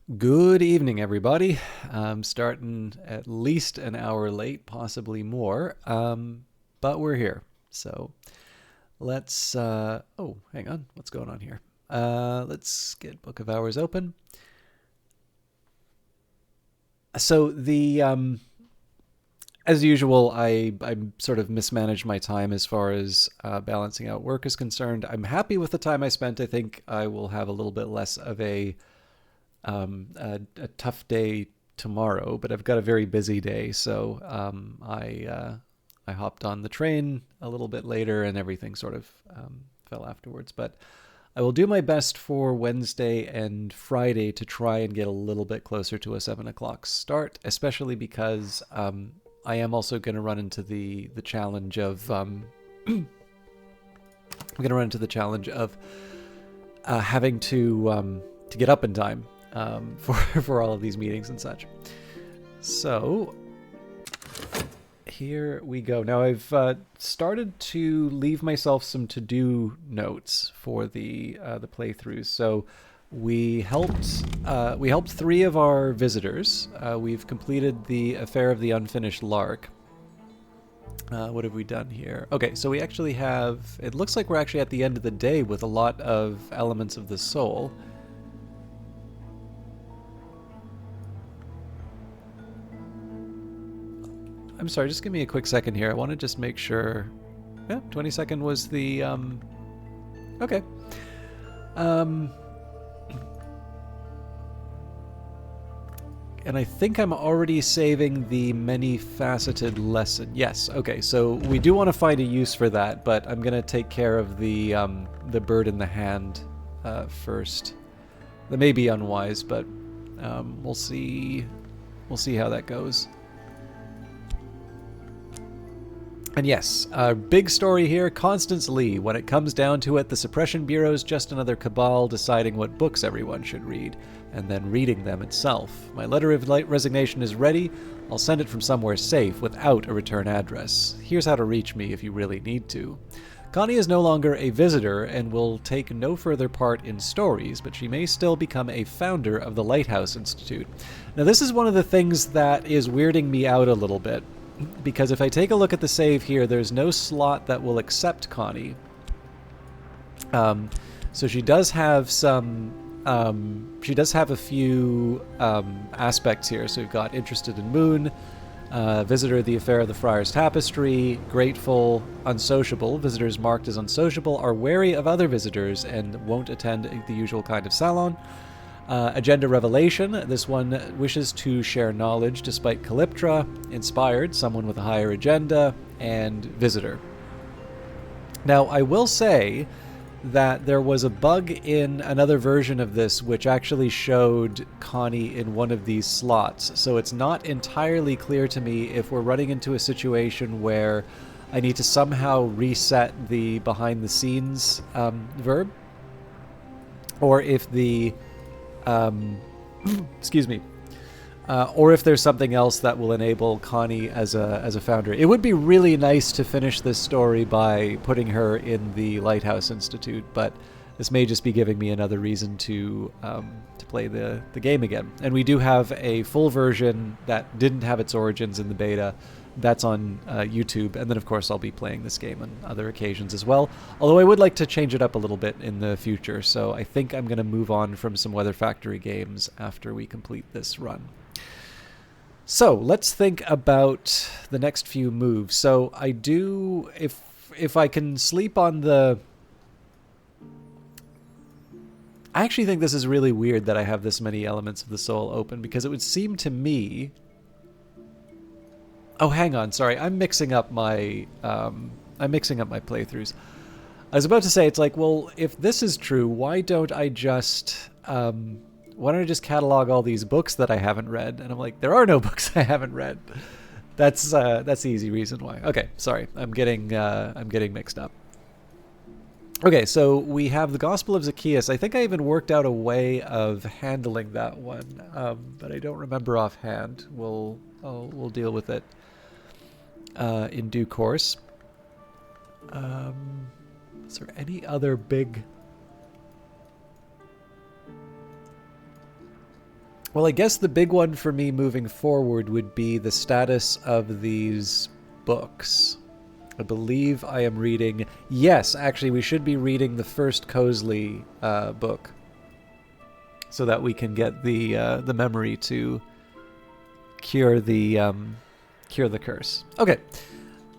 Good evening, everybody. I'm starting at least an hour late, possibly more, but we're here. So let's. Oh, hang on. What's going on here? Let's get Book of Hours open. So as usual, I sort of mismanaged my time as far as balancing out work is concerned. I'm happy with the time I spent. I think I will have a little bit less of a tough day tomorrow, but I've got a very busy day, so I hopped on the train a little bit later, and everything sort of fell afterwards. But I will do my best for Wednesday and Friday to try and get a little bit closer to a 7 o'clock start, especially because I am also going to run into the challenge of I'm going to run into the challenge of having to get up in time for all of these meetings and such. So here we go. Now I've started to leave myself some to-do notes for the playthroughs. So we helped three of our visitors. We've completed the Affair of the Unfinished Lark. What have we done here? Okay, so we actually have. It looks like we're actually at the end of the day with a lot of elements of the soul. I'm sorry, just give me a quick second here. I want to just make sure. Yeah, 22nd was the. Okay. And I think I'm already saving the many-faceted lesson. Yes, okay, so we do want to find a use for that, but I'm going to take care of the bird in the hand first. That may be unwise, but we'll see. We'll see how that goes. And yes, our big story here, Constance Lee. When it comes down to it, the Suppression Bureau's just another cabal deciding what books everyone should read, and then reading them itself. My letter of resignation is ready. I'll send it from somewhere safe, without a return address. Here's how to reach me if you really need to. Connie is no longer a visitor and will take no further part in stories, but she may still become a founder of the Lighthouse Institute. Now, this is one of the things that is weirding me out a little bit, because if I take a look at the save here, there's no slot that will accept Connie. So she does have some. She does have a few aspects here. So we've got interested in Moon, visitor of the Affair of the Friar's Tapestry, grateful, unsociable. Visitors marked as unsociable are wary of other visitors and won't attend the usual kind of salon. Agenda Revelation. This one wishes to share knowledge despite Calyptra. Inspired, someone with a higher agenda. And Visitor. Now, I will say that there was a bug in another version of this which actually showed Connie in one of these slots. So it's not entirely clear to me if we're running into a situation where I need to somehow reset the behind-the-scenes verb, or if the excuse me, or if there's something else that will enable Connie as a founder. It would be really nice to finish this story by putting her in the Lighthouse Institute, but this may just be giving me another reason to play the game again. And we do have a full version that didn't have its origins in the beta. That's on YouTube, and then of course I'll be playing this game on other occasions as well, although I would like to change it up a little bit in the future, so I think I'm going to move on from some Weather Factory games after we complete this run. So let's think about the next few moves. So I do, if I can sleep on the... I actually think this is really weird that I have this many elements of the soul open, because it would seem to me... Oh, hang on. Sorry, I'm mixing up my playthroughs. I was about to say, it's like, well, if this is true, why don't I just catalog all these books that I haven't read? And I'm like, there are no books I haven't read. That's the easy reason why. Okay, sorry, I'm getting mixed up. Okay, so we have the Gospel of Zacchaeus. I think I even worked out a way of handling that one, but I don't remember offhand. We'll deal with it in due course. Is there any other big Well, I guess the big one for me moving forward would be the status of these books. I believe I am reading... Yes, actually, we should be reading the first Cosley book so that we can get the memory to cure the curse. Okay,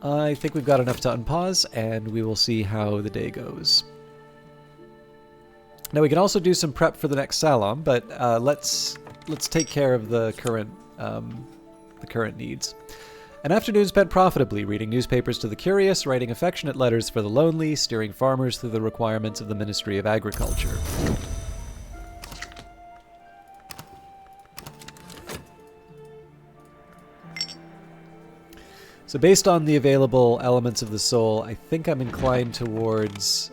I think we've got enough to unpause, and we will see how the day goes. Now we can also do some prep for the next salon, but let's take care of the current needs. An afternoon spent profitably, reading newspapers to the curious, writing affectionate letters for the lonely, steering farmers through the requirements of the Ministry of Agriculture. So based on the available elements of the soul, I think I'm inclined towards...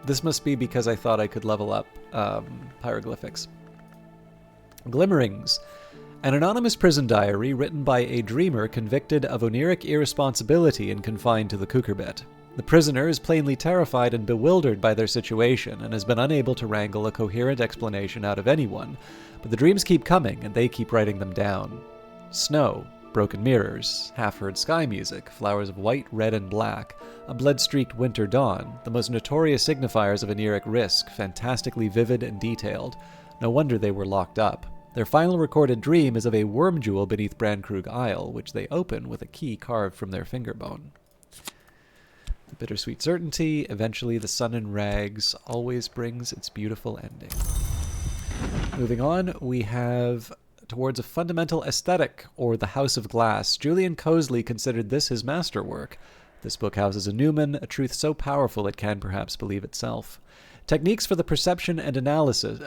This must be because I thought I could level up Pyroglyphics. Glimmerings. An anonymous prison diary written by a dreamer convicted of oniric irresponsibility and confined to the cucurbit. The prisoner is plainly terrified and bewildered by their situation and has been unable to wrangle a coherent explanation out of anyone, but the dreams keep coming and they keep writing them down. Snow, broken mirrors, half-heard sky music, flowers of white, red, and black, a blood-streaked winter dawn, the most notorious signifiers of oniric risk, fantastically vivid and detailed. No wonder they were locked up. Their final recorded dream is of a worm jewel beneath Brandkrug Isle, which they open with a key carved from their fingerbone. The bittersweet certainty, eventually the sun in rags, always brings its beautiful ending. Moving on, we have Towards a Fundamental Aesthetic, or The House of Glass. Julian Cosley considered this his masterwork. This book houses a Newman, a truth so powerful it can perhaps believe itself. Techniques for perception and analysis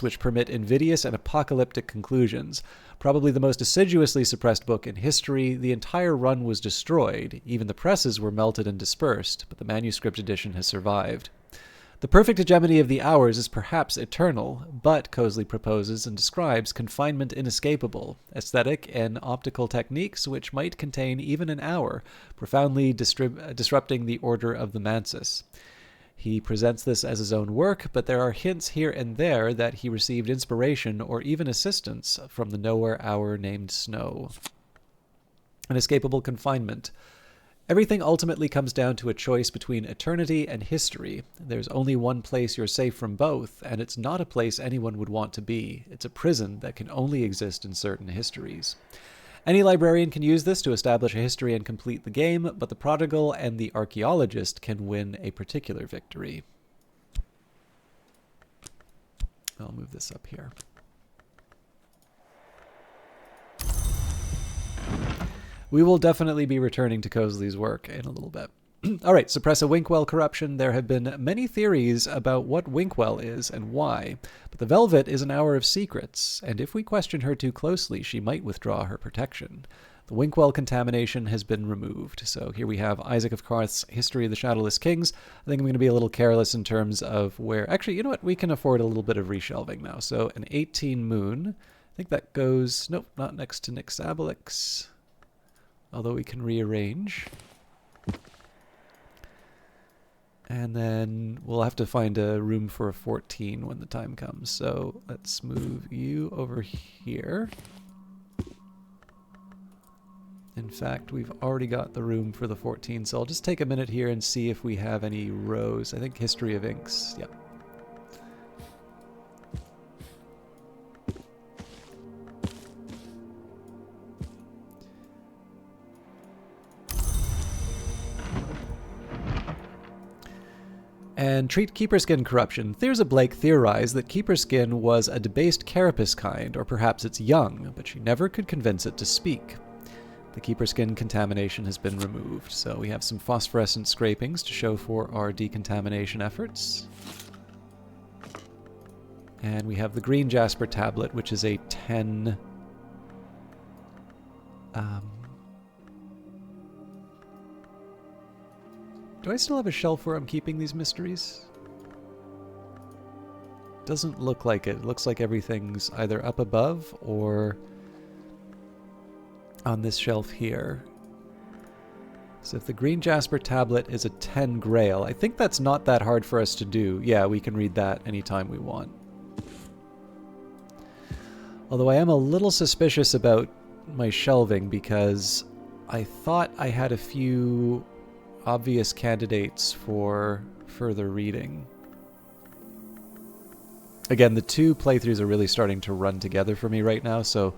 which permit invidious and apocalyptic conclusions. Probably the most assiduously suppressed book in history, the entire run was destroyed. Even the presses were melted and dispersed, but the manuscript edition has survived. The perfect hegemony of the hours is perhaps eternal, but, Cosley proposes and describes, confinement inescapable, aesthetic and optical techniques which might contain even an hour, profoundly disrupting the order of the mansus. He presents this as his own work, but there are hints here and there that he received inspiration or even assistance from the nowhere hour named Snow. Inescapable confinement. Everything ultimately comes down to a choice between eternity and history. There's only one place you're safe from both, and it's not a place anyone would want to be. It's a prison that can only exist in certain histories. Any librarian can use this to establish a history and complete the game, but the prodigal and the archaeologist can win a particular victory. I'll move this up here. We will definitely be returning to Cosley's work in a little bit. All right, suppress a Winkwell corruption. There have been many theories about what Winkwell is and why, but the Velvet is an hour of secrets, and if we question her too closely, she might withdraw her protection. The Winkwell contamination has been removed. So here we have Isaac of Karth's History of the Shadowless Kings. I think I'm going to be a little careless in terms of where... Actually, you know what? We can afford a little bit of reshelving now. So an 18 Moon. I think that goes... Nope, not next to Nixabalix. Although we can rearrange. And then we'll have to find a room for a 14 when the time comes. So let's move you over here. In fact, we've already got the room for the 14, so I'll just take a minute here and see if we have any rows. I think History of Inks. Yep. And treat Keeperskin corruption. Thyrza Blake theorized that Keeperskin was a debased carapace kind, or perhaps its young, but she never could convince it to speak. The Keeperskin contamination has been removed, so we have some phosphorescent scrapings to show for our decontamination efforts. And we have the green jasper tablet, which is a 10... Do I still have a shelf where I'm keeping these mysteries? Doesn't look like it. It looks like everything's either up above or on this shelf here. So if the green jasper tablet is a 10 grail, I think that's not that hard for us to do. Yeah, we can read that anytime we want. Although I am a little suspicious about my shelving because I thought I had a few obvious candidates for further reading. Again, the two playthroughs are really starting to run together for me right now, so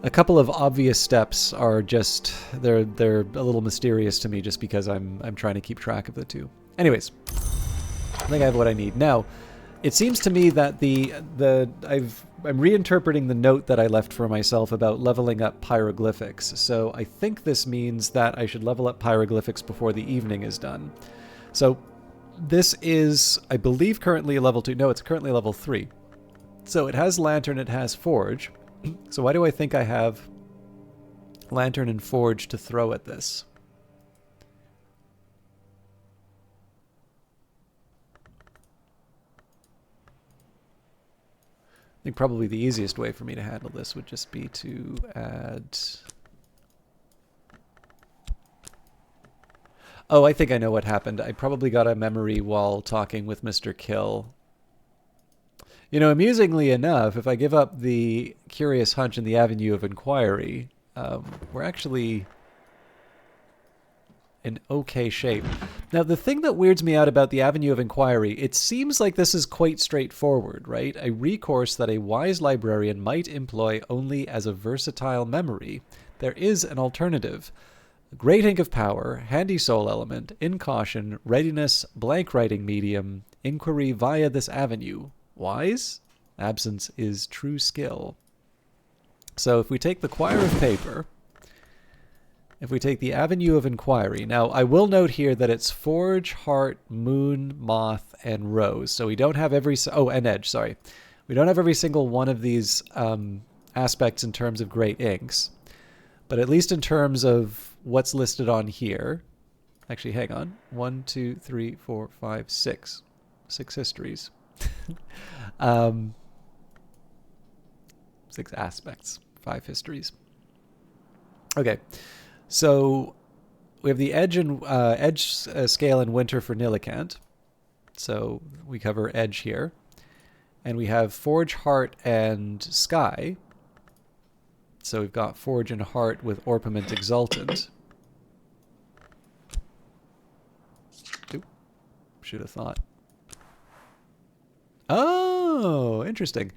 a couple of obvious steps are just they're a little mysterious to me just because I'm trying to keep track of the two. Anyways, I think I have what I need. Now, it seems to me that I'm reinterpreting the note that I left for myself about leveling up Pyroglyphics. So I think this means that I should level up Pyroglyphics before the evening is done. So this is, I believe, currently a level 2. No, it's currently level 3. So it has Lantern, it has Forge. So why do I think I have Lantern and Forge to throw at this? I think probably the easiest way for me to handle this would just be to add... Oh, I think I know what happened. I probably got a memory while talking with Mr. Kill. You know, amusingly enough, if I give up the Curious Hunch and the Avenue of Inquiry, we're actually in okay shape. Now, the thing that weirds me out about the Avenue of Inquiry, it seems like this is quite straightforward, right? A recourse that a wise librarian might employ only as a versatile memory. There is an alternative. Great Ink of Power, Handy Soul Element, Incaution, Readiness, Blank Writing Medium, Inquiry via this avenue. Wise? Absence is true skill. So if we take the Choir of Paper, if we take the Avenue of Inquiry, now I will note here that it's Forge, Heart, Moon, Moth, and Rose. So we don't have every, and Edge, sorry. We don't have every single one of these aspects in terms of Great Inks. But at least in terms of what's listed on here, actually, hang on. 1, 2, 3, 4, 5, 6. 6 histories. 6 aspects, 5 histories. Okay, so we have the Edge and scale and Winter for Nillikant. So we cover Edge here, and we have Forge, Heart, and Sky. So we've got Forge and Heart with Orpiment Exultant. Oop, should have thought. Oh, interesting.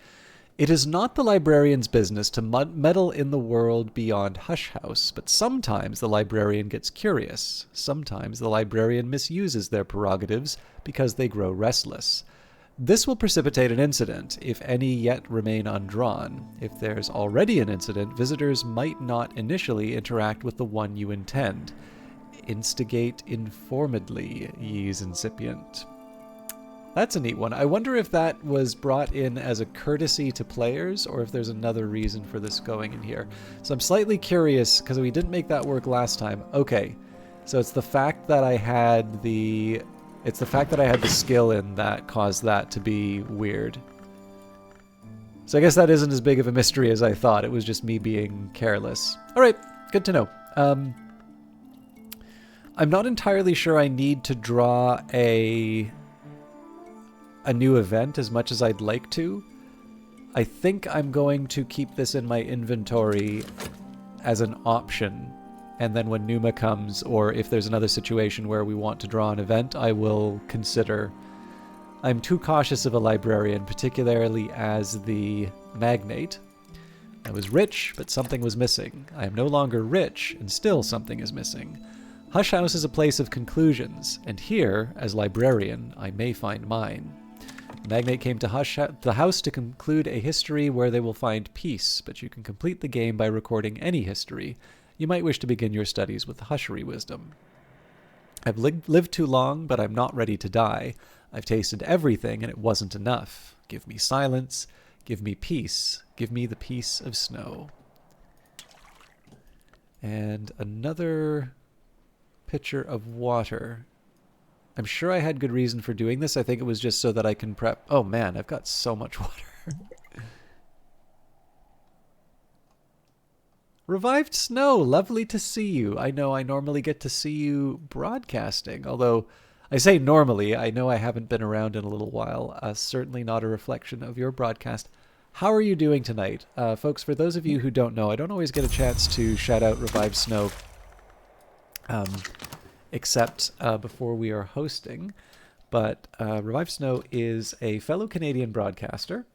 It is not the librarian's business to meddle in the world beyond Hush House, but sometimes the librarian gets curious. Sometimes the librarian misuses their prerogatives because they grow restless. This will precipitate an incident, if any yet remain undrawn. If there's already an incident, visitors might not initially interact with the one you intend. Instigate informedly, ye's incipient. That's a neat one. I wonder if that was brought in as a courtesy to players, or if there's another reason for this going in here. So I'm slightly curious, because we didn't make that work last time. Okay, so it's the fact that I had the... It's the fact that I had the skill in that caused that to be weird. So I guess that isn't as big of a mystery as I thought. It was just me being careless. Alright, good to know. I'm not entirely sure I need to draw a new event as much as I'd like to. I think I'm going to keep this in my inventory as an option. And then when Numa comes, or if there's another situation where we want to draw an event, I will consider. I'm too cautious of a librarian, particularly as the magnate. I was rich, but something was missing. I am no longer rich, and still something is missing. Hush House is a place of conclusions, and here, as librarian, I may find mine. The magnate came to the house to conclude a history where they will find peace, but you can complete the game by recording any history. You might wish to begin your studies with Hushery wisdom. I've lived too long, but I'm not ready to die. I've tasted everything, and it wasn't enough. Give me silence. Give me peace. Give me the peace of snow. And another pitcher of water. I'm sure I had good reason for doing this. I think it was just so that I can prep... Oh man, I've got so much water. Revived Snow, lovely to see you. I know I normally get to see you broadcasting, although I say normally, I know I haven't been around in a little while. Certainly not a reflection of your broadcast. How are you doing tonight? Folks, for those of you who don't know, I don't always get a chance to shout out Revived Snow, except before we are hosting. But Revived Snow is a fellow Canadian broadcaster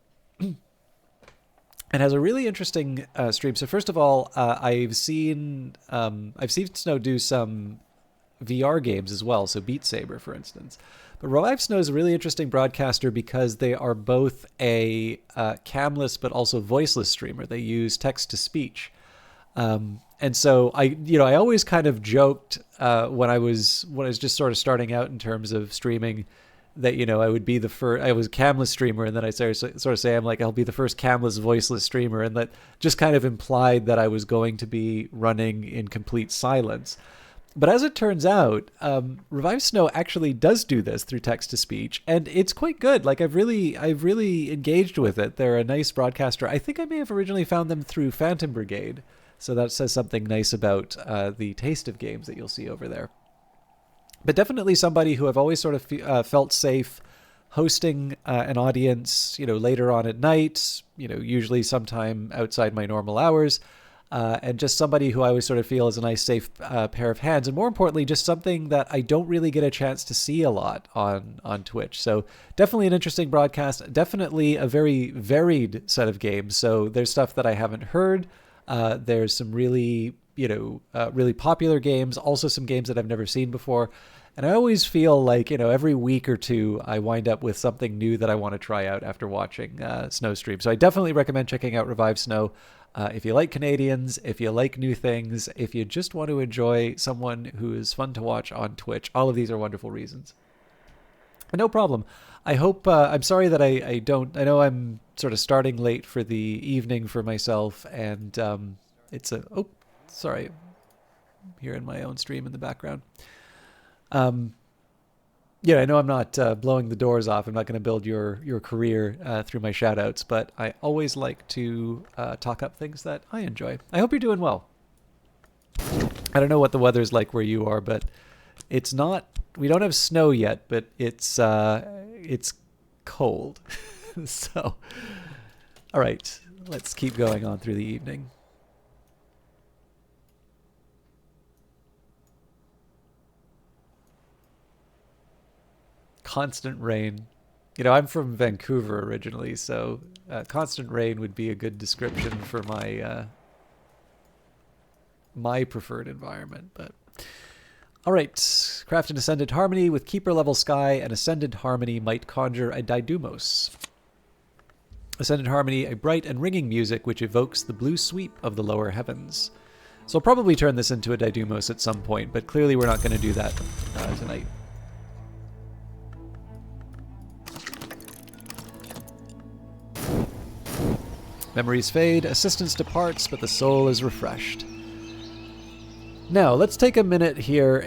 and has a really interesting stream. So first of all, I've seen Snow do some VR games as well, so Beat Saber, for instance. But Revived Snow is a really interesting broadcaster because they are both a camless but also voiceless streamer. They use text to speech. And so I always kind of joked when I was just sort of starting out in terms of streaming that, I would be the first, I was a camless streamer, and then I sort of say I'll be the first camless voiceless streamer, and that just kind of implied that I was going to be running in complete silence. But as it turns out, Revive Snow actually does do this through text to speech, and it's quite good. Like I've really engaged with it. They're a nice broadcaster. I think I may have originally found them through Phantom Brigade, so that says something nice about the taste of games that you'll see over there. But definitely somebody who I've always sort of felt safe hosting an audience, later on at night, usually sometime outside my normal hours. And just somebody who I always sort of feel is a nice, safe pair of hands. And more importantly, just something that I don't really get a chance to see a lot on Twitch. So definitely an interesting broadcast. Definitely a very varied set of games. So there's stuff that I haven't heard. There's some really, really popular games. Also some games that I've never seen before. And I always feel like, every week or two, I wind up with something new that I want to try out after watching Snow stream. So I definitely recommend checking out Revive Snow. If you like Canadians, if you like new things, if you just want to enjoy someone who is fun to watch on Twitch, all of these are wonderful reasons. And no problem. I hope, I'm sorry that I know I'm sort of starting late for the evening for myself, and sorry, I'm hearing my own stream in the background. I know I'm not blowing the doors off. I'm not going to build your career through my shout-outs, but I always like to talk up things that I enjoy. I hope you're doing well. I don't know what the weather's like where you are, but it's not... We don't have snow yet, but it's cold. So, all right, let's keep going on through the evening. Constant rain. I'm from Vancouver originally, so constant rain would be a good description for my preferred environment. But all right, craft an Ascendant Harmony with Keeper level Sky, and Ascendant Harmony might conjure a Daidumos. Ascendant Harmony, a bright and ringing music which evokes the blue sweep of the lower heavens. So I'll probably turn this into a Daidumos at some point, but clearly we're not going to do that tonight. Memories fade, assistance departs, but the soul is refreshed. Now, let's take a minute here.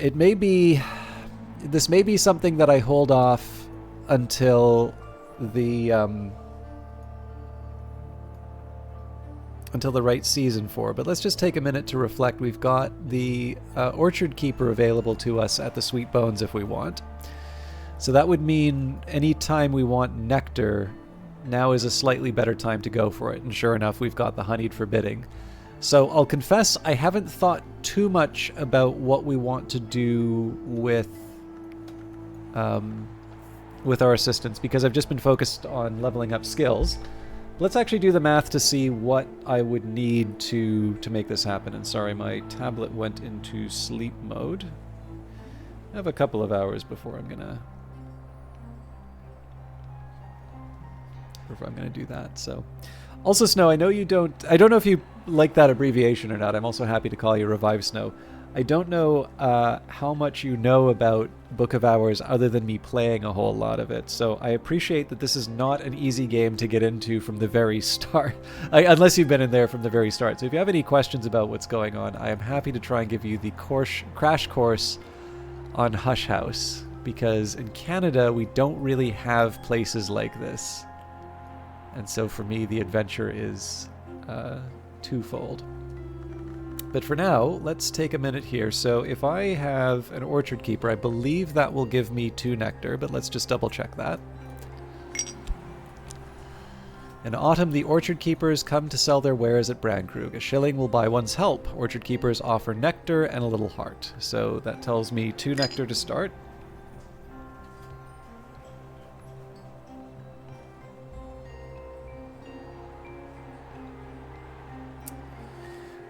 This may be something that I hold off until the right season for, but let's just take a minute to reflect. We've got the Orchard Keeper available to us at the Sweet Bones if we want. So that would mean anytime we want nectar, now is a slightly better time to go for it. And sure enough, we've got the Honeyed Forbidding. So I'll confess I haven't thought too much about what we want to do with our assistants, because I've just been focused on leveling up skills. Let's actually do the math to see what I would need to make this happen. And sorry, my tablet went into sleep mode. I have a couple of hours before I'm gonna do that. So also, Snow, I know you don't know if you like that abbreviation or not. I'm also happy to call you Revive Snow. I don't know how much you know about Book of Hours other than me playing a whole lot of it. So I appreciate that this is not an easy game to get into from the very start, unless you've been in there from the very start. So if you have any questions about what's going on, I am happy to try and give you the crash course on Hush House, because in Canada we don't really have places like this. And so for me, the adventure is twofold. But for now, let's take a minute here. So if I have an orchard keeper, I believe that will give me 2 nectar, but let's just double check that. In autumn, the orchard keepers come to sell their wares at Brandkrug. A shilling will buy one's help. Orchard keepers offer nectar and a little heart. So that tells me 2 nectar to start.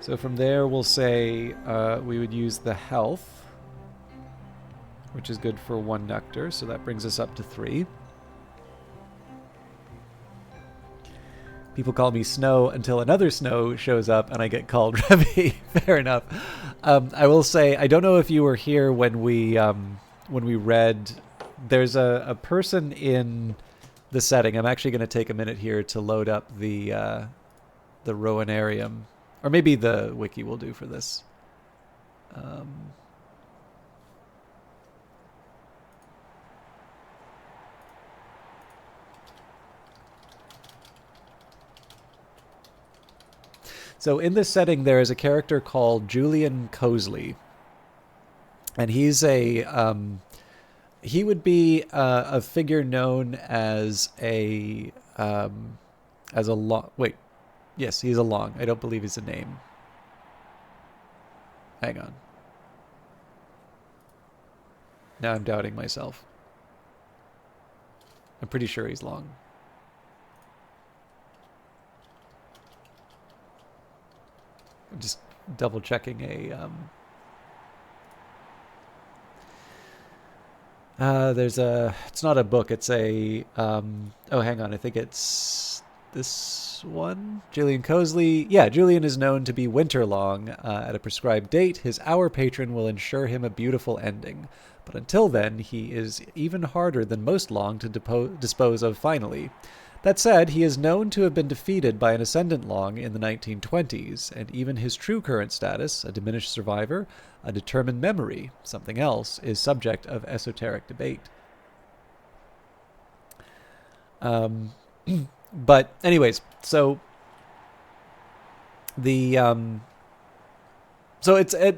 So from there, we'll say we would use the health, which is good for 1 nectar. So that brings us up to 3. People call me Snow until another Snow shows up and I get called Remy. Fair enough. I will say, I don't know if you were here when we read. There's a person in the setting. I'm actually going to take a minute here to load up the Rowanarium, or maybe the wiki will do for this. So in this setting, there is a character called Julian Cosley, and he's he would be a figure known as a long. Wait, yes, he's a long. I don't believe he's a name. Hang on. Now I'm doubting myself. I'm pretty sure he's long. I'm just double checking it's not a book, it's a oh, hang on, I think it's this one. Julian Cosley. Yeah, Julian is known to be winter-long. At a prescribed date, his hour patron will ensure him a beautiful ending. But until then, he is even harder than most long to dispose of finally. That said, he is known to have been defeated by an Ascendant Long in the 1920s, and even his true current status, a diminished survivor, a determined memory, something else, is subject of esoteric debate. But anyways, so the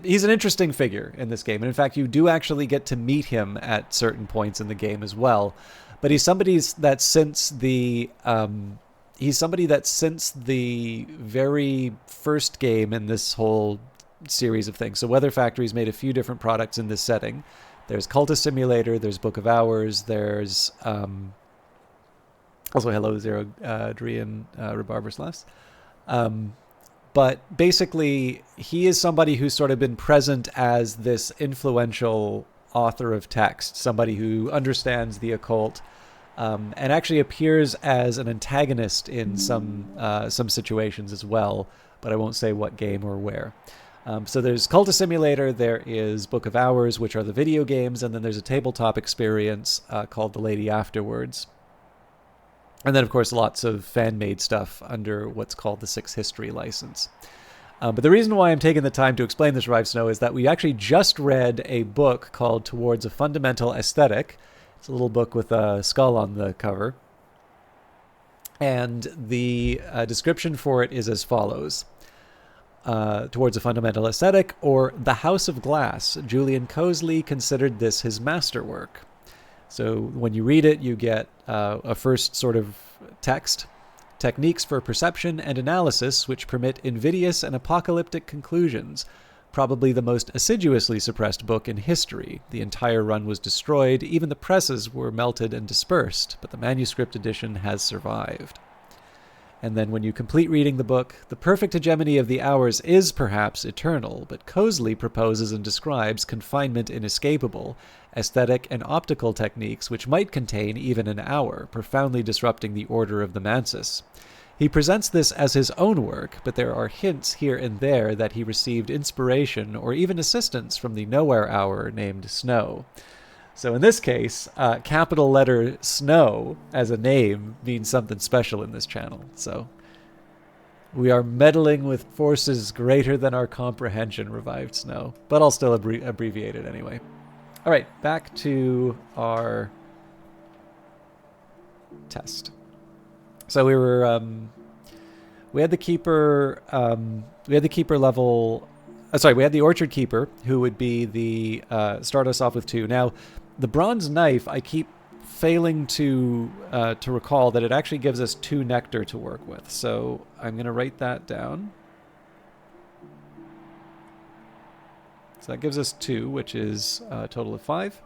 he's an interesting figure in this game, and in fact, you do actually get to meet him at certain points in the game as well. But he's somebody that since the very first game in this whole series of things. So Weather Factory's made a few different products in this setting. There's Cultist Simulator, there's Book of Hours, there's also hello Zero Drian Rebarberslas. But basically, he is somebody who's sort of been present as this influential author of text, somebody who understands the occult, and actually appears as an antagonist in some situations as well, but I won't say what game or where. So there's Cultist Simulator, there is Book of Hours, which are the video games, and then there's a tabletop experience called The Lady Afterwards. And then, of course, lots of fan-made stuff under what's called the Six History license. But the reason why I'm taking the time to explain this, Rive Snow, is that we actually just read a book called Towards a Fundamental Aesthetic. It's a little book with a skull on the cover. And the description for it is as follows. Towards a Fundamental Aesthetic, or The House of Glass. Julian Cosley considered this his masterwork. So when you read it, you get a first sort of text. Techniques for perception and analysis which permit invidious and apocalyptic conclusions. Probably the most assiduously suppressed book in history. The entire run was destroyed, even the presses were melted and dispersed, but the manuscript edition has survived. And then when you complete reading the book, the perfect hegemony of the hours is perhaps eternal, but Cosley proposes and describes confinement inescapable, aesthetic and optical techniques which might contain even an hour, profoundly disrupting the order of the Mansis. He presents this as his own work, but there are hints here and there that he received inspiration or even assistance from the Nowhere Hour named Snow. So in this case, capital letter Snow as a name means something special in this channel. So we are meddling with forces greater than our comprehension, Revived Snow. But I'll still abbreviate it anyway. All right, back to our test. So we had the keeper level Sorry, we had the Orchard Keeper, who would be the start us off with 2. Now, the Bronze Knife, I keep failing to recall that it actually gives us 2 nectar to work with. So I'm going to write that down. So that gives us 2, which is a total of 5.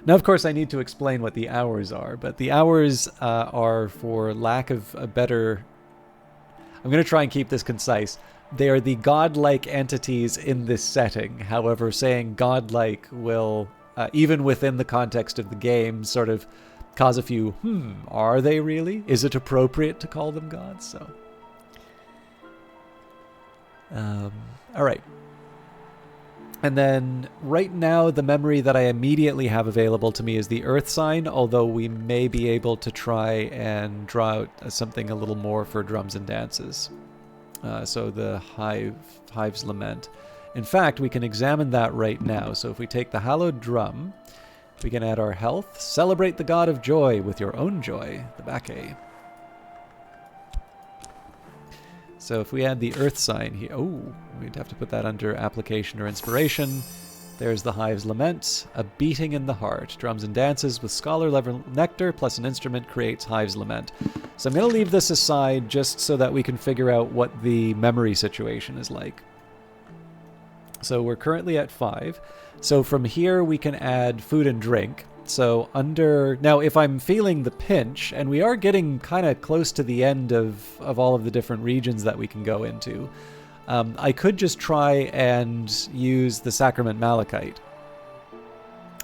Now, of course, I need to explain what the hours are, but the hours are, for lack of a better... I'm going to try and keep this concise. They are the godlike entities in this setting. However, saying godlike will, even within the context of the game, sort of cause a few, are they really? Is it appropriate to call them gods? So, all right. And then right now, the memory that I immediately have available to me is the Earth Sign, although we may be able to try and draw out something a little more for Drums and Dances. So the Hive's Lament. In fact, we can examine that right now. So if we take the Hallowed Drum, we can add our health. Celebrate the God of Joy with your own joy, the Bacchae. So if we add the Earth Sign here, we'd have to put that under Application or Inspiration. There's the Hive's Lament, a beating in the heart. Drums and Dances with Scholar level nectar plus an instrument creates Hive's Lament. So I'm going to leave this aside just so that we can figure out what the memory situation is like. So we're currently at 5. So from here we can add food and drink. So under... Now, if I'm feeling the pinch, and we are getting kind of close to the end of all of the different regions that we can go into, I could just try and use the Sacrament Malachite.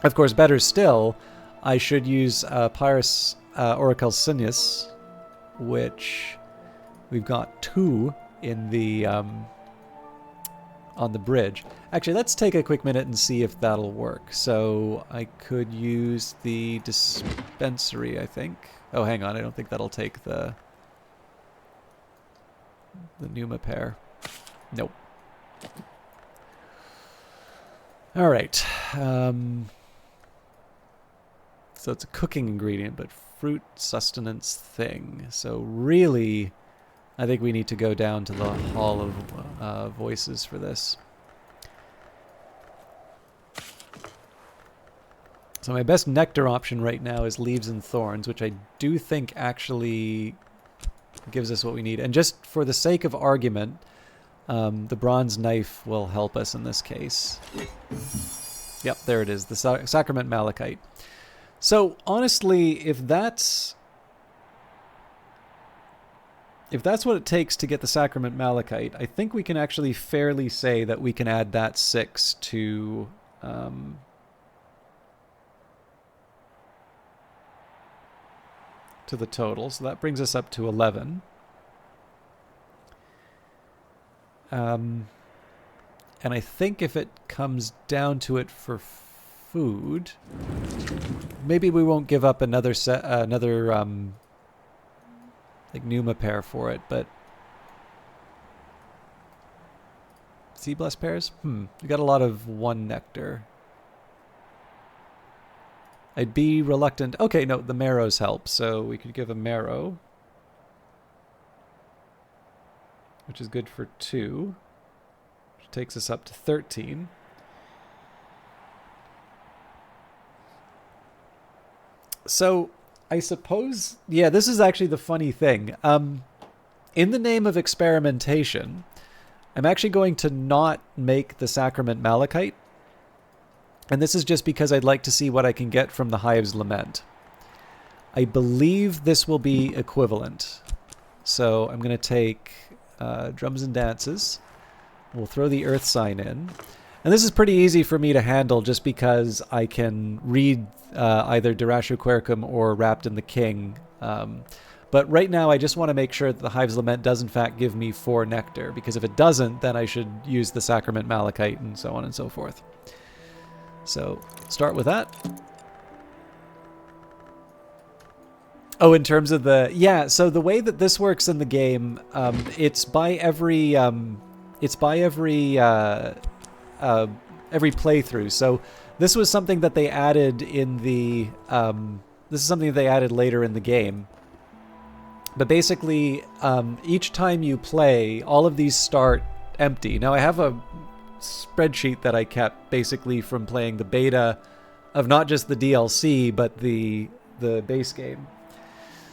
Of course, better still, I should use Pyrus Orichalcinius, which we've got 2 in the on the bridge. Actually, let's take a quick minute and see if that'll work. So I could use the dispensary, I think. Oh, hang on, I don't think that'll take the Pneuma pair. Nope. All right. So it's a cooking ingredient, but fruit sustenance thing. So really, I think we need to go down to the Hall of Voices for this. So my best nectar option right now is Leaves and Thorns, which I do think actually gives us what we need. And just for the sake of argument, the Bronze Knife will help us in this case. Yep, there it is, the Sacrament Malachite. So honestly, if that's what it takes to get the Sacrament Malachite, I think we can actually fairly say that we can add that 6 to the total. So that brings us up to 11. And I think if it comes down to it for food, maybe we won't give up another like Pneuma pair for it, but Sea Bless pairs? We got a lot of 1 nectar. I'd be reluctant. Okay, no, the marrows help, so we could give a marrow, which is good for 2, which takes us up to 13. So I suppose, yeah, this is actually the funny thing. In the name of experimentation, I'm actually going to not make the Sacrament Malachite. And this is just because I'd like to see what I can get from the Hive's Lament. I believe this will be equivalent. So I'm going to take Drums and Dances. We'll throw the Earth Sign in. And this is pretty easy for me to handle just because I can read either Durashu Quercum or Wrapped in the King. But right now I just want to make sure that the Hive's Lament does in fact give me 4 nectar, because if it doesn't, then I should use the Sacrament Malachite and so on and so forth. So start with that. Oh, in terms of the... Yeah, so the way that this works in the game, it's by every playthrough. So this was something that they added in the... this is something that they added later in the game. But basically, each time you play, all of these start empty. Now I have a spreadsheet that I kept basically from playing the beta of not just the DLC, but the base game.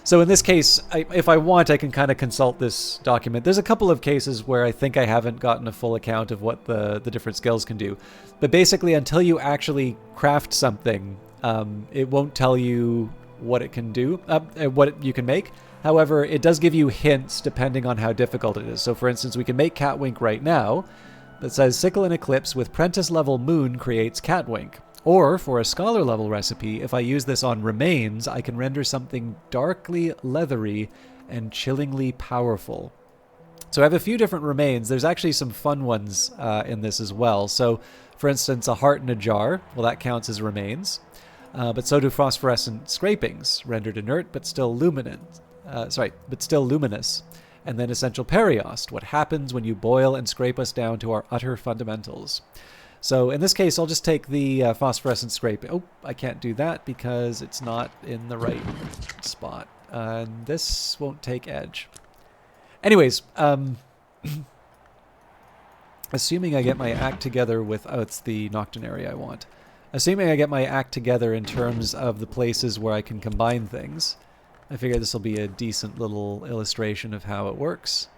So in this case, if I want, I can kind of consult this document. There's a couple of cases where I think I haven't gotten a full account of what the different skills can do. But basically, until you actually craft something, it won't tell you what it can do, what you can make. However, it does give you hints depending on how difficult it is. So for instance, we can make Catwink right now. That says Sickle and Eclipse with Prentice level Moon creates Catwink. Or, for a Scholar level recipe, if I use this on Remains, I can render something darkly leathery and chillingly powerful. So I have a few different Remains. There's actually some fun ones in this as well. So, for instance, a heart in a jar. Well, that counts as Remains. But so do phosphorescent scrapings, rendered inert but still luminous. And then Essential Periost, what happens when you boil and scrape us down to our utter fundamentals. So in this case, I'll just take the phosphorescent scrape. Oh, I can't do that because it's not in the right spot. And this won't take edge. Anyways, assuming I get my act together with... Oh, it's the Nocturne area I want. Assuming I get my act together in terms of the places where I can combine things, I figure this will be a decent little illustration of how it works.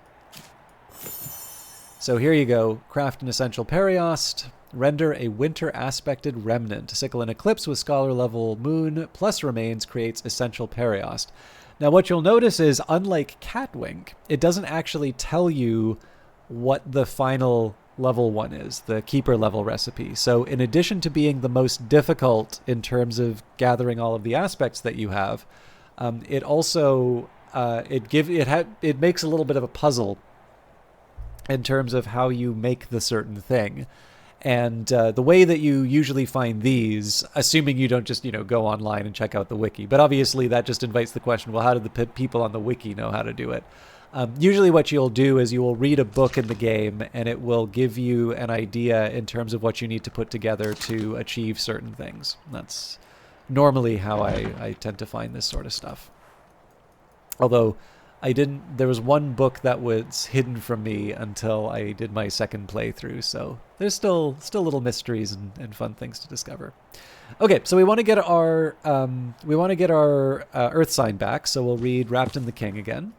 So here you go. Craft an Essential Periost. Render a winter aspected remnant. Sickle and Eclipse with Scholar level Moon plus Remains creates Essential Periost. Now what you'll notice is, unlike Catwink, it doesn't actually tell you what the final level one is, the Keeper level recipe. So in addition to being the most difficult in terms of gathering all of the aspects that you have, it also it makes a little bit of a puzzle in terms of how you make the certain thing. And the way that you usually find these, assuming you don't just, go online and check out the wiki, but obviously that just invites the question, well, how did the people on the wiki know how to do it? Usually what you'll do is you will read a book in the game, and it will give you an idea in terms of what you need to put together to achieve certain things. That's normally how I tend to find this sort of stuff. Although there was one book that was hidden from me until I did my second playthrough, so there's still little mysteries and fun things to discover. Okay, so we want to get our Earth sign back, so we'll read Wrapped in the King again.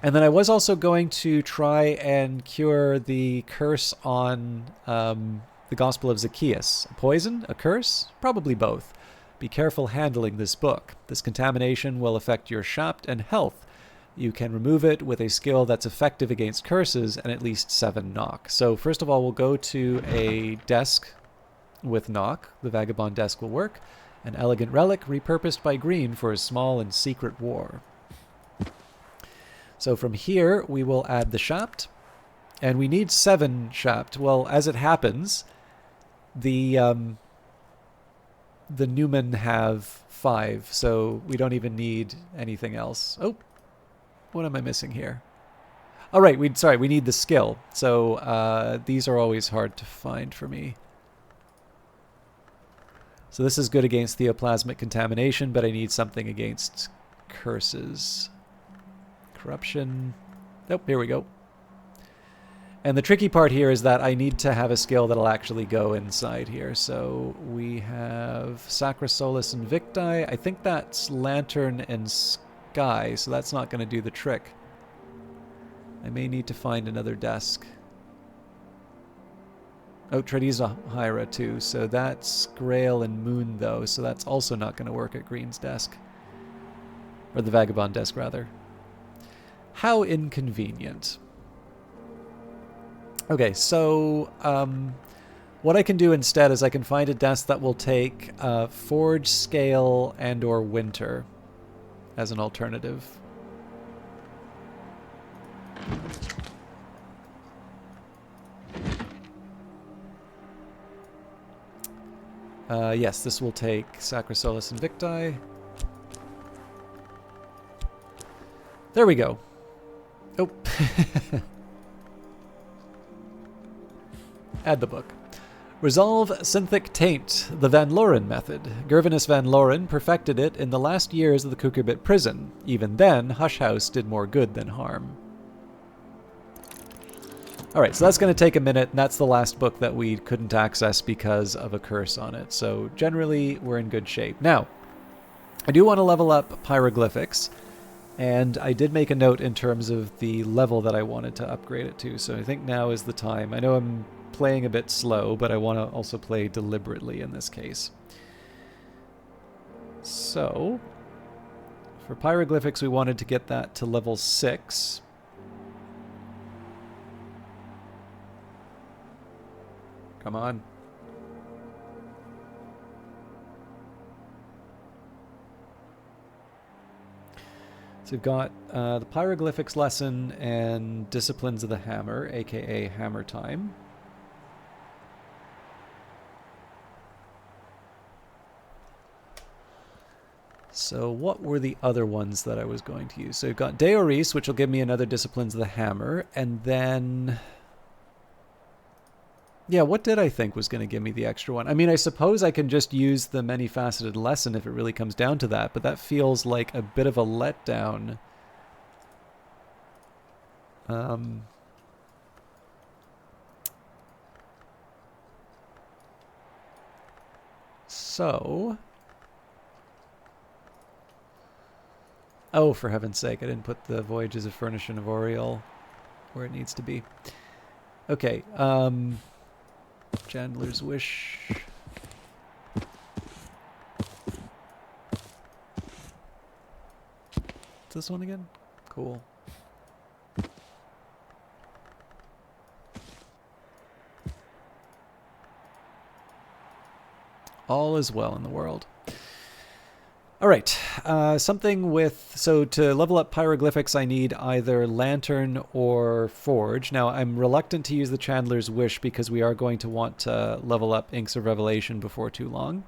And then I was also going to try and cure the curse on the Gospel of Zacchaeus. A poison? A curse? Probably both. Be careful handling this book. This contamination will affect your shapt and health. You can remove it with a skill that's effective against curses and at least 7 knock. So first of all, we'll go to a desk with knock. The Vagabond desk will work. An elegant relic repurposed by Green for his small and secret war. So from here, we will add the shapt. And we need 7 shapt. Well, as it happens, the Newmen have 5, so we don't even need anything else. Oh, what am I missing here? Oh, right, we need the skill. So these are always hard to find for me. So this is good against theoplasmic contamination, but I need something against curses. Corruption. Nope, here we go. And the tricky part here is that I need to have a skill that'll actually go inside here. So we have Sacra Solis Invicti. I think that's Lantern and Sky, so that's not going to do the trick. I may need to find another desk. Oh, Tradiza Hyra too. So that's Grail and Moon though, so that's also not going to work at Green's desk. Or the Vagabond desk, rather. How inconvenient. Okay, so what I can do instead is I can find a desk that will take Forge, Scale, and or Winter as an alternative. Yes, this will take Sacra Solis Invicti. There we go. Oh. Add the book. Resolve Synthic Taint, the Van Loren method. Gervinus Van Loren perfected it in the last years of the Kukurbit prison. Even then, Hush House did more good than harm. All right, so that's going to take a minute, and that's the last book that we couldn't access because of a curse on it. So generally, we're in good shape. Now, I do want to level up Pyroglyphics, and I did make a note in terms of the level that I wanted to upgrade it to, so I think now is the time. I know I'm playing a bit slow, but I want to also play deliberately in this case. So, for Pyroglyphics, we wanted to get that to level 6. Come on. So we've got the Pyroglyphics lesson and Disciplines of the Hammer, aka Hammer Time. So what were the other ones that I was going to use? So we've got Deoris, which will give me another Disciplines of the Hammer, and then... yeah, what did I think was going to give me the extra one? I mean, I suppose I can just use the many-faceted lesson if it really comes down to that, but that feels like a bit of a letdown. So... oh, for heaven's sake, I didn't put the Voyages of Furnish and of Oriel where it needs to be. Okay, Chandler's Wish. This one again? Cool. All is well in the world. All right, something with, so to level up Pyroglyphics, I need either Lantern or Forge. Now, I'm reluctant to use the Chandler's Wish because we are going to want to level up Inks of Revelation before too long.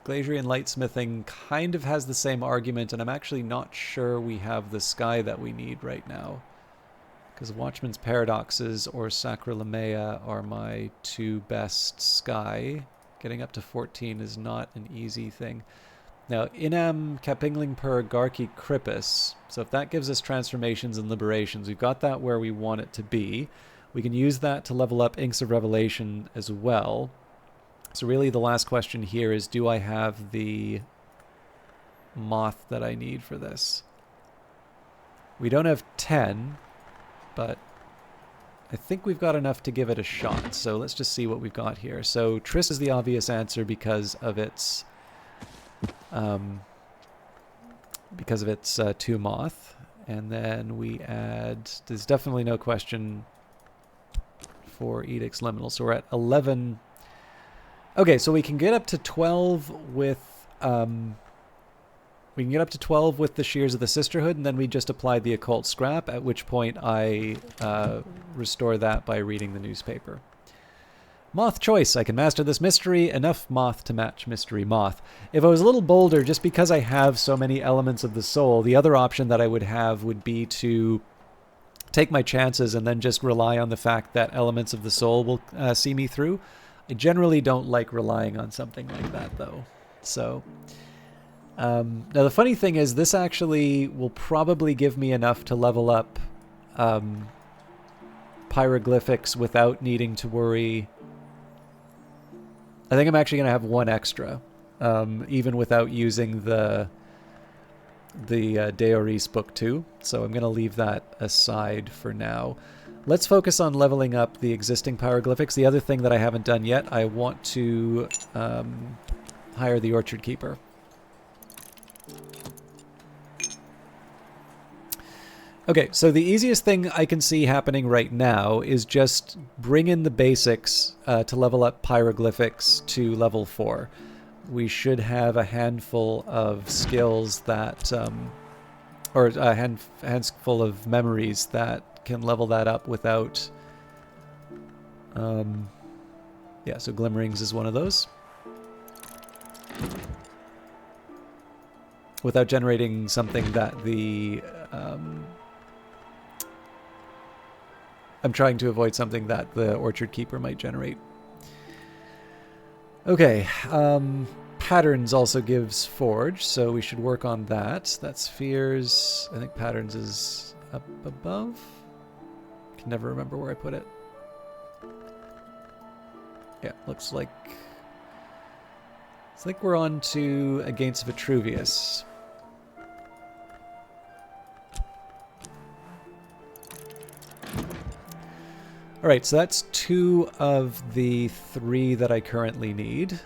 Glazier and Lightsmithing kind of has the same argument, and I'm actually not sure we have the sky that we need right now. Because Watchman's Paradoxes or Sacralamea are my two best sky. Getting up to 14 is not an easy thing. Now, Inam Kapingling per Garki Krippus. So if that gives us transformations and liberations, we've got that where we want it to be. We can use that to level up Inks of Revelation as well. So really the last question here is, do I have the moth that I need for this? We don't have 10. But I think we've got enough to give it a shot. So let's just see what we've got here. So Triss is the obvious answer because of its 2 moth. And then we add, there's definitely no question for Edict's Liminal. So we're at 11. Okay, so we can get up to 12 with we can get up to 12 with the Shears of the Sisterhood, and then we just apply the Occult Scrap, at which point I restore that by reading the newspaper. Moth choice. I can master this mystery. Enough moth to match mystery moth. If I was a little bolder, just because I have so many elements of the soul, the other option that I would have would be to take my chances and then just rely on the fact that elements of the soul will see me through. I generally don't like relying on something like that, though. So... now the funny thing is, this actually will probably give me enough to level up Pyroglyphics without needing to worry. I think I'm actually going to have 1 extra, even without using the Deoris book 2. So I'm going to leave that aside for now. Let's focus on leveling up the existing Pyroglyphics. The other thing that I haven't done yet, I want to hire the Orchard Keeper. Okay, so the easiest thing I can see happening right now is just bring in the basics to level up Pyroglyphics to level 4. We should have a handful of skills that, or a handful of memories that can level that up without, yeah, so Glimmerings is one of those. Without generating something that the, I'm trying to avoid something that the Orchard Keeper might generate. Okay, patterns also gives forge, so we should work on that. That's fears. I think patterns is up above. Can never remember where I put it. Yeah, looks like we're on to against Vitruvius. All right, so that's 2 of the 3 that I currently need.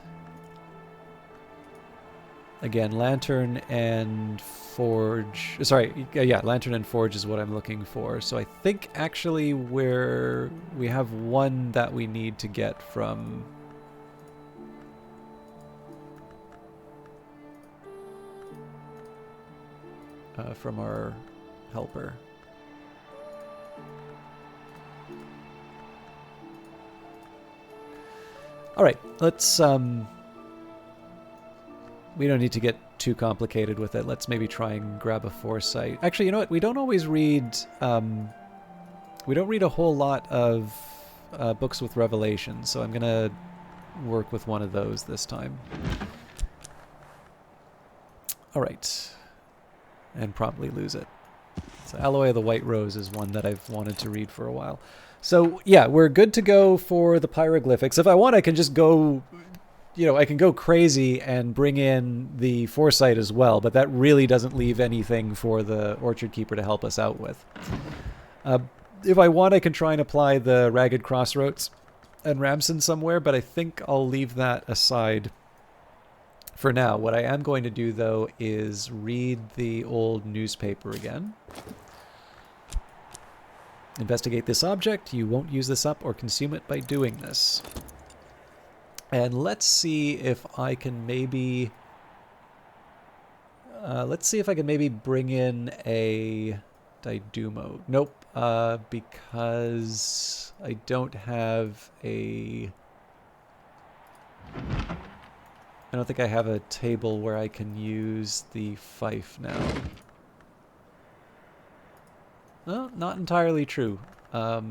Again, lantern and forge. Sorry, yeah, lantern and forge is what I'm looking for. So I think actually we have 1 that we need to get from our helper. All right, let's we don't need to get too complicated with it. Let's maybe try and grab a foresight. Actually, you know what? We don't always read we don't read a whole lot of books with revelations, so I'm going to work with one of those this time. All right. And promptly lose it. So Alloy of the White Rose is one that I've wanted to read for a while. So yeah, we're good to go for the Pyroglyphics. If I want, I can just go, you know, I can go crazy and bring in the Foresight as well, but that really doesn't leave anything for the Orchard Keeper to help us out with. If I want, I can try and apply the Ragged Crossroads and Ramson somewhere, but I think I'll leave that aside for now. What I am going to do, though, is read the old newspaper again. Investigate this object. You won't use this up or consume it by doing this. And let's see if I can maybe... bring in a Didumo. Nope, because I don't have a... I don't think I have a table where I can use the fife now. Well, not entirely true. So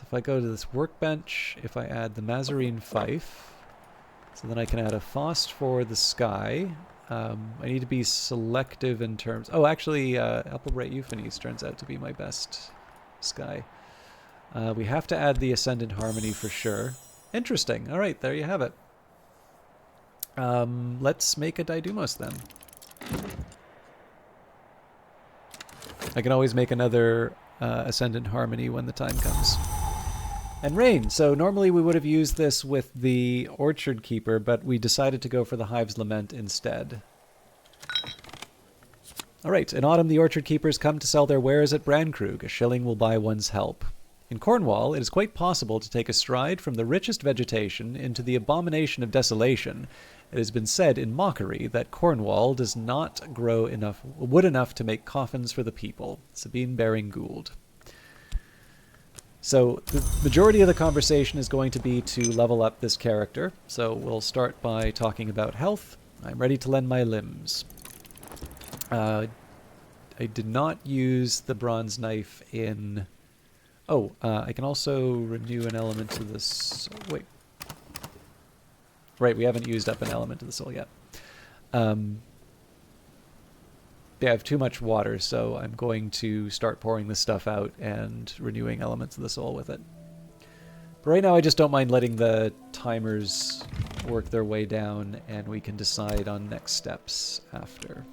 if I go to this workbench, if I add the Mazarine fife, so then I can add a Faust for the sky. I need to be selective in terms... Oh, actually, Applebright Euphonies turns out to be my best sky. We have to add the Ascendant Harmony for sure. Interesting. All right, there you have it. Let's make a Didymos then. I can always make another Ascendant Harmony when the time comes. And Rain. So normally we would have used this with the Orchard Keeper, but we decided to go for the Hive's Lament instead. All right, in autumn the Orchard Keepers come to sell their wares at Brankrug. A shilling will buy one's help. In Cornwall, it is quite possible to take a stride from the richest vegetation into the abomination of desolation. It has been said in mockery that Cornwall does not grow wood enough to make coffins for the people. Sabine Baring Gould. So the majority of the conversation is going to be to level up this character. So we'll start by talking about health. I'm ready to lend my limbs. I did not use the bronze knife in... Oh, I can also renew an element to this... Wait. Right, we haven't used up an element to the soul yet. Yeah, I have too much water, so I'm going to start pouring this stuff out and renewing elements of the soul with it. But right now I just don't mind letting the timers work their way down, and we can decide on next steps after.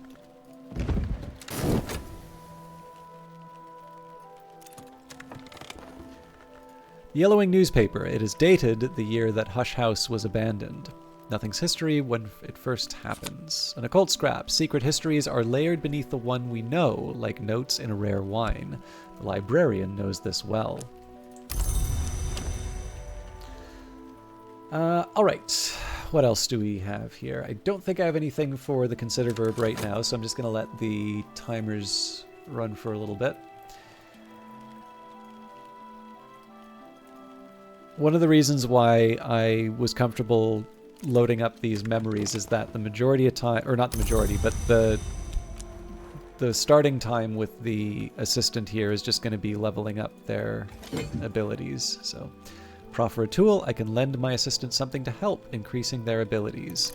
Yellowing newspaper. It is dated the year that Hush House was abandoned. Nothing's history when it first happens. An occult scrap. Secret histories are layered beneath the one we know, like notes in a rare wine. The librarian knows this well. Alright. What else do we have here? I don't think I have anything for the consider verb right now, so I'm just going to let the timers run for a little bit. One of the reasons why I was comfortable loading up these memories is that the majority of time, or not the majority, but the starting time with the assistant here is just going to be leveling up their abilities. So Proffer a tool, I can lend my assistant something to help, increasing their abilities.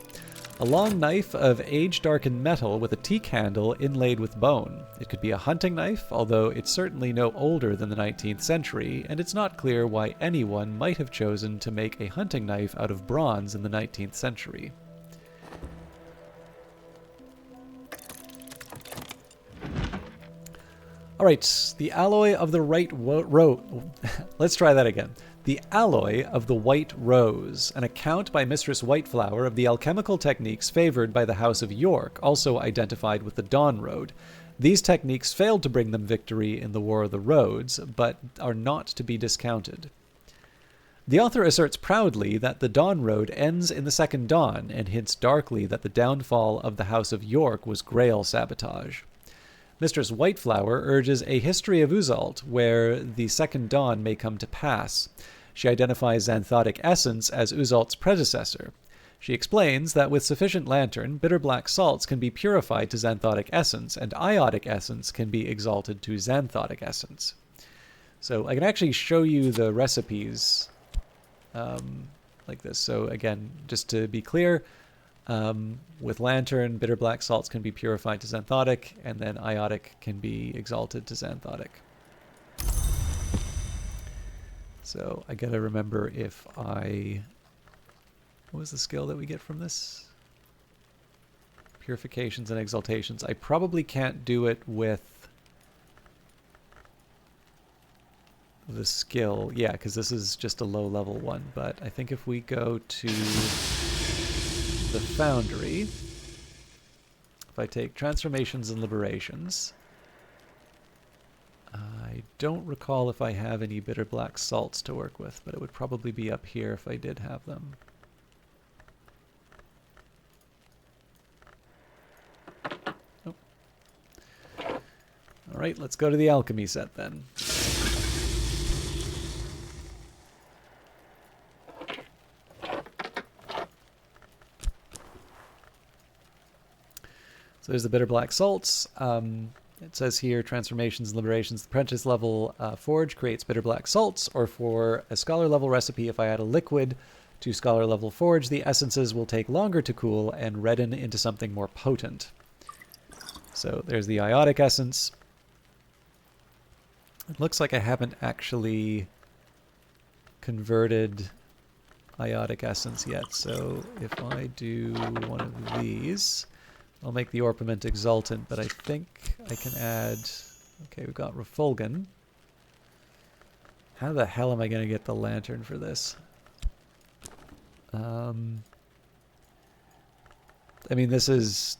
A long knife of age-darkened metal with a teak handle inlaid with bone. It could be a hunting knife, although it's certainly no older than the 19th century, and it's not clear why anyone might have chosen to make a hunting knife out of bronze in the 19th century. All right, the alloy of the Let's try that again. The alloy of the white rose, an account by Mistress Whiteflower of the alchemical techniques favored by the House of York, also identified with the Dawn Road. These techniques failed to bring them victory in the War of the Roads, but are not to be discounted. The author asserts proudly that the Dawn Road ends in the Second Dawn, and hints darkly that the downfall of the House of York was Grail sabotage. Mistress Whiteflower urges a history of Uzalt, where the Second Dawn may come to pass. She identifies xanthotic essence as Uzalt's predecessor. She explains that with sufficient lantern, bitter black salts can be purified to xanthotic essence, and iotic essence can be exalted to xanthotic essence. So I can actually show you the recipes like this. So again, just to be clear, with lantern, bitter black salts can be purified to xanthotic, and then iotic can be exalted to xanthotic. So I gotta remember if I... What was the skill that we get from this? Purifications and exaltations. I probably can't do it with the skill. Yeah, because this is just a low-level one. But I think if we go to the Foundry, if I take transformations and liberations, I don't recall if I have any bitter black salts to work with, but it would probably be up here if I did have them. Nope. All right, let's go to the alchemy set then. So there's the bitter black salts. It says here, transformations and liberations. The apprentice level forge creates bitter black salts, or for a scholar level recipe, if I add a liquid to scholar level forge, the essences will take longer to cool and redden into something more potent. So there's the iotic essence. It looks like I haven't actually converted iotic essence yet. So if I do one of these, I'll make the Orpiment Exultant, but I think I can add... Okay, we've got Refulgen. How the hell am I going to get the lantern for this? I mean, this is...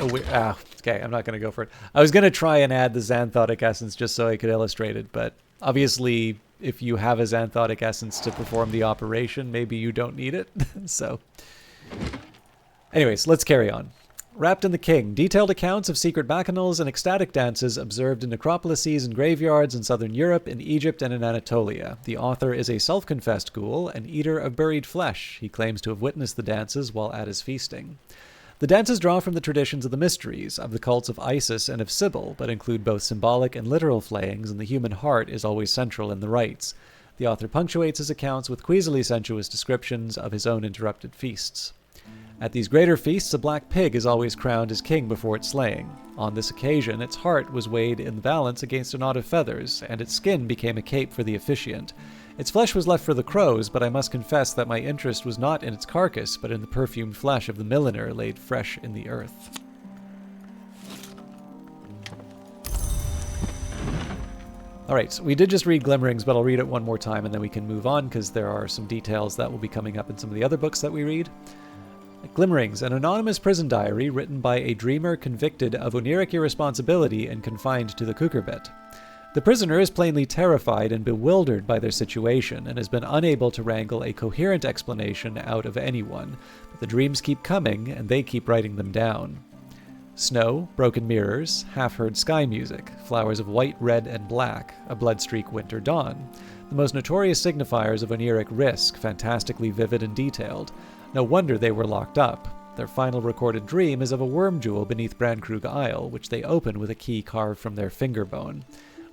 okay, I'm not going to go for it. I was going to try and add the Xanthotic Essence just so I could illustrate it, but obviously if you have a Xanthotic Essence to perform the operation, maybe you don't need it. So, anyways, let's carry on. Wrapped in the King, detailed accounts of secret bacchanals and ecstatic dances observed in necropolises and graveyards in southern Europe, in Egypt, and in Anatolia. The author is a self-confessed ghoul, an eater of buried flesh. He claims to have witnessed the dances while at his feasting. The dances draw from the traditions of the mysteries, of the cults of Isis and of Sybil, but include both symbolic and literal flayings, and the human heart is always central in the rites. The author punctuates his accounts with queasily sensuous descriptions of his own interrupted feasts. At these greater feasts, a black pig is always crowned as king before its slaying. On this occasion, its heart was weighed in the balance against a knot of feathers, and its skin became a cape for the officiant. Its flesh was left for the crows, but I must confess that my interest was not in its carcass, but in the perfumed flesh of the milliner laid fresh in the earth. Alright, we did just read Glimmerings, but I'll read it one more time and then we can move on, because there are some details that will be coming up in some of the other books that we read. Glimmerings, an anonymous prison diary written by a dreamer convicted of oniric irresponsibility and confined to the Kukurbet. The prisoner is plainly terrified and bewildered by their situation and has been unable to wrangle a coherent explanation out of anyone, but the dreams keep coming and they keep writing them down. Snow, broken mirrors, half-heard sky music, flowers of white, red, and black, a bloodstreak winter dawn. The most notorious signifiers of oniric risk, fantastically vivid and detailed. No wonder they were locked up. Their final recorded dream is of a worm jewel beneath Brandkrug Isle, which they open with a key carved from their finger bone.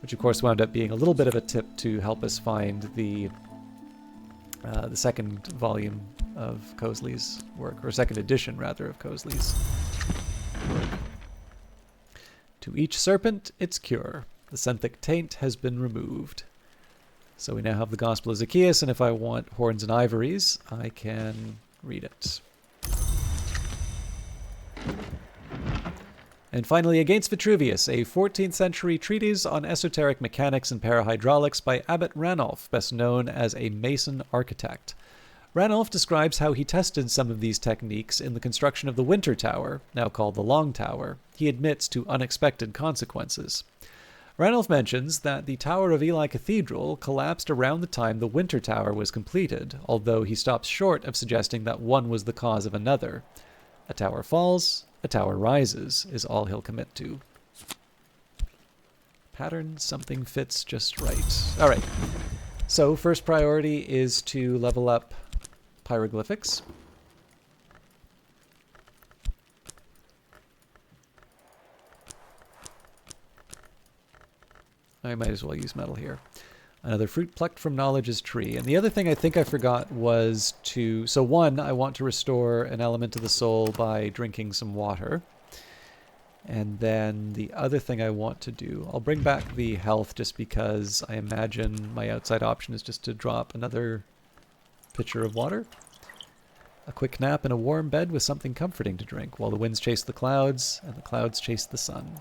which of course wound up being a little bit of a tip to help us find the second volume of Cosley's work, or second edition, rather, of Cosley's work. To each serpent, its cure. The Senthic taint has been removed. So we now have the Gospel of Zacchaeus, and if I want horns and ivories, I can read it. And finally, Against Vitruvius, a 14th century treatise on esoteric mechanics and parahydraulics by Abbot Ranulf, best known as a Mason architect. Ranulf describes how he tested some of these techniques in the construction of the Winter Tower, now called the Long Tower. He admits to unexpected consequences. Ranulf mentions that the Tower of Ely Cathedral collapsed around the time the Winter Tower was completed, although he stops short of suggesting that one was the cause of another. A tower falls, a tower rises, is all he'll commit to. Pattern, something fits just right. All right, so first priority is to level up Pyroglyphics. I might as well use metal here. Another fruit plucked from knowledge's tree. And the other thing I think I forgot was to... So one, I want to restore an element of the soul by drinking some water. And then the other thing I want to do... I'll bring back the health just because I imagine my outside option is just to drop another pitcher of water. A quick nap in a warm bed with something comforting to drink while the winds chase the clouds and the clouds chase the sun.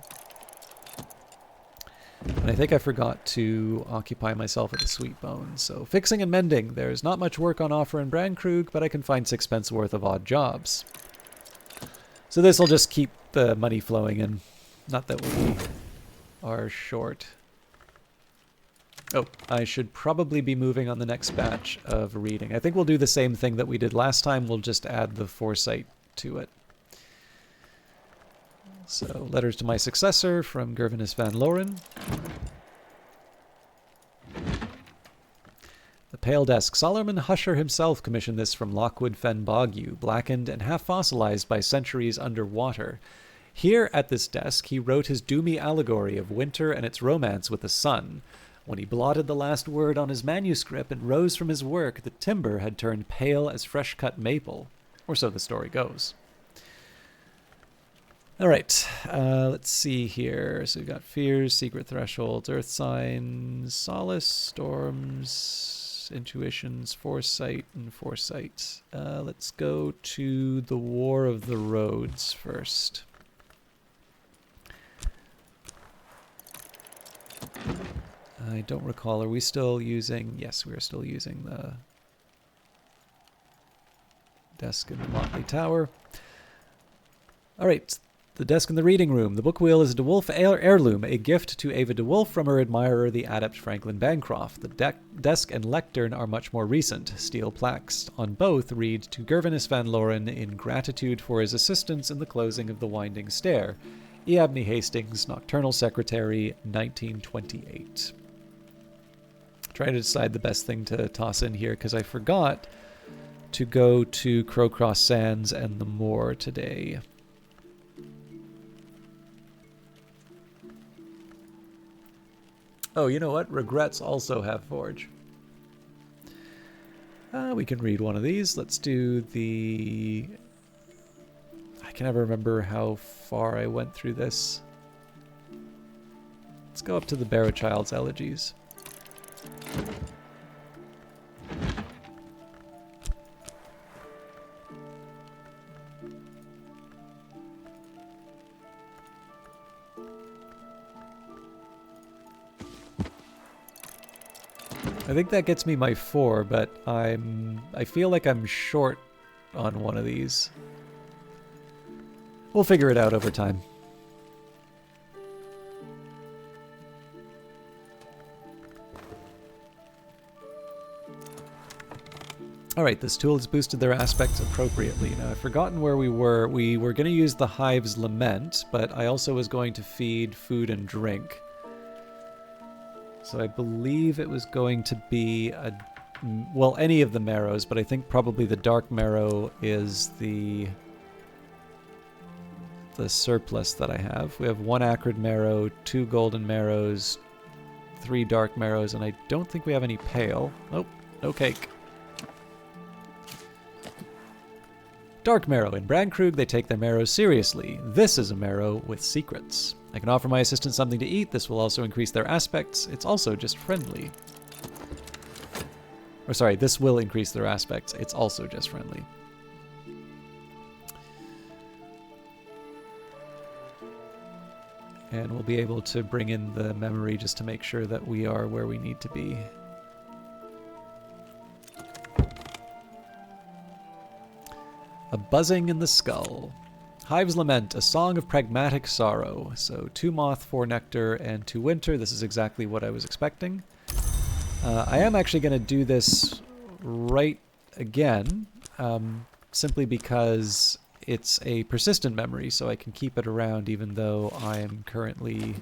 And I think I forgot to occupy myself with a sweet bone. So fixing and mending. There's not much work on offer in Brandkrug, but I can find 6 pence worth of odd jobs. So this will just keep the money flowing in. Not that we are short. Oh, I should probably be moving on the next batch of reading. I think we'll do the same thing that we did last time. We'll just add the foresight to it. So, Letters to My Successor from Gervinus van Loren. The Pale Desk. Solomon Husher himself commissioned this from Lockwood Fen Boggu, blackened and half fossilized by centuries under water. Here at this desk he wrote his doomy allegory of winter and its romance with the sun. When he blotted the last word on his manuscript and rose from his work, the timber had turned pale as fresh-cut maple. Or so the story goes. All right, let's see here. So we've got fears, secret thresholds, earth signs, solace, storms, intuitions, foresight, and foresight. Let's go to the War of the Roads first. I don't recall. Are we still using... Yes, we are still using the desk in the Motley Tower. All right. The Desk in the Reading Room. The book wheel is a De Wolf heirloom, a gift to Ava De Wolf from her admirer, the adept Franklin Bancroft. The desk and lectern are much more recent. Steel plaques on both read to Gervinus van Loren in gratitude for his assistance in the closing of The Winding Stair. E. Abney Hastings, Nocturnal Secretary, 1928. Trying to decide the best thing to toss in here because I forgot to go to Crowcross Sands and the Moor today. Oh, you know what? Regrets also have Forge. We can read one of these. Let's do the... I can never remember how far I went through this. Let's go up to the Barrowchild's Elegies. I think that gets me my 4, but I feel like I'm short on one of these. We'll figure it out over time. Alright, this tool has boosted their aspects appropriately. Now, I've forgotten where we were. We were going to use the Hive's Lament, but I also was going to feed food and drink. So I believe it was going to be well, any of the marrows, but I think probably the dark marrow is the surplus that I have. We have 1 acrid marrow, 2 golden marrows, 3 dark marrows, and I don't think we have any pale. Nope, no cake. Dark marrow. In Brandkrug, they take their marrows seriously. This is a marrow with secrets. I can offer my assistants something to eat. This will also increase their aspects. It's also just friendly. Or sorry, this will increase their aspects. It's also just friendly. And we'll be able to bring in the memory just to make sure that we are where we need to be. A buzzing in the skull. Hive's Lament, a song of pragmatic sorrow. So 2 moth, 4 nectar, and 2 winter. This is exactly what I was expecting. I am actually going to do this right again, simply because it's a persistent memory, so I can keep it around even though I am currently...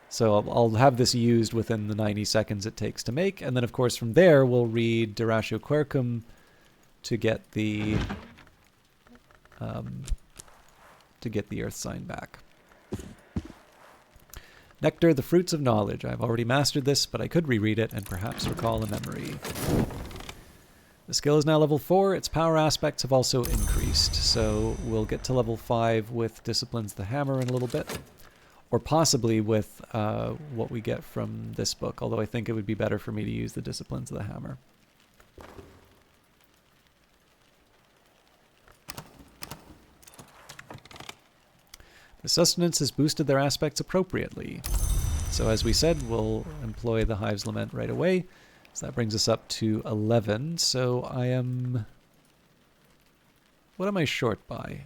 So I'll have this used within the 90 seconds it takes to make, and then of course from there we'll read Duratio Quercum to get the earth sign back. Nectar, the fruits of knowledge. I've already mastered this, but I could reread it and perhaps recall a memory. The skill is now level 4. Its power aspects have also increased, so we'll get to level 5 with Disciplines the Hammer in a little bit, or possibly with what we get from this book, although I think it would be better for me to use the Disciplines of the Hammer. The sustenance has boosted their aspects appropriately. So as we said, we'll employ the Hive's Lament right away. So that brings us up to 11. So I am... What am I short by?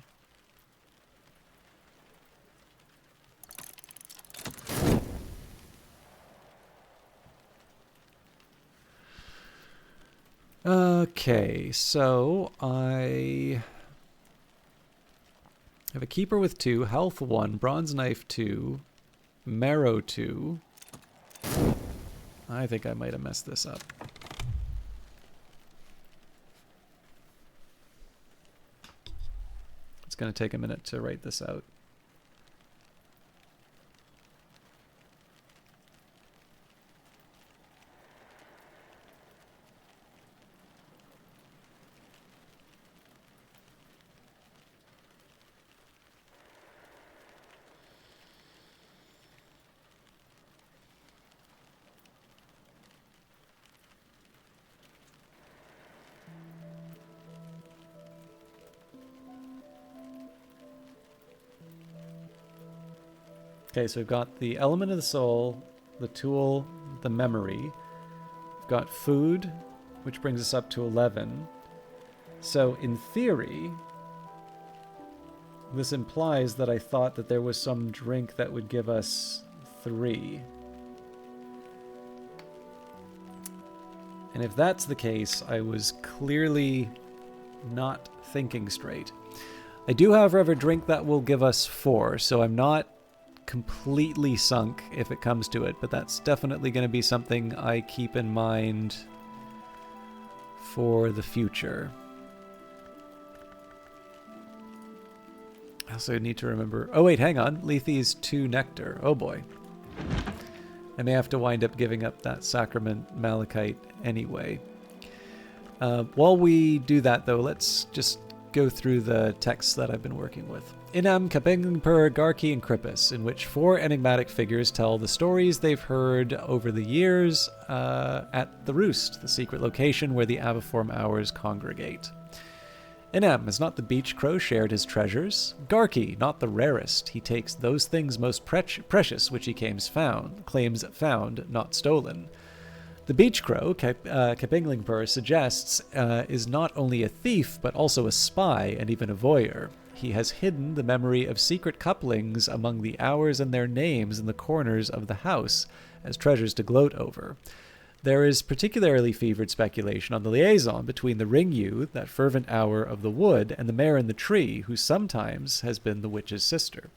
Okay, so I... I have a Keeper with 2, Health 1, Bronze Knife 2, Marrow 2. I think I might have messed this up. It's going to take a minute to write this out. Okay, so we've got the element of the soul, the tool, the memory. We've got food, which brings us up to 11. So in theory, this implies that I thought that there was some drink that would give us 3. And if that's the case, I was clearly not thinking straight. I do, however, have a drink that will give us 4, so I'm not completely sunk if it comes to it, but that's definitely going to be something I keep in mind for the future. I also need to remember... Oh wait, hang on. Lethe's 2 nectar. Oh boy. I may have to wind up giving up that Sacrament Malachite anyway. While we do that though, let's just go through the texts that I've been working with. Inam, Kapengpur, Garki, and Krippus, in which 4 enigmatic figures tell the stories they've heard over the years at the Roost, the secret location where the Aviform Hours congregate. Inam has not the beach crow shared his treasures. Garki, not the rarest, he takes those things most precious which he claims found, not stolen. The beach crow, Kapinglingpur suggests, is not only a thief, but also a spy and even a voyeur. He has hidden the memory of secret couplings among the hours and their names in the corners of the house as treasures to gloat over. There is particularly fevered speculation on the liaison between the Ringyu, that fervent hour of the wood, and the mare in the tree, who sometimes has been the witch's sister.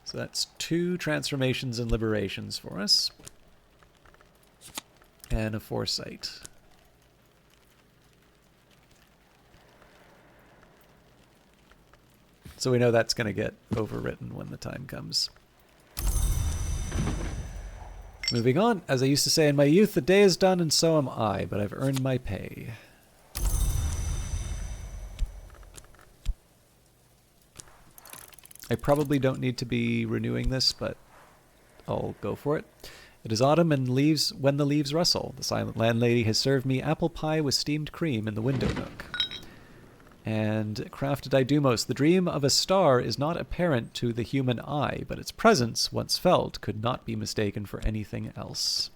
So that's 2 transformations and liberations for us. And a foresight. So we know that's going to get overwritten when the time comes. Moving on. As I used to say in my youth, the day is done and so am I, but I've earned my pay. I probably don't need to be renewing this, but I'll go for it. It is autumn and leaves when the leaves rustle. The silent landlady has served me apple pie with steamed cream in the window nook. And crafted Idumos. The dream of a star is not apparent to the human eye, but its presence, once felt, could not be mistaken for anything else.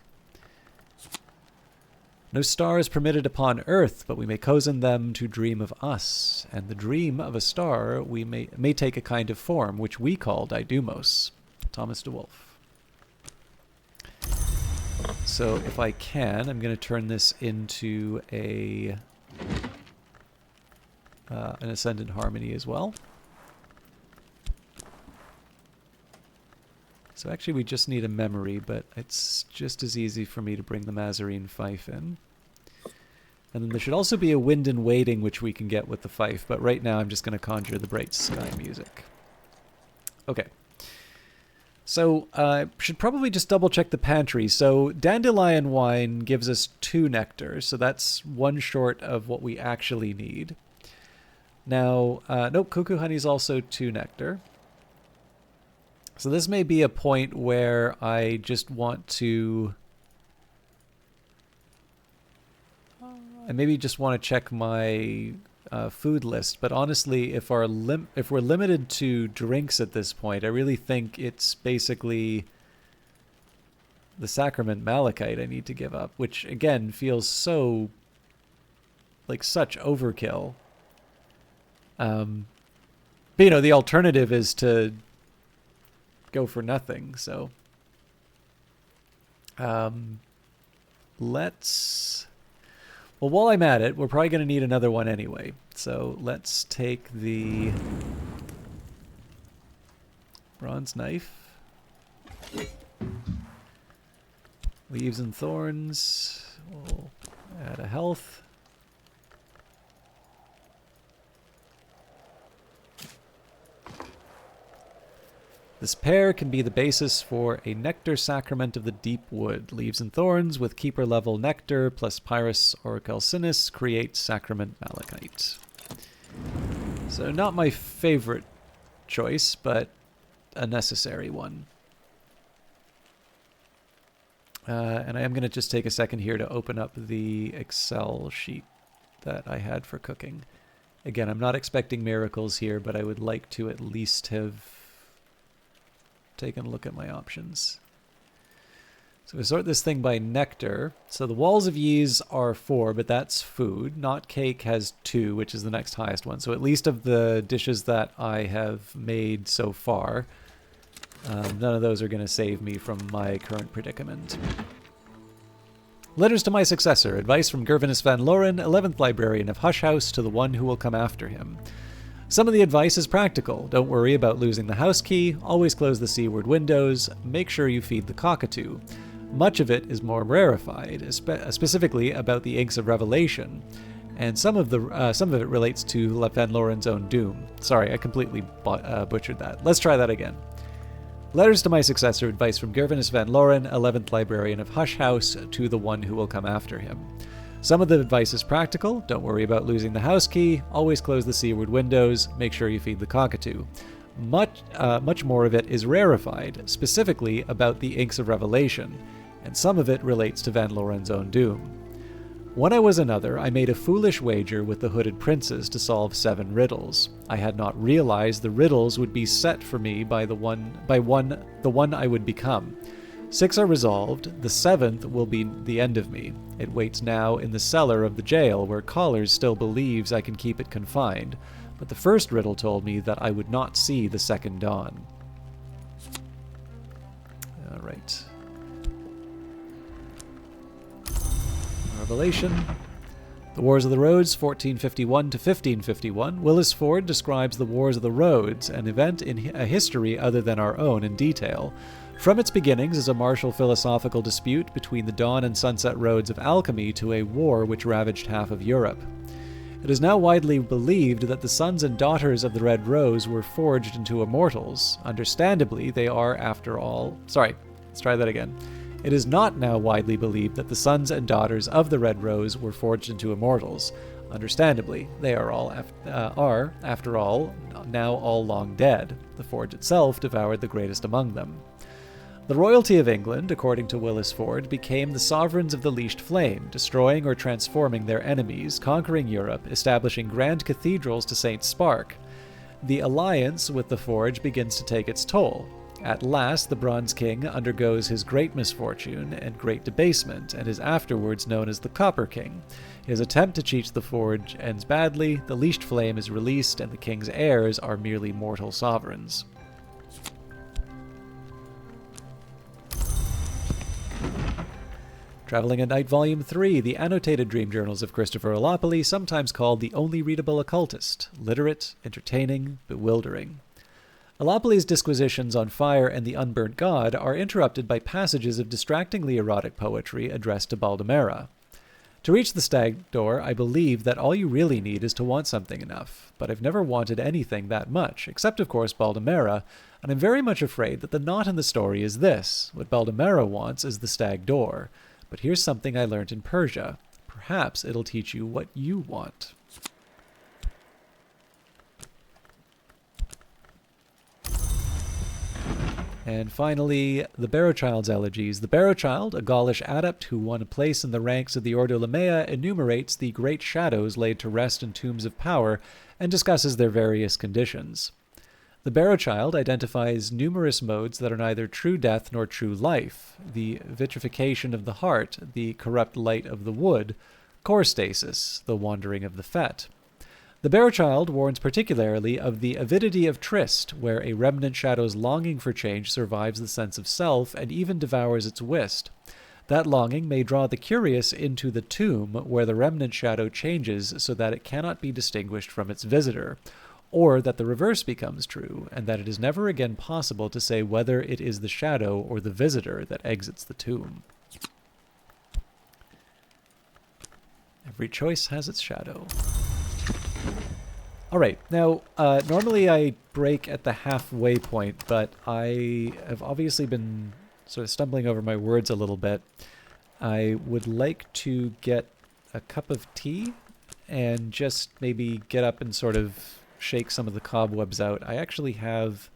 No star is permitted upon earth, but we may cozen them to dream of us. And the dream of a star we may take a kind of form, which we call Idumos. Thomas DeWolf. So if I can, I'm going to turn this into an Ascendant Harmony as well. So actually we just need a memory, but it's just as easy for me to bring the Mazarine Fife in. And then there should also be a Wind and Waiting, which we can get with the Fife, but right now I'm just going to conjure the Bright Sky music. Okay. So should probably just double check the pantry. So Dandelion Wine gives us 2 nectar, so that's 1 short of what we actually need. Now, nope, Cuckoo Honey is also 2 nectar. So this may be a point where I just want to... I maybe just want to check my food list, but honestly, if we're limited to drinks at this point, I really think it's basically the Sacrament Malachite I need to give up, which again feels so like such overkill. But you know, the alternative is to go for nothing, so let's... Well, while I'm at it, we're probably going to need another one anyway. So let's take the bronze knife. Leaves and thorns. We'll add a health. This pair can be the basis for a nectar sacrament of the deep wood. Leaves and thorns with keeper level nectar plus Pyrus or Calcinus create sacrament malachite. So not my favorite choice, but a necessary one. And I am going to just take a second here to open up the Excel sheet that I had for cooking. Again, I'm not expecting miracles here, but I would like to at least have taken a look at my options. So we sort this thing by nectar. So the Walls of Ys are 4, but that's food. Not Cake has 2, which is the next highest one. So at least of the dishes that I have made so far, none of those are going to save me from my current predicament. Letters to my successor. Advice from Gervinus Van Loren, 11th Librarian of Hush House, to the one who will come after him. Some of the advice is practical. Don't worry about losing the house key. Always close the seaward windows. Make sure you feed the cockatoo. Much of it is more rarefied, specifically about the Inks of Revelation, and some of it relates to Van Loren's own doom. Sorry, I completely butchered that. Let's try that again. Letters to my successor. Advice from Gervinus Van Loren, 11th Librarian of Hush House, to the one who will come after him. Some of the advice is practical. Don't worry about losing the house key. Always close the seaward windows. Make sure you feed the cockatoo. Much more of it is rarefied, specifically about the Inks of Revelation, and some of it relates to Van Loren's own doom. When I was another, I made a foolish wager with the hooded princes to solve 7 riddles. I had not realized the riddles would be set for me by the one I would become. 6 are resolved. The 7th will be the end of me. It waits now in the cellar of the jail, where Collars still believes I can keep it confined. But the first riddle told me that I would not see the second dawn. All right. Revelation. The Wars of the Roads, 1451 to 1551. Willis Ford describes the Wars of the Roads, an event in a history other than our own, in detail. From its beginnings as a martial philosophical dispute between the dawn and sunset roads of alchemy to a war which ravaged half of Europe. It is now widely believed that the sons and daughters of the Red Rose were forged into immortals. Understandably, they are, after all... Sorry, let's try that again. It is not now widely believed that the sons and daughters of the Red Rose were forged into immortals. Understandably, they are, after all, now all long dead. The forge itself devoured the greatest among them. The royalty of England, according to Willis Ford, became the sovereigns of the Leashed Flame, destroying or transforming their enemies, conquering Europe, establishing grand cathedrals to St. Spark. The alliance with the Forge begins to take its toll. At last, the Bronze King undergoes his great misfortune and great debasement, and is afterwards known as the Copper King. His attempt to cheat the Forge ends badly, the Leashed Flame is released, and the King's heirs are merely mortal sovereigns. Traveling at Night Volume 3, the annotated dream journals of Christopher Alopoli, sometimes called the only readable occultist, literate, entertaining, bewildering. Alopoli's disquisitions on fire and the unburnt god are interrupted by passages of distractingly erotic poetry addressed to Baldemera. To reach the stag door, I believe that all you really need is to want something enough, but I've never wanted anything that much, except of course Baldemera, and I'm very much afraid that the knot in the story is this. What Baldemera wants is the stag door. But here's something I learned in Persia. Perhaps it'll teach you what you want. And finally, the Barrowchild's elegies. The Barrowchild, a Gaulish adept who won a place in the ranks of the Ordo Lamea, enumerates the great shadows laid to rest in tombs of power and discusses their various conditions. The Barrowchild identifies numerous modes that are neither true death nor true life: the vitrification of the heart, the corrupt light of the wood, chorostasis, the wandering of the fet. The Barrowchild warns particularly of the avidity of tryst, where a remnant shadow's longing for change survives the sense of self and even devours its wist. That longing may draw the curious into the tomb, where the remnant shadow changes so that it cannot be distinguished from its visitor, or that the reverse becomes true, and that it is never again possible to say whether it is the shadow or the visitor that exits the tomb. Every choice has its shadow. Alright, now, normally I break at the halfway point, but I have obviously been sort of stumbling over my words a little bit. I would like to get a cup of tea and just maybe get up and sort of shake some of the cobwebs out. I actually have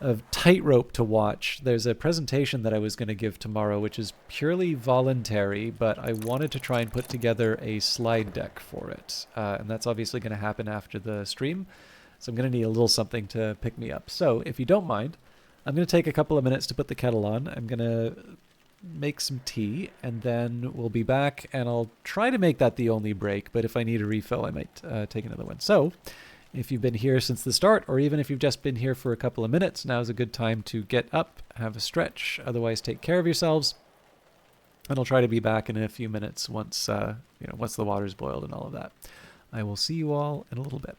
a tightrope to watch. There's a presentation that I was going to give tomorrow, which is purely voluntary, but I wanted to try and put together a slide deck for it. And that's obviously going to happen after the stream, so I'm going to need a little something to pick me up. So if you don't mind, I'm going to take a couple of minutes to put the kettle on. I'm going to make some tea, and then we'll be back, and I'll try to make that the only break, but if I need a refill, I might take another one. So, if you've been here since the start, or even if you've just been here for a couple of minutes, now's a good time to get up, have a stretch, otherwise take care of yourselves, and I'll try to be back in a few minutes once, once the water's boiled and all of that. I will see you all in a little bit.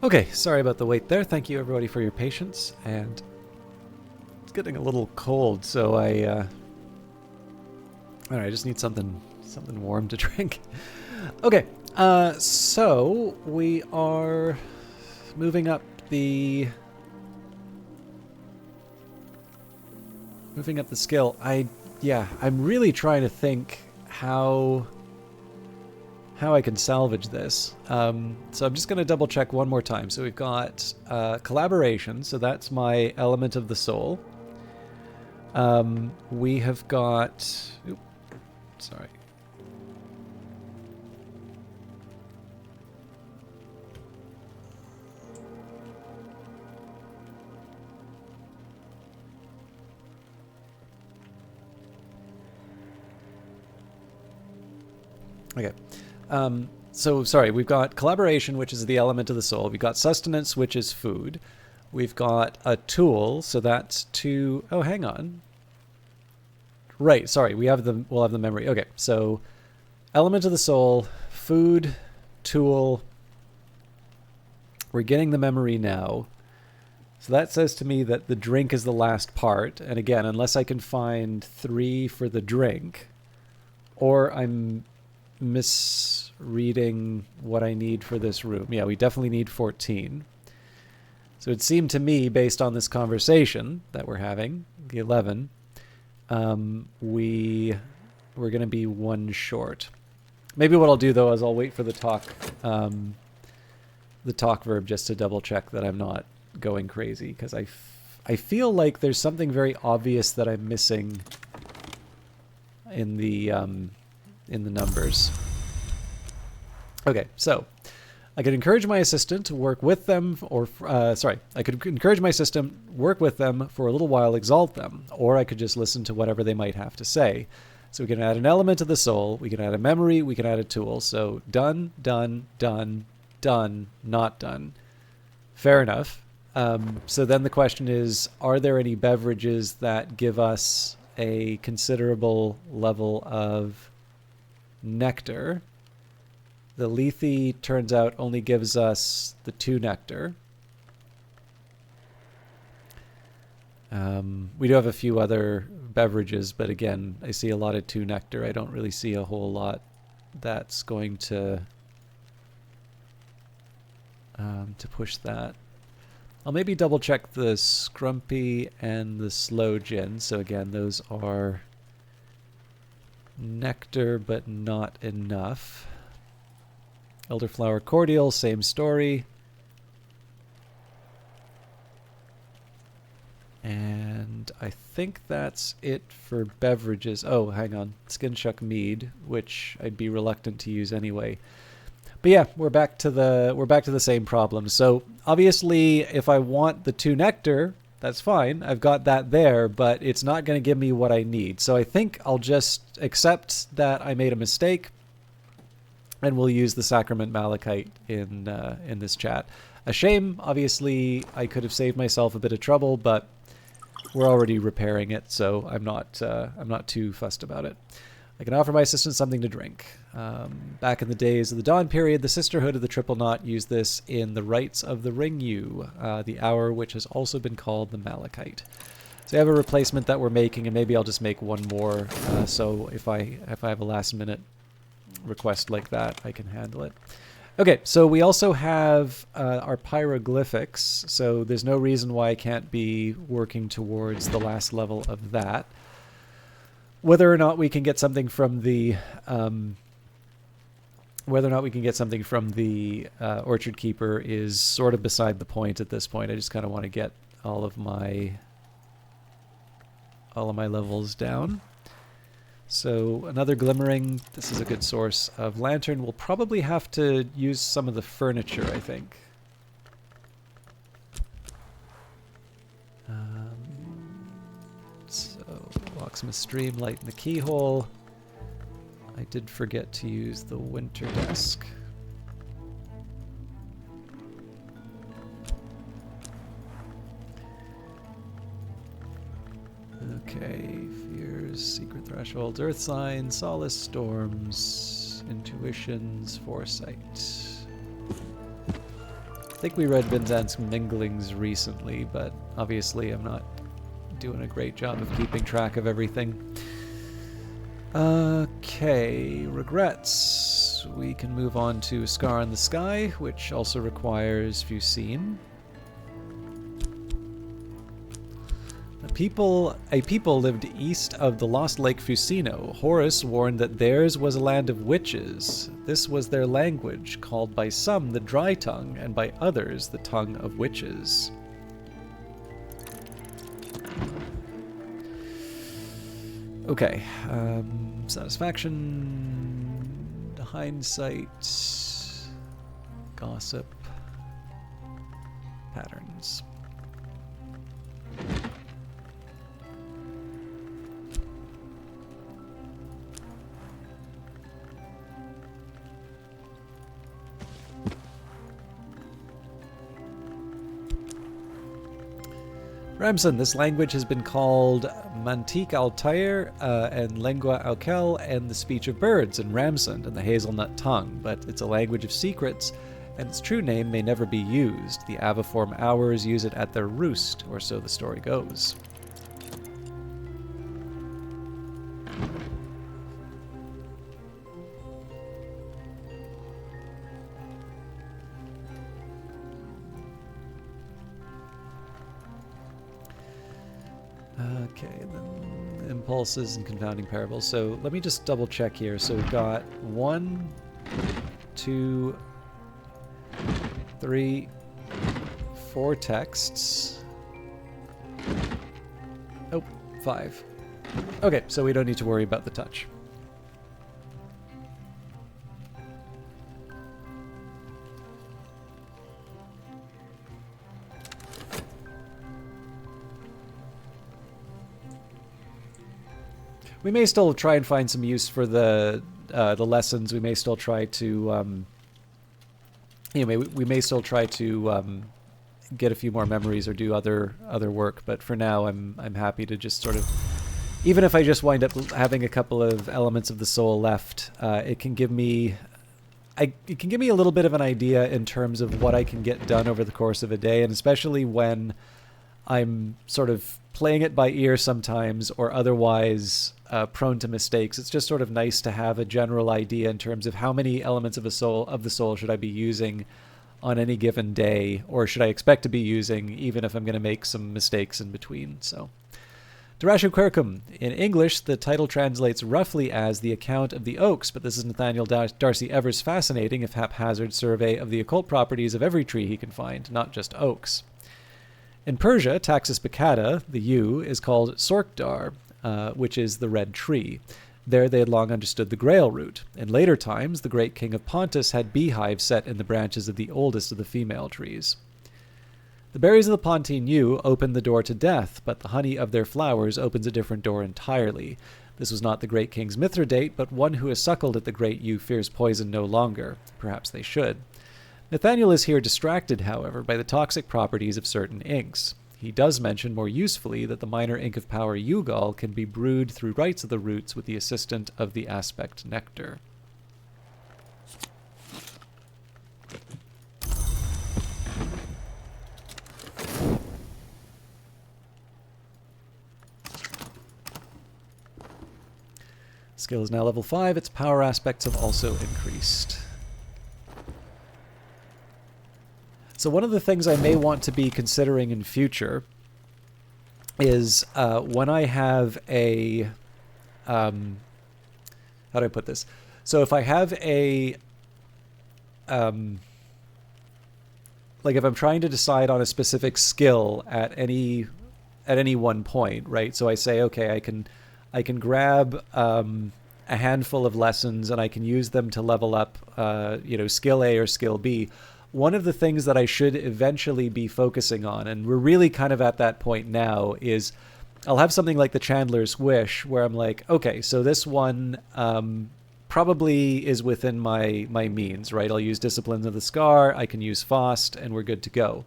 Okay, sorry about the wait there. Thank you everybody for your patience, and it's getting a little cold, so I just need something warm to drink. Okay, so we are moving up the skill. I'm really trying to think how I can salvage this. So I'm just going to double check one more time. So we've got collaboration, so that's my element of the soul. We have got... Oops, sorry. Okay. So, sorry, we've got collaboration, which is the element of the soul. We've got sustenance, which is food. We've got a tool, so that's two... Oh, hang on. Right, sorry, we'll have the memory. Okay, so element of the soul, food, tool. We're getting the memory now. So that says to me that the drink is the last part. And again, unless I can find 3 for the drink, or I'm misreading what I need for this room. Yeah, we definitely need 14. So it seemed to me, based on this conversation that we're having, the 11, we're going to be 1 short. Maybe what I'll do, though, is I'll wait for the talk verb just to double check that I'm not going crazy, because I feel like there's something very obvious that I'm missing in the numbers. Okay, so I could encourage my assistant to work with them, or I could encourage my assistant, work with them for a little while, exalt them, or I could just listen to whatever they might have to say. So we can add an element of the soul, we can add a memory, we can add a tool. So done, done, done, done, not done. Fair enough. So then the question is, are there any beverages that give us a considerable level of nectar? The Lethe, turns out, only gives us the 2 nectar. We do have a few other beverages, but again, I see a lot of 2 nectar. I don't really see a whole lot that's going to push that. I'll maybe double check the Scrumpy and the Slow Gin. So again, those are nectar, but not enough. Elderflower Cordial, same story. And I think that's it for beverages. Oh, hang on. Skin Shuck Mead, which I'd be reluctant to use anyway. But yeah, we're back to the same problem. So obviously, if I want the 2 nectar, that's fine. I've got that there, but it's not going to give me what I need. So I think I'll just accept that I made a mistake, and we'll use the Sacrament Malachite in this chat. A shame. Obviously, I could have saved myself a bit of trouble, but we're already repairing it, so I'm not too fussed about it. I can offer my assistant something to drink. Back in the days of the Dawn period, the Sisterhood of the Triple Knot used this in the rites of the Ringyu, the hour which has also been called the Malachite. So I have a replacement that we're making, and maybe I'll just make one more. So if I have a last minute request like that, I can handle it. Okay, so we also have our Pyroglyphics, so there's no reason why I can't be working towards the last level of that. Whether or not we can get something from the Orchard Keeper is sort of beside the point at this point. I just kind of want to get all of my levels down. So another glimmering. This is a good source of lantern. We'll probably have to use some of the furniture, I think. So locksmith stream, light in the keyhole. I did forget to use the winter desk. Okay, fears, secret thresholds, earth signs, solace, storms, intuitions, foresight. I think we read Vinzant's Minglings recently, but obviously I'm not doing a great job of keeping track of everything. Okay, regrets. We can move on to Scar in the Sky, which also requires Fusine. A people lived east of the lost lake Fusino. Horus warned that theirs was a land of witches. This was their language, called by some the Dry Tongue, and by others the Tongue of Witches. Okay, satisfaction, hindsight, gossip, patterns. Ramson, this language has been called Mantique Altair and Lengua Aukel and the speech of birds in Ramson and the hazelnut tongue, but it's a language of secrets, and its true name may never be used. The aviform hours use it at their roost, or so the story goes. Okay, then impulses and confounding parables. So let me just double check here. So we've got 1, 2, 3, 4 texts. Oh, 5. Okay, so we don't need to worry about the touch. We may still try and find some use for the lessons. We may still try to, we may still try to get a few more memories or do other work. But for now, I'm happy to just sort of, even if I just wind up having a couple of elements of the soul left, it can give me, it can give me a little bit of an idea in terms of what I can get done over the course of a day, and especially when I'm sort of playing it by ear sometimes or otherwise prone to mistakes. It's just sort of nice to have a general idea in terms of how many elements of the soul should I be using on any given day, or should I expect to be using, even if I'm going to make some mistakes in between. So, Durashu Quercum. In English, the title translates roughly as The Account of the Oaks, but this is Nathaniel Darcy Evers' fascinating, if haphazard, survey of the occult properties of every tree he can find, not just oaks. In Persia, Taxus baccata, the yew, is called Sorkdar, which is the red tree. There they had long understood the grail root. In later times, the great king of Pontus had beehives set in the branches of the oldest of the female trees. The berries of the Pontine yew open the door to death, but the honey of their flowers opens a different door entirely. This was not the great king's Mithridate, but one who has suckled at the great yew fears poison no longer. Perhaps they should. Nathaniel is here distracted, however, by the toxic properties of certain inks. He does mention more usefully that the minor ink of power Yugol can be brewed through rites of the roots with the assistant of the aspect nectar. Skill is now level 5. Its power aspects have also increased. So one of the things I may want to be considering in future is when I have a... how do I put this? So if I have a... like if I'm trying to decide on a specific skill at any one point, right? So I say, okay, I can grab a handful of lessons and I can use them to level up, skill A or skill B. One of the things that I should eventually be focusing on, and we're really kind of at that point now, is I'll have something like the Chandler's Wish where I'm like, okay, so this one probably is within my means, right? I'll use Disciplines of the Scar, I can use Faust, and we're good to go.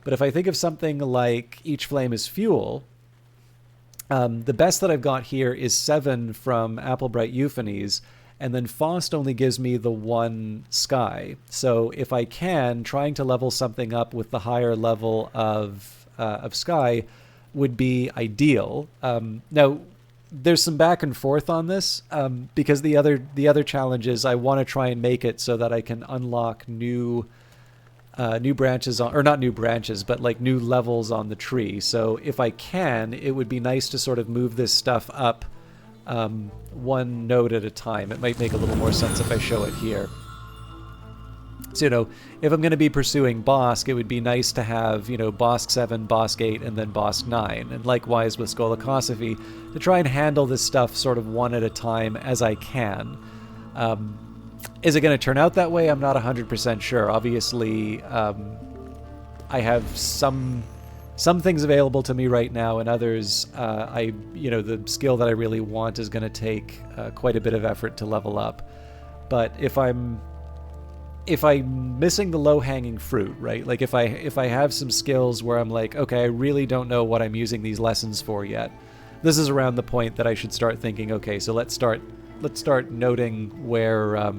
But if I think of something like Each Flame is Fuel, the best that I've got here is 7 from Applebright Euphonies, and then Faust only gives me the one sky. So if I can, trying to level something up with the higher level of sky would be ideal. Now, there's some back and forth on this because the other challenge is I want to try and make it so that I can unlock new branches on, or not new branches, but like new levels on the tree. So if I can, it would be nice to sort of move this stuff up one node at a time. It might make a little more sense if I show it here. So, if I'm going to be pursuing Bosk, it would be nice to have, Bosk 7, Bosk 8, and then Bosk 9. And likewise with Skolakosophy, to try and handle this stuff sort of one at a time as I can. Is it going to turn out that way? I'm not 100% sure. Obviously, I have some things available to me right now, and others, the skill that I really want is going to take quite a bit of effort to level up. But if I'm missing the low-hanging fruit, right? Like if I have some skills where I'm like, okay, I really don't know what I'm using these lessons for yet. This is around the point that I should start thinking, okay, so let's start noting where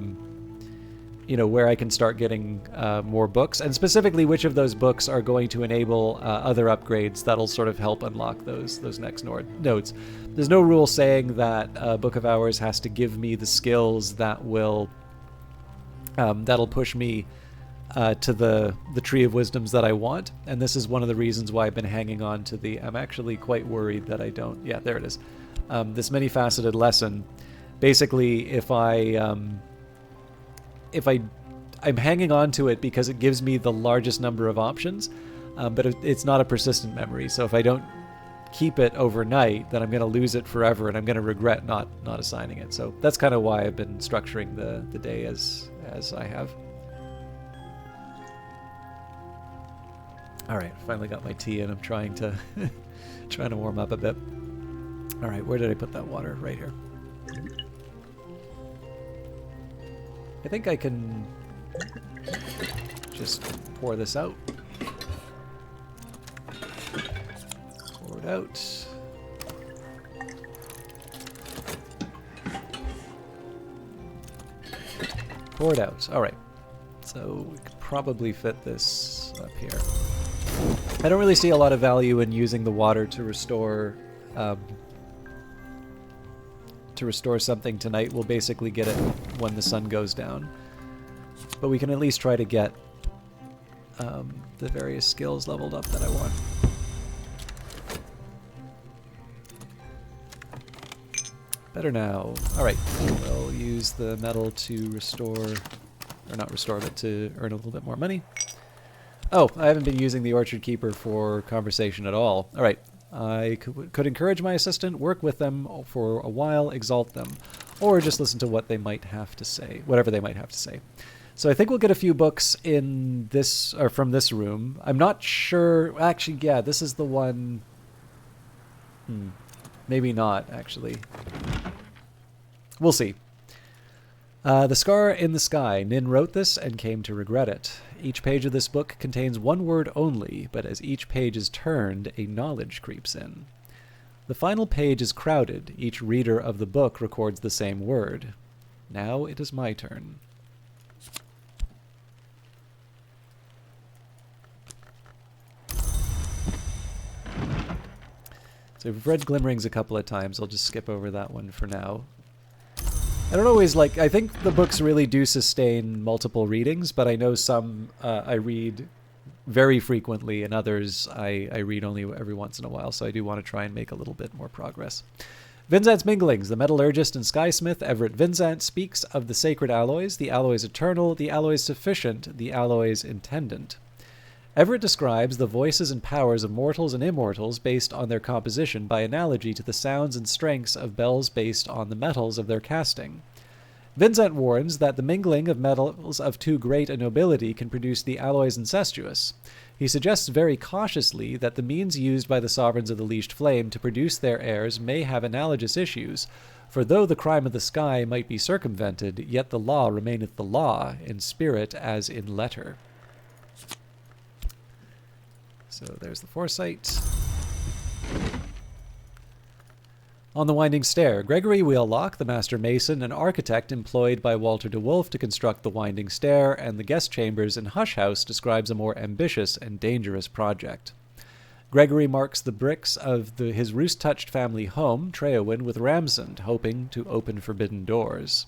where I can start getting more books, and specifically which of those books are going to enable other upgrades that'll sort of help unlock those next nodes. There's no rule saying that Book of Hours has to give me the skills that will that'll push me to the Tree of Wisdoms that I want, and this is one of the reasons why I've been hanging on to I'm actually quite worried that I don't. Yeah, there it is. This many-faceted lesson. Basically, I'm hanging on to it because it gives me the largest number of options, but it's not a persistent memory. So if I don't keep it overnight, then I'm going to lose it forever, and I'm going to regret not assigning it. So that's kind of why I've been structuring the day as I have. All right, finally got my tea, and I'm trying to warm up a bit. All right, where did I put that water? Right here. I think I can just pour this out. Pour it out. Pour it out. All right. So we could probably fit this up here. I don't really see a lot of value in using the water to restore something tonight. We'll basically get it when the sun goes down. But we can at least try to get the various skills leveled up that I want. Better now. Alright, we'll use the metal to restore, or not restore, but to earn a little bit more money. Oh, I haven't been using the Orchard Keeper for conversation at all. Alright, I could encourage my assistant, work with them for a while, exalt them, or just listen to what they might have to say, whatever they might have to say. So I think we'll get a few books in this, or from this room. I'm not sure. Actually, yeah, this is the one. Maybe not, actually. We'll see. The Scar in the Sky. Nin wrote this and came to regret it. Each page of this book contains one word only, but as each page is turned, a knowledge creeps in. The final page is crowded. Each reader of the book records the same word. Now it is my turn. So we've read Glimmerings a couple of times. I'll just skip over that one for now. I don't always like... I think the books really do sustain multiple readings, but I know some I read very frequently, and others I read only every once in a while, so I do want to try and make a little bit more progress. Vincent's Minglings. The metallurgist and skysmith Everett Vincent speaks of the sacred alloys, the alloys eternal, the alloys sufficient, the alloys intendant. Everett describes the voices and powers of mortals and immortals based on their composition by analogy to the sounds and strengths of bells based on the metals of their casting. Vincent warns that the mingling of metals of too great a nobility can produce the alloys incestuous. He suggests very cautiously that the means used by the sovereigns of the Leashed Flame to produce their heirs may have analogous issues, for though the crime of the sky might be circumvented, yet the law remaineth the law, in spirit as in letter. So there's the foresight. On the Winding Stair, Gregory Wheelock, the master mason and architect employed by Walter de Wolfe to construct the Winding Stair and the guest chambers in Hush House, describes a more ambitious and dangerous project. Gregory marks the bricks of his roost-touched family home, Treowin, with Ramsand, hoping to open forbidden doors.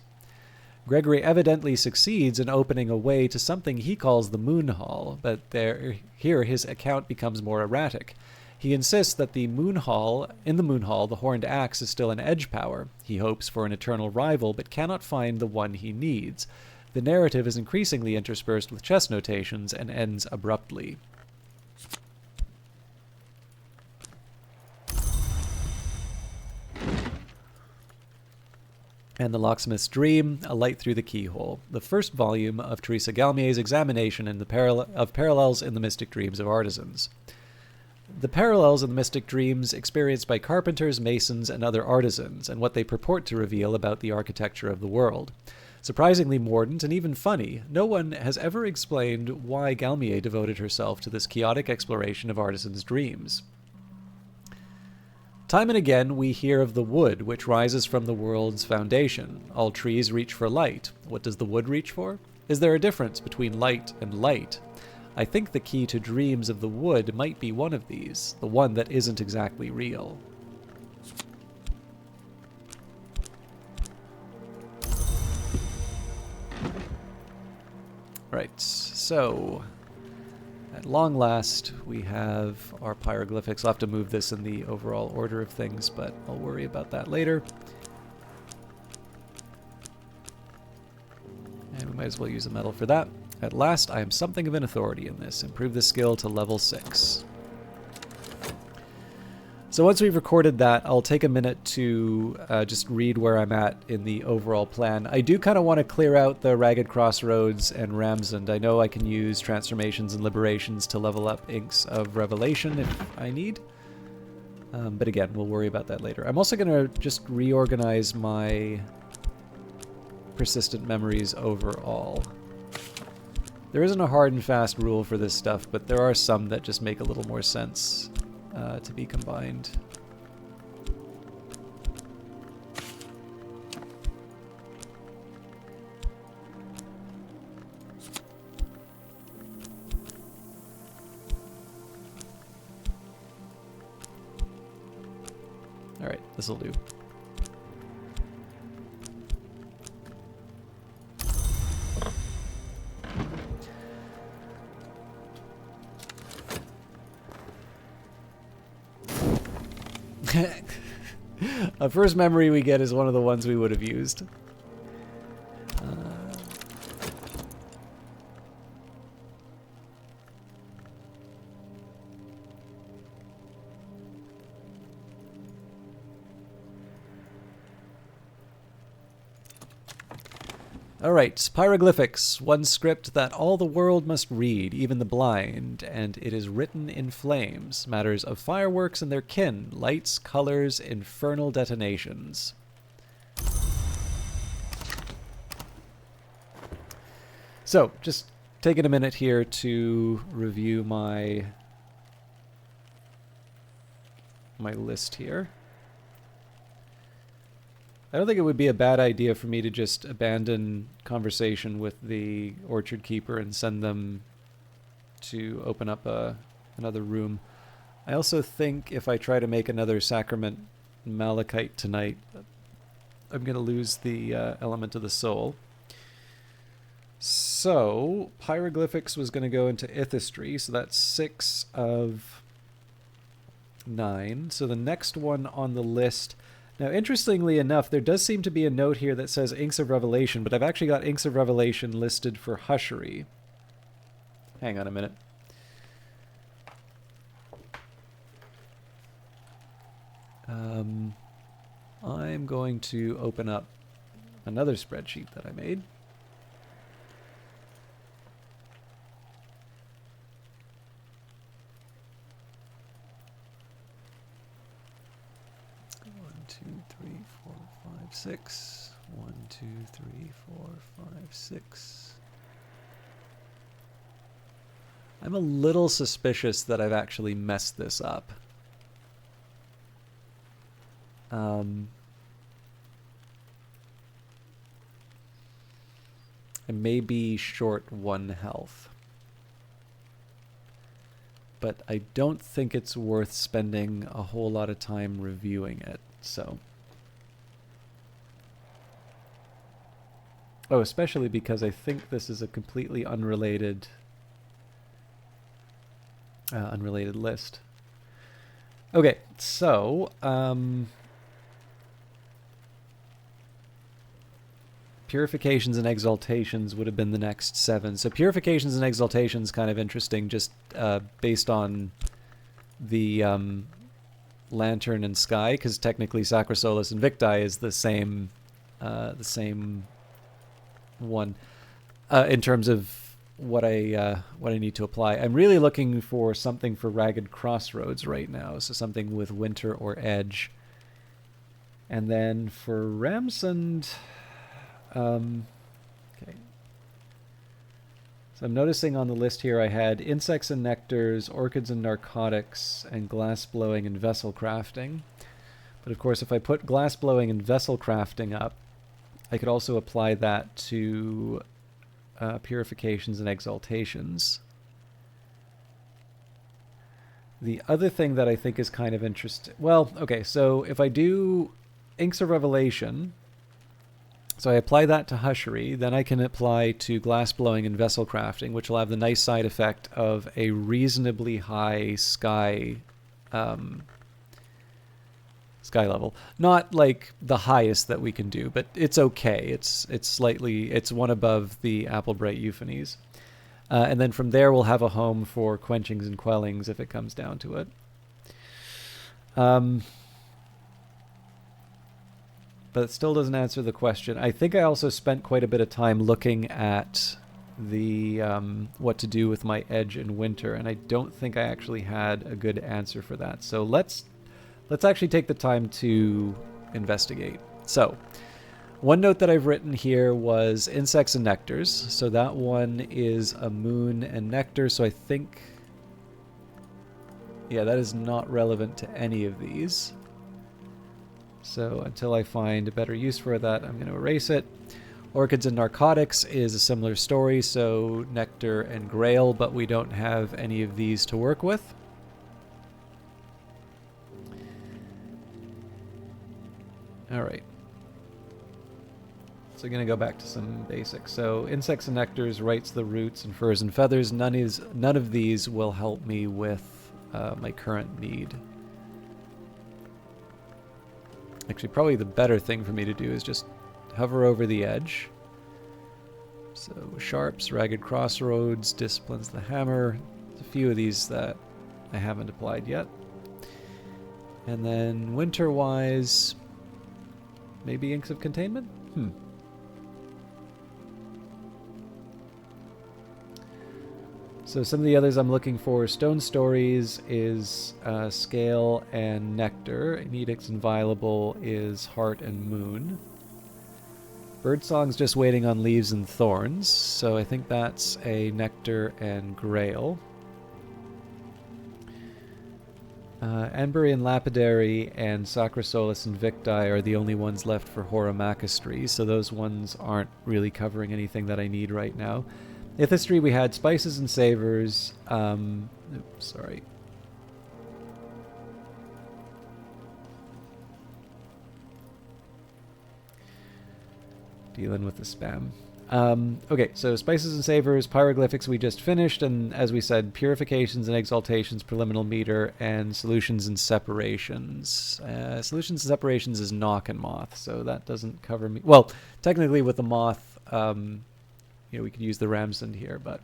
Gregory evidently succeeds in opening a way to something he calls the Moon Hall, but here his account becomes more erratic. He insists that in the Moon Hall, the horned axe is still an edge power. He hopes for an eternal rival, but cannot find the one he needs. The narrative is increasingly interspersed with chess notations and ends abruptly. And The Locksmith's Dream, A Light Through the Keyhole, the first volume of Teresa Galmier's examination of parallels in the mystic dreams of artisans. The parallels in the mystic dreams experienced by carpenters, masons, and other artisans, and what they purport to reveal about the architecture of the world. Surprisingly mordant and even funny, no one has ever explained why Galmier devoted herself to this chaotic exploration of artisans' dreams. Time and again, we hear of the wood, which rises from the world's foundation. All trees reach for light. What does the wood reach for? Is there a difference between light and light? I think the key to dreams of the wood might be one of these, the one that isn't exactly real. Right, so at long last, we have our pyroglyphics. I'll have to move this in the overall order of things, but I'll worry about that later. And we might as well use a medal for that. At last, I am something of an authority in this. Improve the skill to level 6. So once we've recorded that, I'll take a minute to just read where I'm at in the overall plan. I do kind of want to clear out the Ragged Crossroads and Ramsand. I know I can use transformations and liberations to level up Inks of Revelation if I need. But again, we'll worry about that later. I'm also going to just reorganize my persistent memories overall. There isn't a hard and fast rule for this stuff, but there are some that just make a little more sense to be combined. All right, this'll do. A first memory we get is one of the ones we would have used. Alright, Pyroglyphics, one script that all the world must read, even the blind, and it is written in flames. Matters of fireworks and their kin, lights, colors, infernal detonations. So, just taking a minute here to review my list here. I don't think it would be a bad idea for me to just abandon conversation with the Orchard Keeper and send them to open up another room. I also think if I try to make another Sacrament Malachite tonight, I'm going to lose the element of the soul. So, Pyroglyphics was going to go into Ithistry, so that's 6 of 9. So the next one on the list... Now, interestingly enough, there does seem to be a note here that says Inks of Revelation, but I've actually got Inks of Revelation listed for Hushery. Hang on a minute. I'm going to open up another spreadsheet that I made. Six. 1, 2, 3, 4, 5, 6. I'm a little suspicious that I've actually messed this up. I may be short 1 health. But I don't think it's worth spending a whole lot of time reviewing it, so. Oh, especially because I think this is a completely unrelated list. Okay, so Purifications and Exaltations would have been the next 7. So Purifications and Exaltations kind of interesting, just based on the Lantern and Sky, because technically Sacrosolus and Victi is the same one in terms of what I need to apply. I'm really looking for something for Ragged Crossroads right now, so something with Winter or Edge. And then for Ramsund, okay. So I'm noticing on the list here I had Insects and Nectars, Orchids and Narcotics, and Glass Blowing and Vessel Crafting. But of course, if I put Glass Blowing and Vessel Crafting up, I could also apply that to Purifications and Exaltations. The other thing that I think is kind of interesting... Well, okay, so if I do Inks of Revelation... So I apply that to Hushery, then I can apply to Glass Blowing and Vessel Crafting, which will have the nice side effect of a reasonably high sky level. Not like the highest that we can do, but it's okay. It's one above the Applebright Euphonies. And then from there we'll have a home for Quenchings and Quellings if it comes down to it. But it still doesn't answer the question. I think I also spent quite a bit of time looking at the what to do with my Edge in Winter, and I don't think I actually had a good answer for that. So let's actually take the time to investigate. So one note that I've written here was Insects and Nectars. So that one is a Moon and Nectar. So I think, yeah, that is not relevant to any of these. So until I find a better use for that, I'm going to erase it. Orchids and Narcotics is a similar story, so Nectar and Grail, but we don't have any of these to work with. All right. So I'm going to go back to some basics. So Insects and Nectars writes the roots and furs and feathers. None of these will help me with my current need. Actually, probably the better thing for me to do is just hover over the edge. So Sharps, Ragged Crossroads, Disciplines the Hammer. There's a few of these that I haven't applied yet. And then Winter-wise, maybe Inks of Containment? So some of the others I'm looking for, Stone Stories is Scale and Nectar, and Edicts Inviolable is Heart and Moon. Birdsong's just waiting on Leaves and Thorns, so I think that's a Nectar and Grail. Anbury and Lapidary and Sacrosolus and Victi are the only ones left for Horomachistry, so those ones aren't really covering anything that I need right now. Ithistry, we had Spices and Savors. Sorry. Dealing with the spam. Okay, so Spices and Savors, Pyroglyphics we just finished, and as we said, Purifications and Exaltations, Preliminal Meter, and Solutions and Separations. Solutions and Separations is Knock and Moth, so that doesn't cover me. Well, technically with the Moth, we could use the Ramsund here, but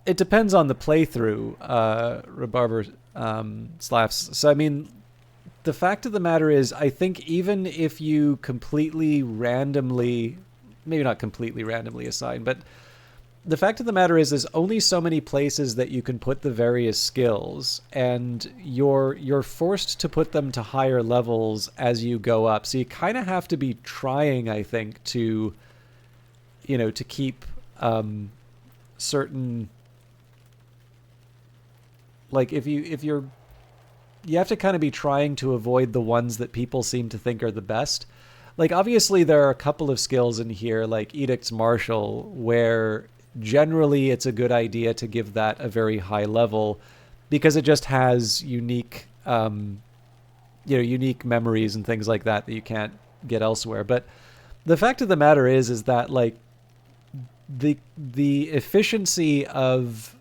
it depends on the playthrough, Rebarber Slaps. So I mean, the fact of the matter is, I think even if you completely randomly, maybe not completely randomly assign, but the fact of the matter is there's only so many places that you can put the various skills, and you're forced to put them to higher levels as you go up. So you kind of have to be trying, I think, to keep certain Like if you're you have to kind of be trying to avoid the ones that people seem to think are the best. Like obviously there are a couple of skills in here like Edict's Martial where generally it's a good idea to give that a very high level because it just has unique unique memories and things like that that you can't get elsewhere. But the fact of the matter is that like the efficiency of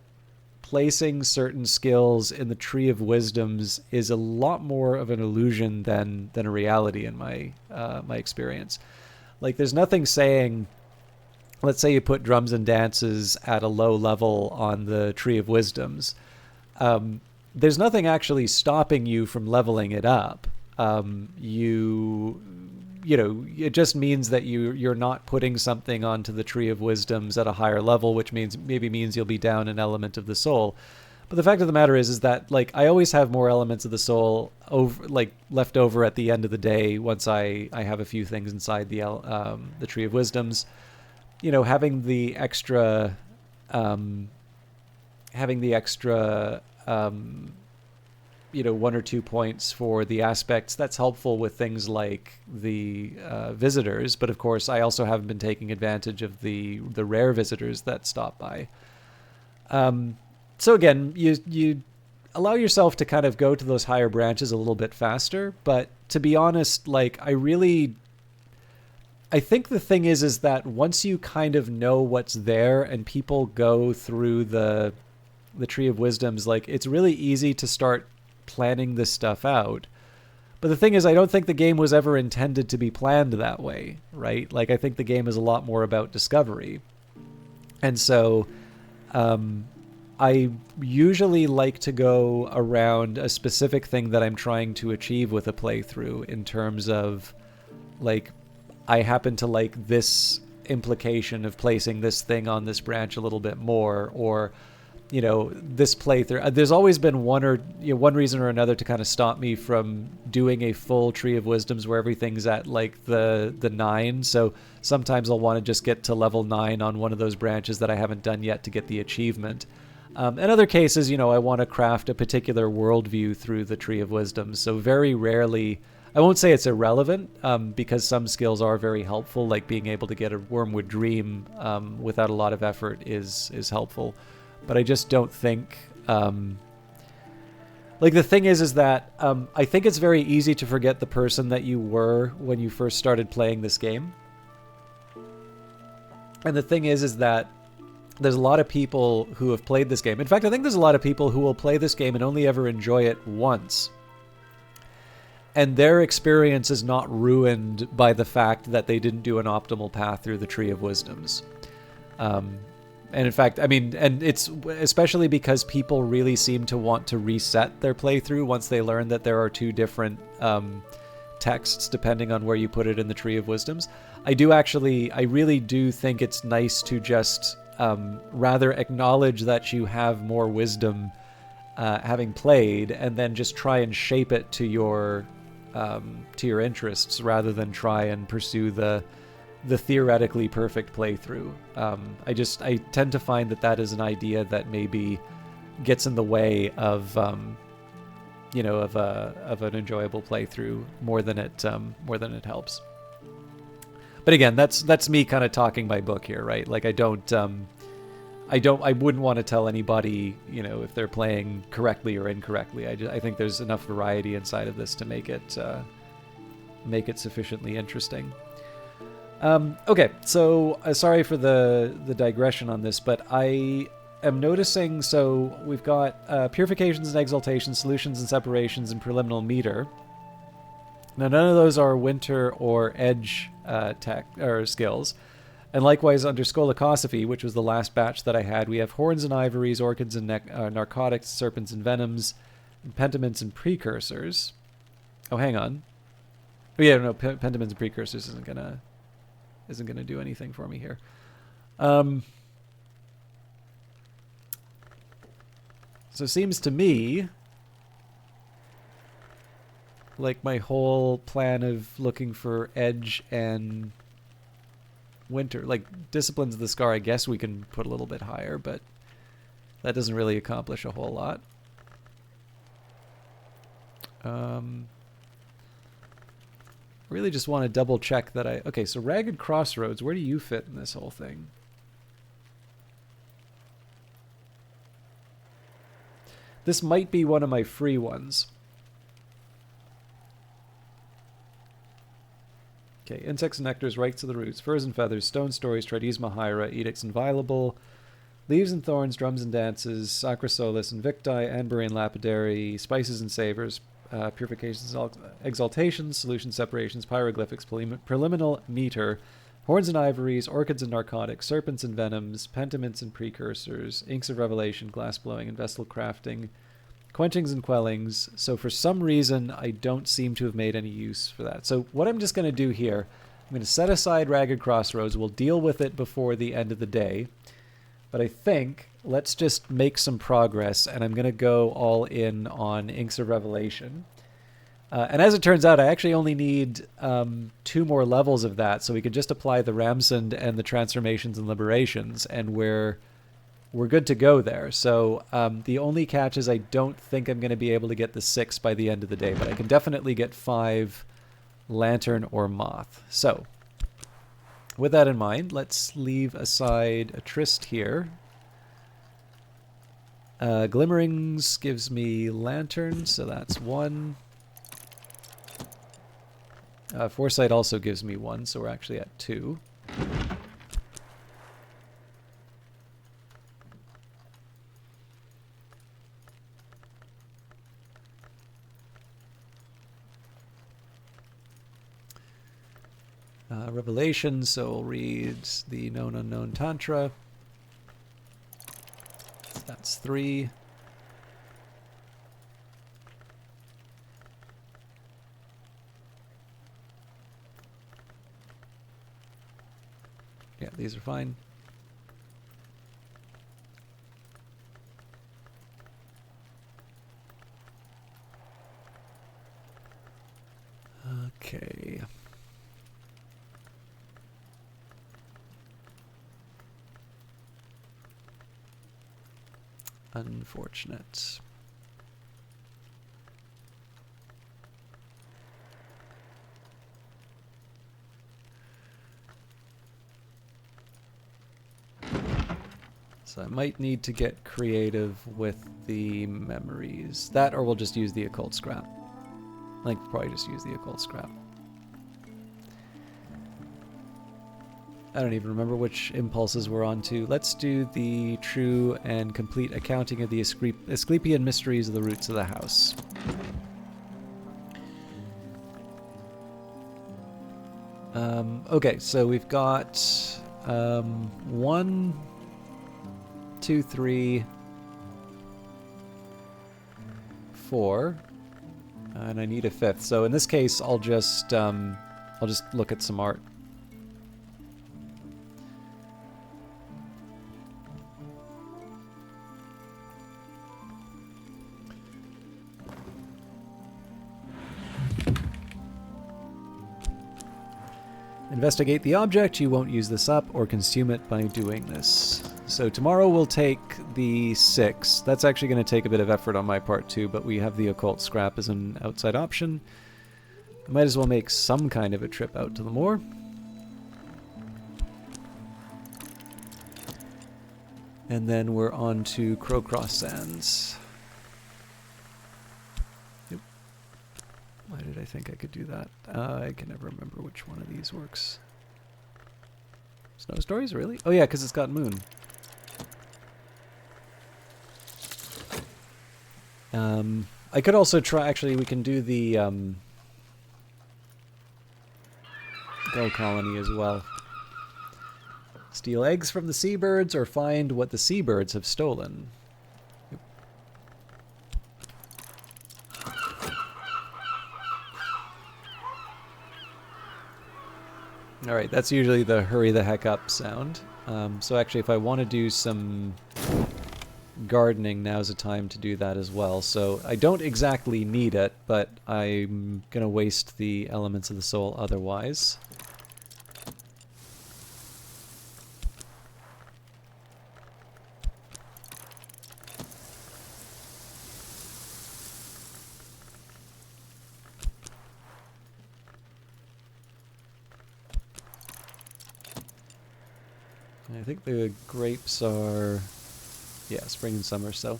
placing certain skills in the Tree of Wisdoms is a lot more of an illusion than a reality in my my experience. Like there's nothing saying, let's say you put drums and dances at a low level on the Tree of Wisdoms. There's nothing actually stopping you from leveling it up. It just means that you're not putting something onto the Tree of Wisdoms at a higher level, which means you'll be down an element of the soul. But the fact of the matter is that like I always have more elements of the soul over like left over at the end of the day once I have a few things inside the Tree of Wisdoms. Having the extra one or 2 points for the aspects, that's helpful with things like the visitors. But of course, I also haven't been taking advantage of the rare visitors that stop by. So again, you allow yourself to kind of go to those higher branches a little bit faster. But to be honest, like I think the thing is that once you kind of know what's there and people go through the Tree of Wisdoms, like it's really easy to start planning this stuff out. But the thing is, I don't think the game was ever intended to be planned that way, right? Like I think the game is a lot more about discovery. And so I usually like to go around a specific thing that I'm trying to achieve with a playthrough in terms of like I happen to like this implication of placing this thing on this branch a little bit more, or this playthrough. There's always been one reason or another to kind of stop me from doing a full Tree of Wisdoms where everything's at like the 9. So sometimes I'll want to just get to level 9 on one of those branches that I haven't done yet to get the achievement. In other cases, I want to craft a particular worldview through the Tree of Wisdom. So very rarely, I won't say it's irrelevant, because some skills are very helpful, like being able to get a Wormwood Dream without a lot of effort is helpful. But I just don't think... like, the thing is that I think it's very easy to forget the person that you were when you first started playing this game. And the thing is that there's a lot of people who have played this game. In fact, I think there's a lot of people who will play this game and only ever enjoy it once. And their experience is not ruined by the fact that they didn't do an optimal path through the Tree of Wisdoms. And in fact, I mean, and it's especially because people really seem to want to reset their playthrough once they learn that there are 2 different texts depending on where you put it in the Tree of Wisdoms. I really do think it's nice to just rather acknowledge that you have more wisdom having played, and then just try and shape it to your interests rather than try and pursue the theoretically perfect playthrough. I tend to find that is an idea that maybe gets in the way of an enjoyable playthrough more than it helps. But again, that's me kind of talking my book here, right? Like I wouldn't want to tell anybody, if they're playing correctly or incorrectly. I think there's enough variety inside of this to make it sufficiently interesting. Okay, so sorry for the digression on this, but I am noticing, so we've got purifications and exaltations, solutions and separations, and preliminal meter. Now, none of those are winter or edge tech or skills. And likewise, under Skolakosophy, which was the last batch that I had, we have horns and ivories, orchids and narcotics, serpents and venoms, and pentiments and precursors. Oh, hang on. Oh, yeah, no, pentiments and precursors isn't gonna do anything for me here. So it seems to me like my whole plan of looking for edge and winter, like Disciplines of the Scar, I guess we can put a little bit higher, but that doesn't really accomplish a whole lot. Really just want to double check that I... Okay, so Ragged Crossroads, where do you fit in this whole thing? This might be one of my free ones. Okay, insects and nectars, rights of the roots, furs and feathers, stone stories, Tridesma Hyra, edicts inviolable, leaves and thorns, drums and dances, sacra solis, invicti, amber and lapidary, spices and savors, purifications, exaltations, solution separations, pyroglyphics, preliminal meter, horns and ivories, orchids and narcotics, serpents and venoms, pentiments and precursors, inks of revelation, glass blowing and vessel crafting, quenchings and quellings. So for some reason, I don't seem to have made any use for that. So what I'm just going to do here, I'm going to set aside Ragged Crossroads. We'll deal with it before the end of the day. But I think let's just make some progress, and I'm going to go all in on Inks of Revelation. And as it turns out, I actually only need 2 more levels of that, so we can just apply the Ramsund and the Transformations and Liberations, and we're good to go there. So the only catch is I don't think I'm going to be able to get the 6 by the end of the day, but I can definitely get 5 Lantern or Moth. So with that in mind, let's leave aside a tryst here. Glimmerings gives me Lantern, so that's 1. Foresight also gives me 1, so we're actually at 2. Revelation, so we'll read the Known Unknown Tantra. That's 3. Yeah, these are fine. Okay. Unfortunate. So I might need to get creative with the memories. That, or we'll just use the occult scrap. I think we'll probably just use the occult scrap. I don't even remember which impulses we're on to. Let's do the true and complete accounting of the Asclepian mysteries of the roots of the house. Okay, so we've got 1, 2, 3, 4, and I need a 5th. So in this case, I'll just look at some art. Investigate the object. You won't use this up or consume it by doing this. So tomorrow we'll take the 6. That's actually going to take a bit of effort on my part too, but we have the occult scrap as an outside option. Might as well make some kind of a trip out to the moor. And then we're on to Crowcross Sands. Why did I think I could do that? I can never remember which one of these works. Snow Stories, really? Oh yeah, because it's got moon. I could also try, actually we can do the Gull Colony as well. Steal eggs from the seabirds or find what the seabirds have stolen. Alright, that's usually the hurry the heck up sound. So actually if I want to do some gardening, now's the time to do that as well. So I don't exactly need it, but I'm going to waste the elements of the soul otherwise. I think the grapes are, yeah, spring and summer, so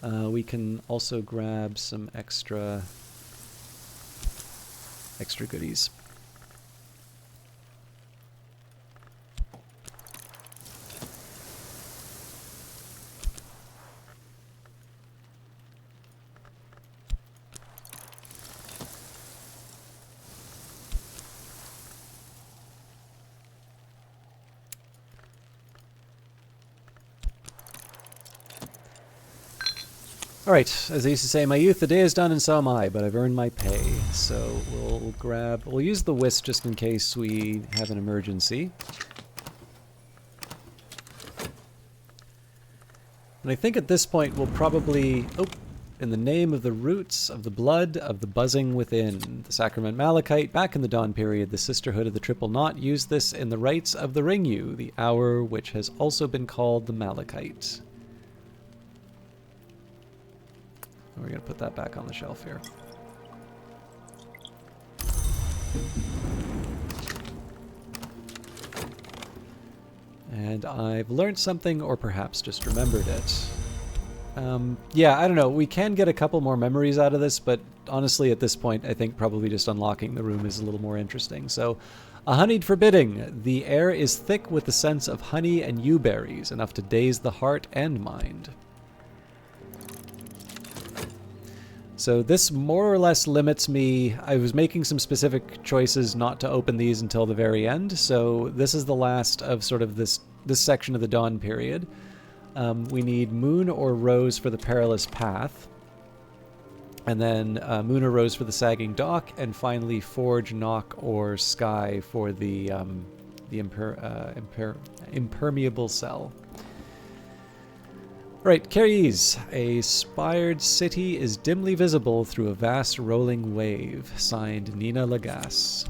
we can also grab some extra goodies. Alright, as I used to say in my youth, the day is done and so am I, but I've earned my pay. So we'll use the whisk just in case we have an emergency. And I think at this point we'll probably, in the name of the roots, of the blood, of the buzzing within, the sacrament malachite, back in the dawn period, the sisterhood of the triple knot used this in the rites of the ringyu, the hour which has also been called the malachite. We're going to put that back on the shelf here. And I've learned something, or perhaps just remembered it. Yeah, I don't know. We can get a couple more memories out of this, but honestly, at this point, I think probably just unlocking the room is a little more interesting. So, a honeyed forbidding. The air is thick with the sense of honey and yew berries, enough to daze the heart and mind. So this more or less limits me. I was making some specific choices not to open these until the very end, so this is the last of sort of this section of the dawn period. We need moon or rose for the perilous path, and then moon or rose for the sagging dock, and finally forge, knock, or sky for the impermeable cell. Right, Carries. A spired city is dimly visible through a vast rolling wave. Signed, Nina Lagasse.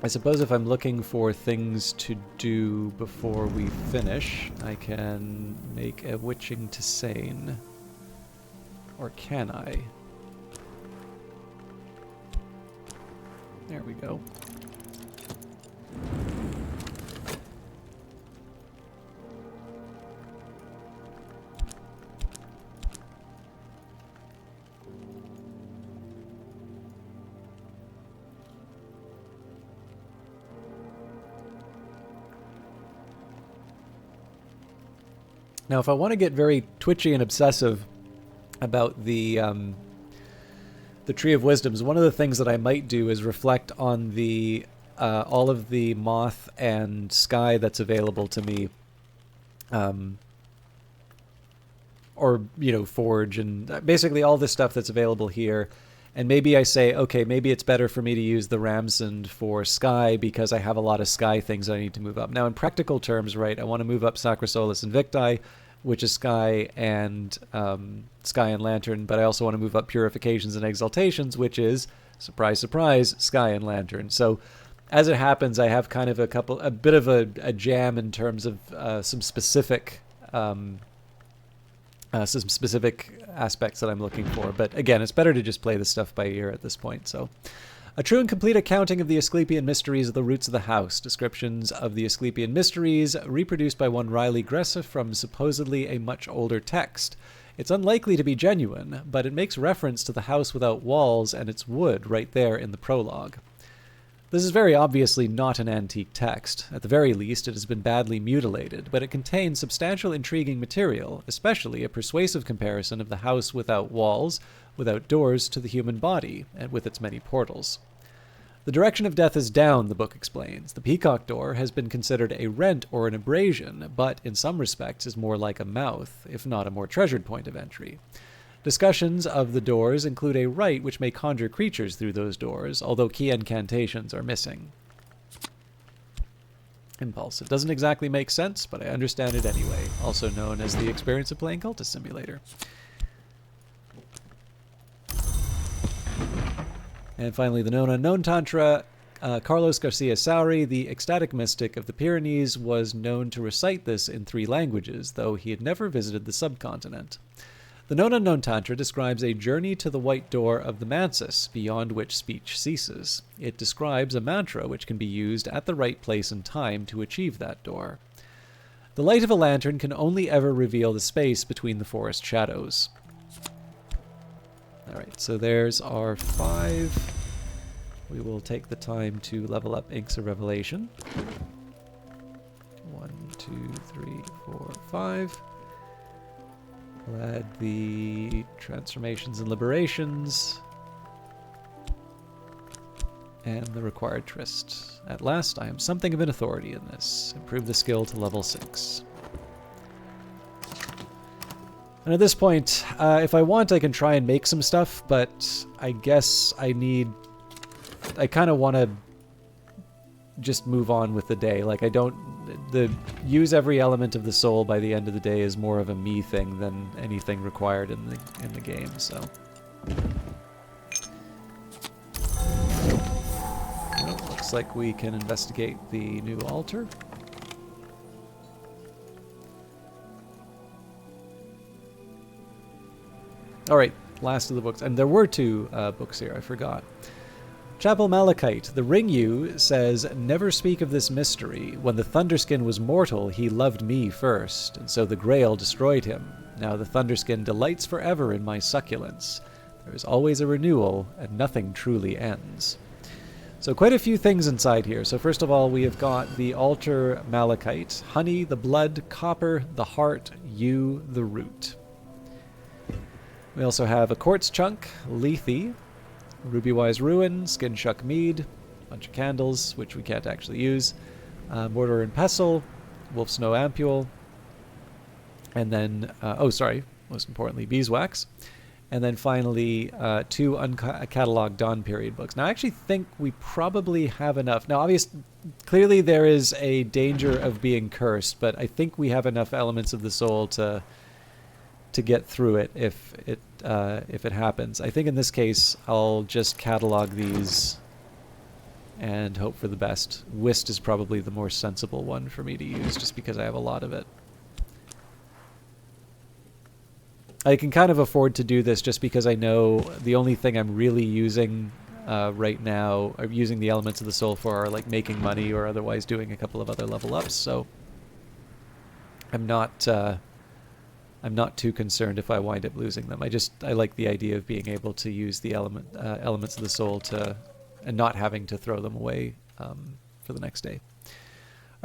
I suppose if I'm looking for things to do before we finish, I can make a witching to sane. Or can I? There we go. Now, if I want to get very twitchy and obsessive about the Tree of Wisdoms, one of the things that I might do is reflect on the all of the moth and sky that's available to me, or forge and basically all this stuff that's available here. And maybe I say, okay, maybe it's better for me to use the Ramsand for sky because I have a lot of sky things I need to move up. Now, in practical terms, right, I want to move up Sacra Solis Invicti, which is sky and lantern, but I also want to move up Purifications and Exaltations, which is, surprise, surprise, sky and lantern. So, as it happens, I have kind of a bit of a jam in terms of some specific aspects that I'm looking for. But again, it's better to just play this stuff by ear at this point. So, a true and complete accounting of the Asclepian mysteries of the roots of the house. Descriptions of the Asclepian mysteries reproduced by one Riley Gressa from supposedly a much older text. It's unlikely to be genuine, but it makes reference to the house without walls and its wood right there in the prologue. This is very obviously not an antique text. At the very least, it has been badly mutilated, but it contains substantial intriguing material, especially a persuasive comparison of the house without walls, without doors to the human body, and with its many portals. The direction of death is down, the book explains. The peacock door has been considered a rent or an abrasion, but in some respects is more like a mouth, if not a more treasured point of entry. Discussions of the doors include a rite which may conjure creatures through those doors, although key incantations are missing. Impulse. It doesn't exactly make sense, but I understand it anyway, also known as the experience of playing Cultist Simulator. And finally, the known unknown Tantra. Carlos Garcia Sauri, the ecstatic mystic of the Pyrenees, was known to recite this in 3 languages, though he had never visited the subcontinent. The Known Unknown Tantra describes a journey to the white door of the Mansis, beyond which speech ceases. It describes a mantra which can be used at the right place and time to achieve that door. The light of a lantern can only ever reveal the space between the forest shadows. Alright, so there's our 5. We will take the time to level up Inks of Revelation. 1, 2, 3, 4, 5. We'll add the transformations and liberations. And the required tryst. At last, I am something of an authority in this. Improve the skill to level 6. And at this point, if I want, I can try and make some stuff, but I guess I kind of want to just move on with the day. Like, use every element of the soul by the end of the day is more of a me thing than anything required in the game, so. Well, looks like we can investigate the new altar. Alright, last of the books. And there were 2 books here, I forgot. Chapel Malachite. The Ring-Yu says, "Never speak of this mystery. When the Thunderskin was mortal, he loved me first, and so the Grail destroyed him. Now the Thunderskin delights forever in my succulence. There is always a renewal, and nothing truly ends." So quite a few things inside here. So first of all, we have got the Altar Malachite. Honey, the blood, copper, the heart, yew, the root. We also have a quartz chunk, lethe, Ruby-Wise Ruin, Skin Shuck Mead, a bunch of candles, which we can't actually use, Mortar and Pestle, Wolf Snow Ampule, and then, most importantly, Beeswax. And then finally, 2 uncatalogued Dawn Period books. Now, I actually think we probably have enough. Now, clearly there is a danger of being cursed, but I think we have enough elements of the soul to get through it if it happens. I think in this case I'll just catalog these and hope for the best. Whist is probably the more sensible one for me to use just because I have a lot of it. I can kind of afford to do this just because I know the only thing I'm really using right now, or using the elements of the soul for, are like making money or otherwise doing a couple of other level ups, so I'm not too concerned if I wind up losing them. I like the idea of being able to use the elements of the soul and not having to throw them away for the next day.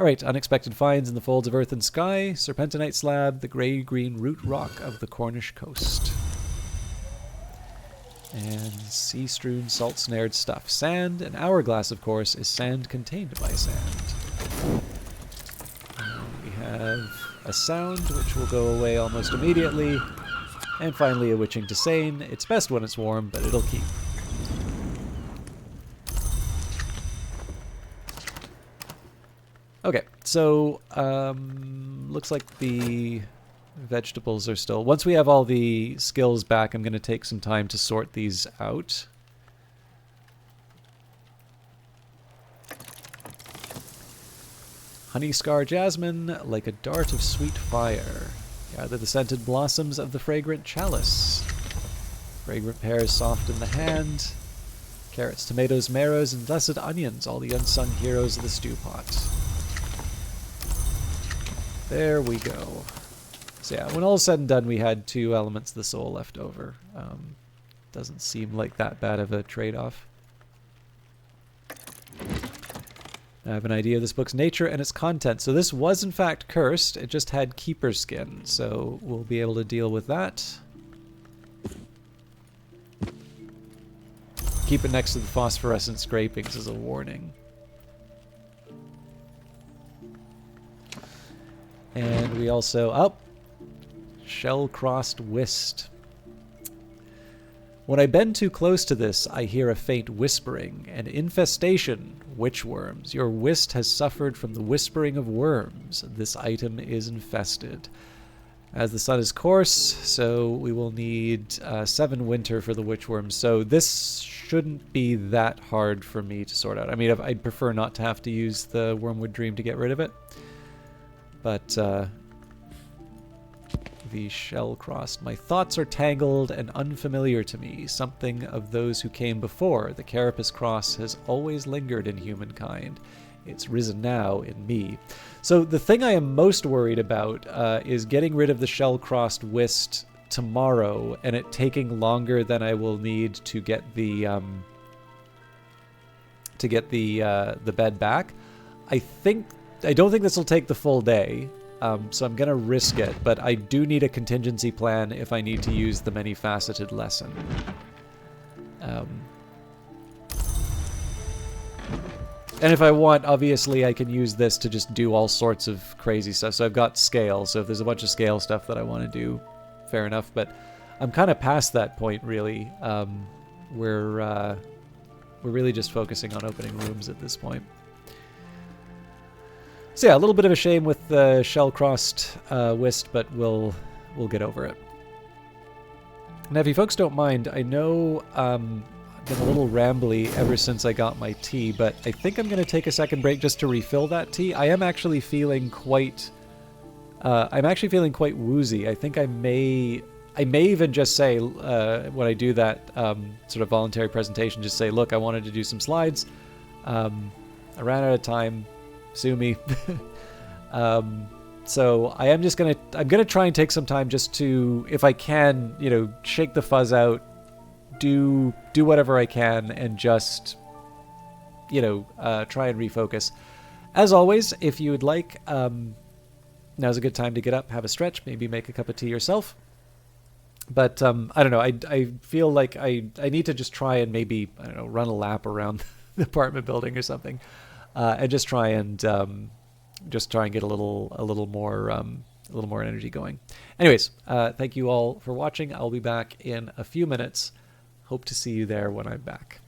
Alright, unexpected finds in the folds of earth and sky, serpentinite slab, the gray-green root rock of the Cornish coast. And sea-strewn, salt-snared stuff. Sand, an hourglass, of course, is sand contained by sand. And we have a sound, which will go away almost immediately. And finally, a witching to sane. It's best when it's warm, but it'll keep. Okay, so looks like the vegetables are still... Once we have all the skills back, I'm going to take some time to sort these out. Honey Scar Jasmine, like a dart of sweet fire. Gather the scented blossoms of the fragrant chalice. Fragrant pears soft in the hand. Carrots, tomatoes, marrows, and blessed onions, all the unsung heroes of the stew pot. There we go. So yeah, when all is said and done, we had 2 elements of the soul left over. Doesn't seem like that bad of a trade-off. I have an idea of this book's nature and its content. So this was in fact cursed. It just had keeper skin, so we'll be able to deal with that. Keep it next to the phosphorescent scrapings as a warning. And we also... Shell-crossed whist. When I bend too close to this, I hear a faint whispering. An infestation. Witchworms. Your whist has suffered from the whispering of worms. This item is infested. As the sun is coarse, so we will need 7 winter for the witchworms. So this shouldn't be that hard for me to sort out. I mean, I'd prefer not to have to use the Wormwood Dream to get rid of it. But the shell crossed. My thoughts are tangled and unfamiliar to me, something of those who came before. The carapace cross has always lingered in humankind. It's risen now in me. So the thing I am most worried about is getting rid of the shell-crossed Whist tomorrow, and it taking longer than I will need to get the bed back. I don't think this will take the full day, so I'm gonna risk it. But I do need a contingency plan if I need to use the many-faceted lesson. And if I want, obviously, I can use this to just do all sorts of crazy stuff. So I've got scale, so if there's a bunch of scale stuff that I want to do, fair enough. But I'm kind of past that point, really. We're really just focusing on opening rooms at this point. So yeah, a little bit of a shame with the shell-crossed Whist, but we'll get over it. Now, if you folks don't mind, I know I've been a little rambly ever since I got my tea, but I think I'm going to take a second break just to refill that tea. I am actually feeling quite... woozy. I think I may even just say, when I do that sort of voluntary presentation, just say, look, I wanted to do some slides. I ran out of time. Sue me. So I'm gonna try and take some time just to, if I can, shake the fuzz out, do whatever I can, and just, try and refocus. As always, if you would like, now's a good time to get up, have a stretch, maybe make a cup of tea yourself. But I don't know. I feel like I need to just try and maybe, I don't know, run a lap around the apartment building or something, and just try and get a little more energy going. Anyways, thank you all for watching. I'll be back in a few minutes. Hope to see you there when I'm back.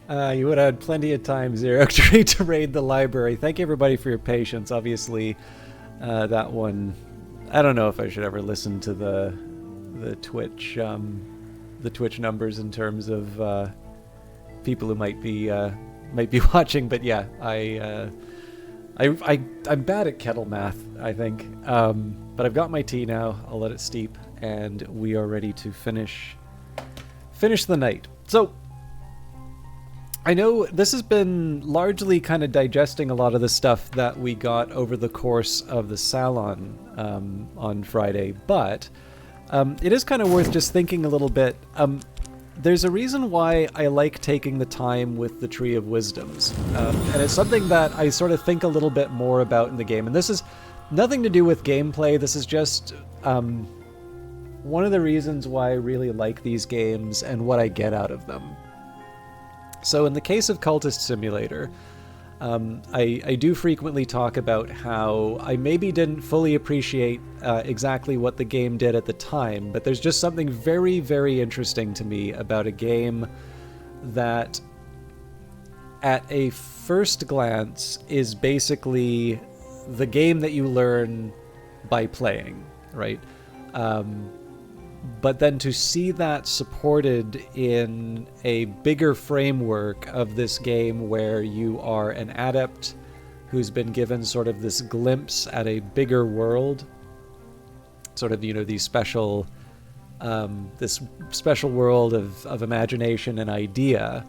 You would have had plenty of time, Zero, to raid the library. Thank you, everybody, for your patience. Obviously, that one, I don't know if I should ever listen to the Twitch numbers in terms of people who might be watching. But yeah, I'm bad at kettle math, I think. But I've got my tea now. I'll let it steep, and we are ready to finish the night. So I know this has been largely kind of digesting a lot of the stuff that we got over the course of the salon on Friday, but it is kind of worth just thinking a little bit. There's a reason why I like taking the time with the Tree of Wisdoms, and it's something that I sort of think a little bit more about in the game, and this is nothing to do with gameplay. This is just one of the reasons why I really like these games and what I get out of them. So in the case of Cultist Simulator, I do frequently talk about how I maybe didn't fully appreciate exactly what the game did at the time, but there's just something very, very interesting to me about a game that at a first glance is basically the game that you learn by playing, right? But then to see that supported in a bigger framework of this game where you are an adept who's been given sort of this glimpse at a bigger world, sort of, these special, this special world of imagination and idea,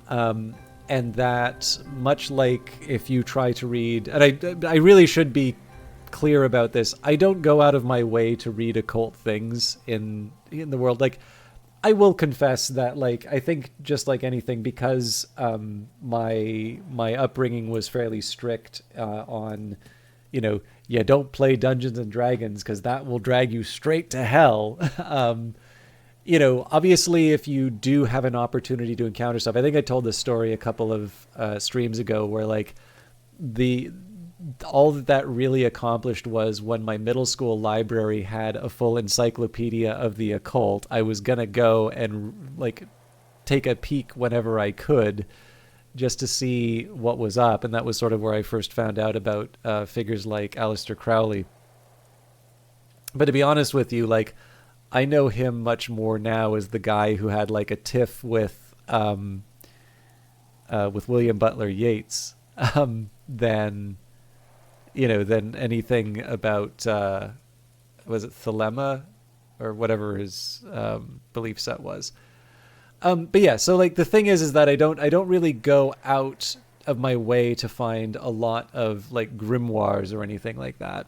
and that much like if you try to read, and I really should be clear about this, I don't go out of my way to read occult things in the world. Like, I will confess that, like, I think just like anything, because my upbringing was fairly strict on, don't play Dungeons and Dragons because that will drag you straight to hell. Obviously, if you do have an opportunity to encounter stuff, I think I told this story a couple of streams ago where, like, all that really accomplished was when my middle school library had a full encyclopedia of the occult, I was going to go and, like, take a peek whenever I could just to see what was up. And that was sort of where I first found out about figures like Aleister Crowley. But to be honest with you, like, I know him much more now as the guy who had, like, a tiff with William Butler Yeats than anything about, was it Thelema or whatever his belief set was. But yeah, so, like, the thing is that I don't really go out of my way to find a lot of, like, grimoires or anything like that.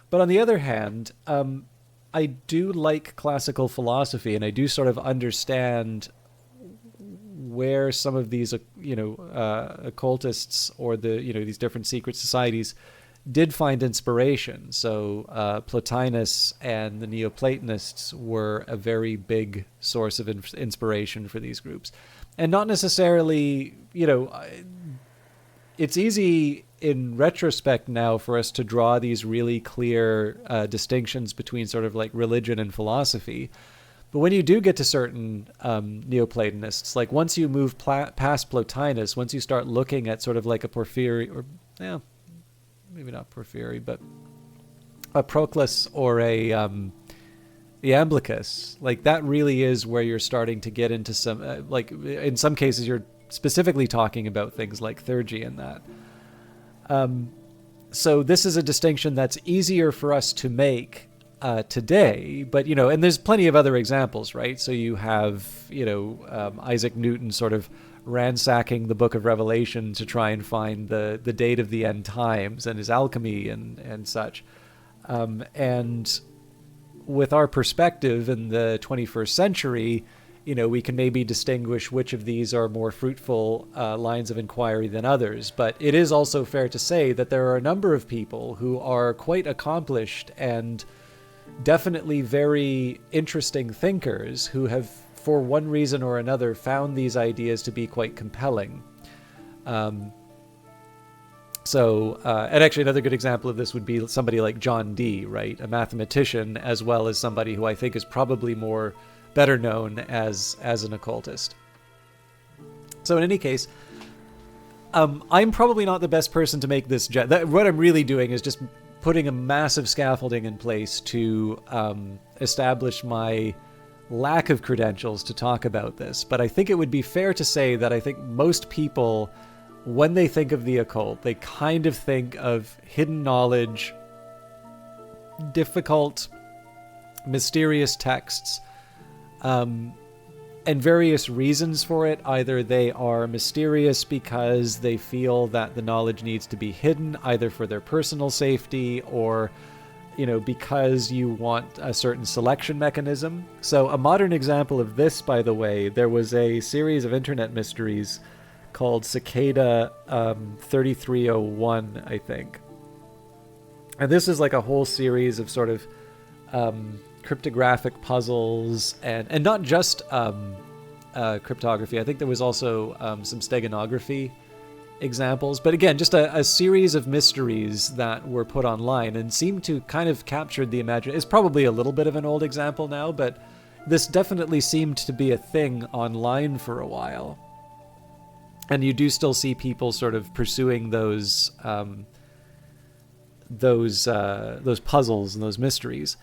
But on the other hand, I do like classical philosophy, and I do sort of understand where some of these, occultists or these different secret societies did find inspiration. So Plotinus and the Neoplatonists were a very big source of inspiration for these groups. And not necessarily, it's easy in retrospect now for us to draw these really clear distinctions between sort of like religion and philosophy. But when you do get to certain Neoplatonists, like once you move past Plotinus, once you start looking at sort of like a Porphyry, or maybe not Porphyry, but a Proclus or a Iamblichus, like that really is where you're starting to get into some, like in some cases you're specifically talking about things like theurgy and that. So this is a distinction that's easier for us to make today, but and there's plenty of other examples, right? So you have Isaac Newton sort of ransacking the Book of Revelation to try and find the date of the end times and his alchemy and such. And with our perspective in the 21st century, we can maybe distinguish which of these are more fruitful lines of inquiry than others. But it is also fair to say that there are a number of people who are quite accomplished and definitely very interesting thinkers who have, for one reason or another, found these ideas to be quite compelling. And actually another good example of this would be somebody like John Dee, right? A mathematician, as well as somebody who I think is probably better known as an occultist. So in any case, I'm probably not the best person to make this. What I'm really doing is just putting a massive scaffolding in place to establish my lack of credentials to talk about this. But I think it would be fair to say that I think most people, when they think of the occult, they kind of think of hidden knowledge, difficult, mysterious texts, and various reasons for it. Either they are mysterious because they feel that the knowledge needs to be hidden, either for their personal safety or, because you want a certain selection mechanism. So a modern example of this, by the way, there was a series of internet mysteries called Cicada 3301, I think. And this is like a whole series of sort of cryptographic puzzles and not just cryptography. I think there was also some steganography examples. But again, just a series of mysteries that were put online and seemed to kind of capture the imagination. It's probably a little bit of an old example now, but this definitely seemed to be a thing online for a while. And you do still see people sort of pursuing those puzzles and those mysteries.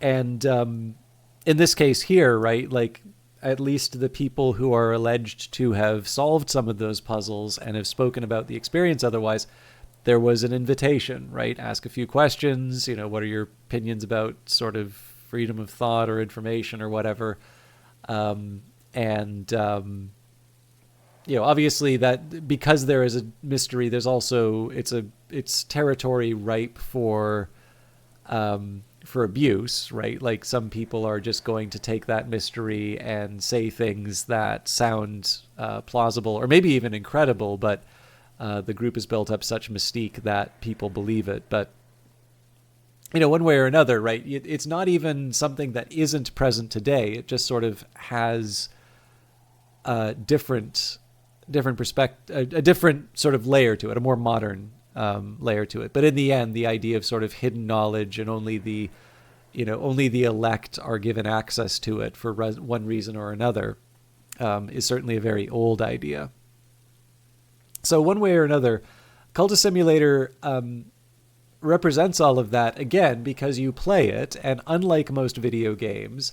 And in this case here, right, like at least the people who are alleged to have solved some of those puzzles and have spoken about the experience otherwise, there was an invitation, right? Ask a few questions, what are your opinions about sort of freedom of thought or information or whatever. Obviously that because there is a mystery, there's also, it's territory ripe for abuse, right? Like some people are just going to take that mystery and say things that sound plausible or maybe even incredible, but the group has built up such mystique that people believe it. But, one way or another, right? It's not even something that isn't present today. It just sort of has a different perspective, a different sort of layer to it, a more modern layer to it. But in the end, the idea of sort of hidden knowledge and only the elect are given access to it for one reason or another is certainly a very old idea. So one way or another, Cultist Simulator represents all of that, again, because you play it, and unlike most video games,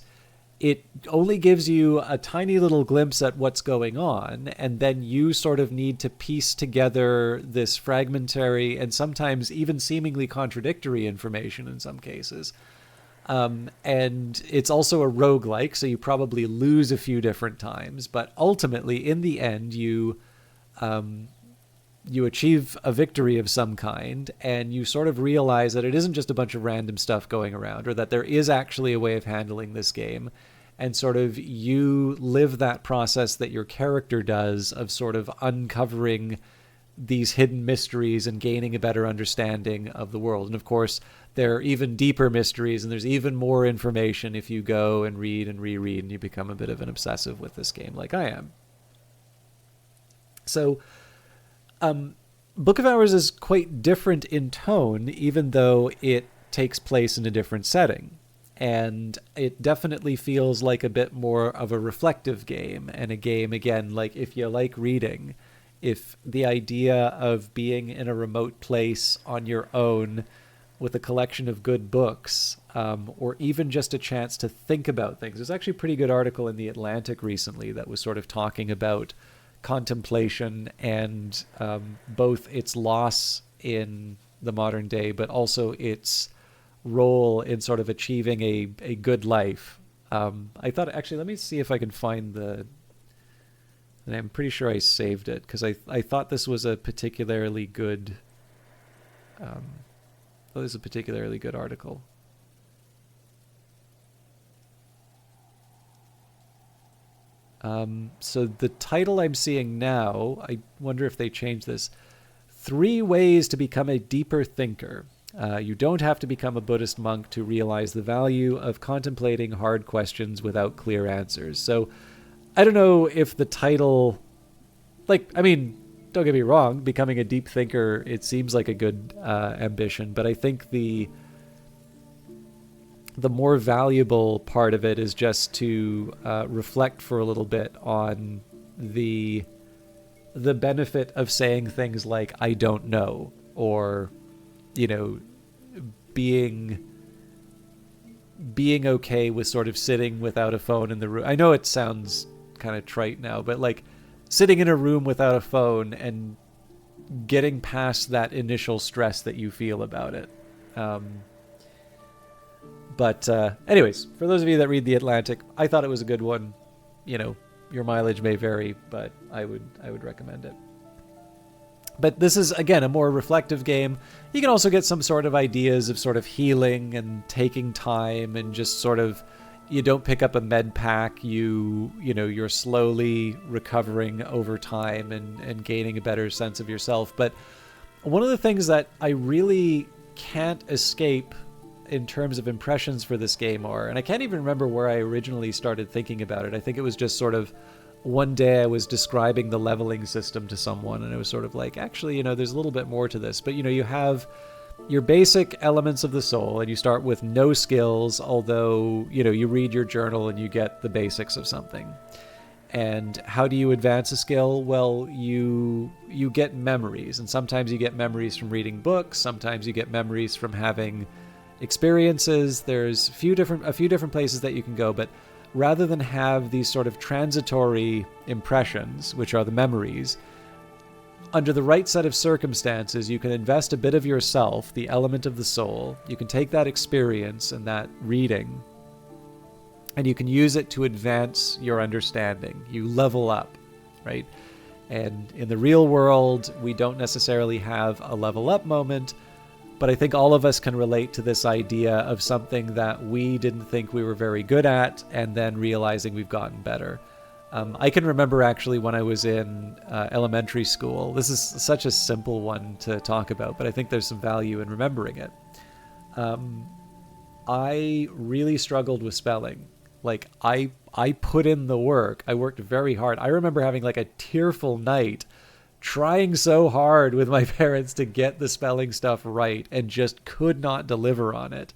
it only gives you a tiny little glimpse at what's going on, and then you sort of need to piece together this fragmentary and sometimes even seemingly contradictory information in some cases. And it's also a roguelike, so you probably lose a few different times, but ultimately, in the end, you achieve a victory of some kind, and you sort of realize that it isn't just a bunch of random stuff going around, or that there is actually a way of handling this game, and sort of you live that process that your character does of sort of uncovering these hidden mysteries and gaining a better understanding of the world. And of course, there are even deeper mysteries, and there's even more information if you go and read and reread, and you become a bit of an obsessive with this game like I am. So, Book of Hours is quite different in tone, even though it takes place in a different setting. And it definitely feels like a bit more of a reflective game, and a game, again, like if you like reading, if the idea of being in a remote place on your own with a collection of good books, or even just a chance to think about things. There's actually a pretty good article in The Atlantic recently that was sort of talking about contemplation and both its loss in the modern day, but also its role in sort of achieving a good life. I thought, actually, let me see if I can find and I'm pretty sure I saved it, because I thought this was a particularly good article. So the title I'm seeing now, I wonder if they changed this. 3 Ways to Become a Deeper Thinker. You don't have to become a Buddhist monk to realize the value of contemplating hard questions without clear answers. So I don't know if the title, don't get me wrong, becoming a deep thinker, it seems like a good ambition, but I think the more valuable part of it is just to reflect for a little bit on the the benefit of saying things like "I don't know," or, you know, being okay with sort of sitting without a phone in the room. I know it sounds kind of trite now, but like sitting in a room without a phone and getting past that initial stress that you feel about it. But anyways, for those of you that read The Atlantic, I thought it was a good one. You know, your mileage may vary, but I would recommend it. But this is, again, a more reflective game. You can also get some sort of ideas of sort of healing and taking time and just sort of, you don't pick up a med pack. You're slowly recovering over time and gaining a better sense of yourself. But one of the things that I really can't escape in terms of impressions for this game are, and I can't even remember where I originally started thinking about it. I think it was just sort of one day I was describing the leveling system to someone, and it was sort of like, actually, there's a little bit more to this. But, you have your basic elements of the soul, and you start with no skills, although, you read your journal and you get the basics of something. And how do you advance a skill? Well, you get memories, and sometimes you get memories from reading books, sometimes you get memories from having experiences. There's a few different places that you can go, but rather than have these sort of transitory impressions, which are the memories, under the right set of circumstances, you can invest a bit of yourself, the element of the soul. You can take that experience and that reading, and you can use it to advance your understanding. You level up, right? And in the real world, we don't necessarily have a level up moment, but I think all of us can relate to this idea of something that we didn't think we were very good at and then realizing we've gotten better. I can remember actually when I was in elementary school. This is such a simple one to talk about, but I think there's some value in remembering it. I really struggled with spelling. Like, I put in the work. I worked very hard. I remember having like a tearful night trying so hard with my parents to get the spelling stuff right and just could not deliver on it.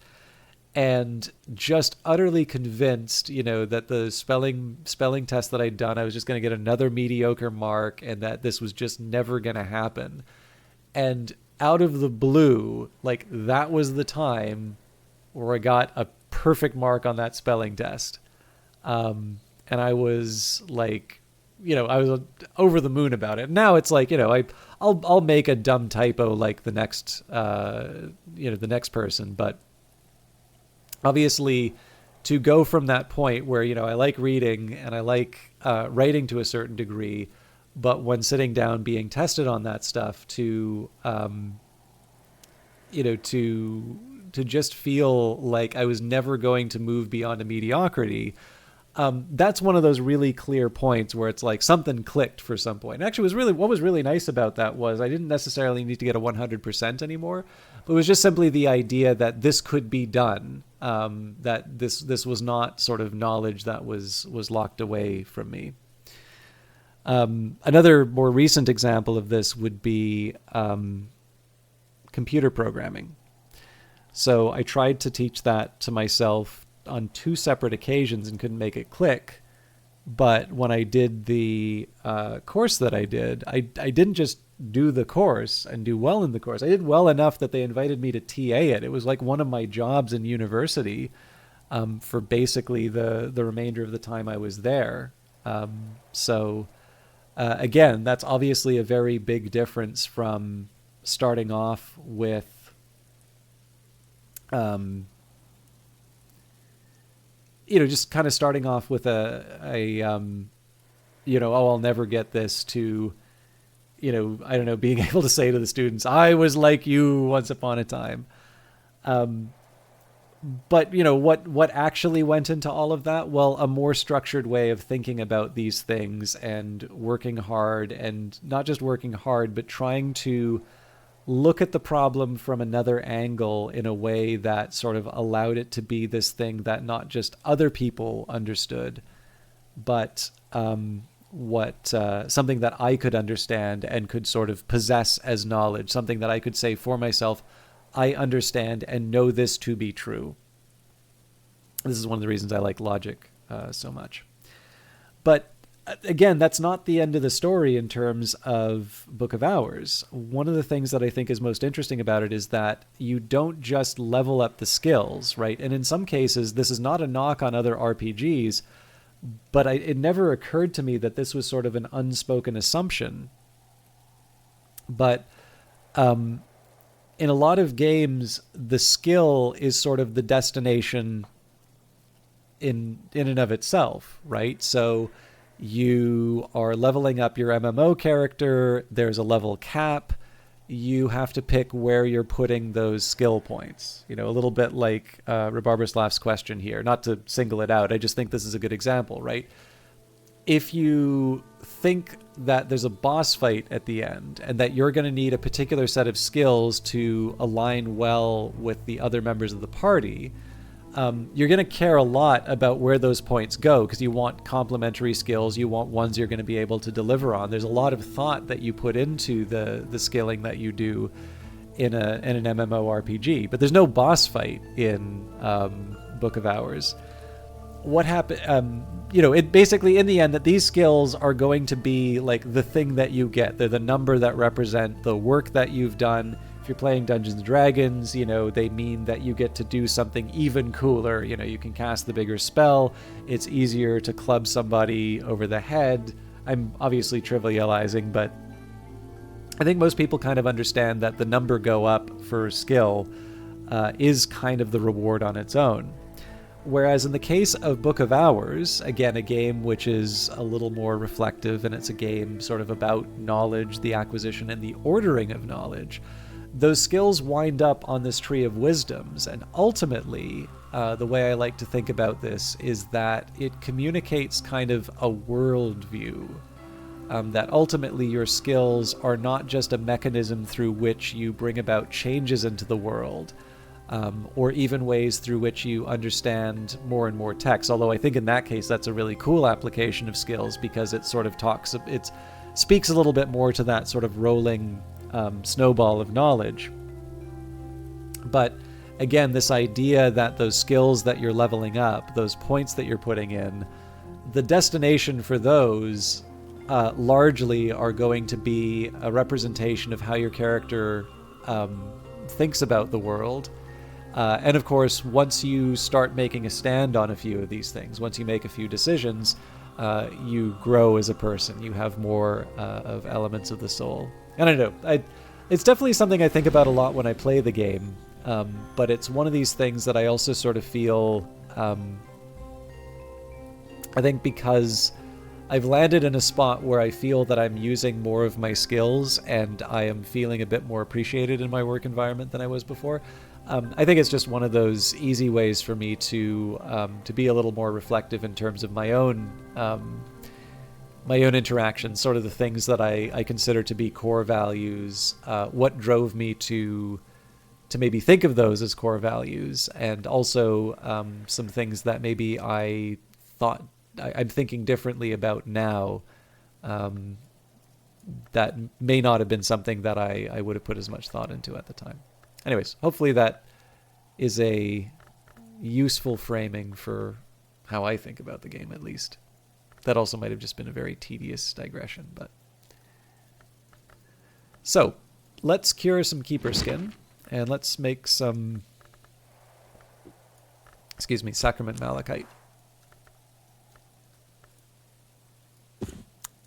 And just utterly convinced, that the spelling test that I'd done, I was just going to get another mediocre mark and that this was just never going to happen. And out of the blue, like, that was the time where I got a perfect mark on that spelling test. And I was like, I was over the moon about it. Now it's like, I'll make a dumb typo like the next person. But obviously, to go from that point where, I like reading and I like writing to a certain degree, but when sitting down being tested on that stuff to just feel like I was never going to move beyond a mediocrity. That's one of those really clear points where it's like something clicked for some point. And actually, what was really nice about that was I didn't necessarily need to get a 100% anymore, but it was just simply the idea that this could be done. That this was not sort of knowledge that was locked away from me. Another more recent example of this would be computer programming. So I tried to teach that to myself on 2 separate occasions and couldn't make it click. But when I did the course that I did, I didn't just do the course and do well in the course. I did well enough that they invited me to TA it. It was like one of my jobs in university for basically the remainder of the time I was there. Again, that's obviously a very big difference from starting off with just kind of starting off with I'll never get this, to, I don't know, being able to say to the students, I was like you once upon a time. But, what actually went into all of that? Well, a more structured way of thinking about these things and working hard, and not just working hard, but trying to look at the problem from another angle in a way that sort of allowed it to be this thing that not just other people understood, but something that I could understand and could sort of possess as knowledge, something that I could say for myself, I understand and know this to be true. This is one of the reasons I like logic so much. But again, that's not the end of the story in terms of Book of Hours. One of the things that I think is most interesting about it is that you don't just level up the skills, right? And in some cases, this is not a knock on other RPGs, but it never occurred to me that this was sort of an unspoken assumption. But in a lot of games, the skill is sort of the destination in and of itself, right? So you are leveling up your MMO character. There's a level cap. You have to pick where you're putting those skill points. You know, a little bit like Rabarbaslav's question here. Not to single it out, I just think this is a good example, right? If you think that there's a boss fight at the end and that you're going to need a particular set of skills to align well with the other members of the party, you're going to care a lot about where those points go because you want complementary skills. You want ones you're going to be able to deliver on. There's a lot of thought that you put into the skilling that you do in an MMORPG, but there's no boss fight in Book of Hours. What happened? It basically in the end that these skills are going to be like the thing that you get. They're the number that represent the work that you've done. If you're playing Dungeons and Dragons, they mean that you get to do something even cooler. You can cast the bigger spell. It's easier to club somebody over the head. I'm obviously trivializing, but I think most people kind of understand that the number go up for skill is kind of the reward on its own. Whereas in the case of Book of Hours, again, a game which is a little more reflective, and it's a game sort of about knowledge, the acquisition, and the ordering of knowledge, those skills wind up on this tree of wisdoms. And ultimately, the way I like to think about this is that it communicates kind of a worldview. That ultimately your skills are not just a mechanism through which you bring about changes into the world, or even ways through which you understand more and more text. Although I think in that case that's a really cool application of skills because it sort of speaks a little bit more to that sort of rolling snowball of knowledge. But again, this idea that those skills that you're leveling up, those points that you're putting in, the destination for those largely are going to be a representation of how your character thinks about the world. And of course, once you start making a stand on a few of these things, once you make a few decisions, you grow as a person. You have more of elements of the soul. And I don't know, it's definitely something I think about a lot when I play the game. But it's one of these things that I also sort of feel, I think because I've landed in a spot where I feel that I'm using more of my skills and I am feeling a bit more appreciated in my work environment than I was before. I think it's just one of those easy ways for me to be a little more reflective in terms of my own interactions, sort of the things that I consider to be core values, what drove me to maybe think of those as core values, and also some things that maybe I thought I'm thinking differently about now, that may not have been something that I would have put as much thought into at the time. Anyways, hopefully that is a useful framing for how I think about the game, at least. That also might have just been a very tedious digression, but... So, let's cure some keeper skin, and let's make some... sacrament malachite.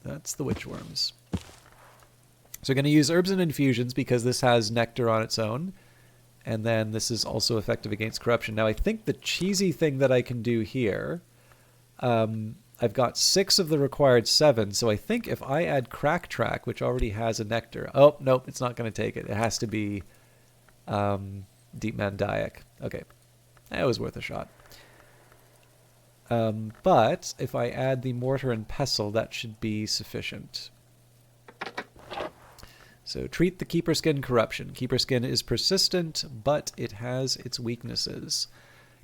That's the witch worms. So we're going to use herbs and infusions because this has nectar on its own. And then this is also effective against corruption. Now I think the cheesy thing that I can do here, I've got 6 of the required 7. So I think if I add Crack Track, which already has a nectar. Oh, nope, it's not going to take it. It has to be Deep Mandaic. Okay, that was worth a shot. But if I add the Mortar and Pestle, that should be sufficient. So treat the Keeper Skin corruption. Keeper Skin is persistent, but it has its weaknesses.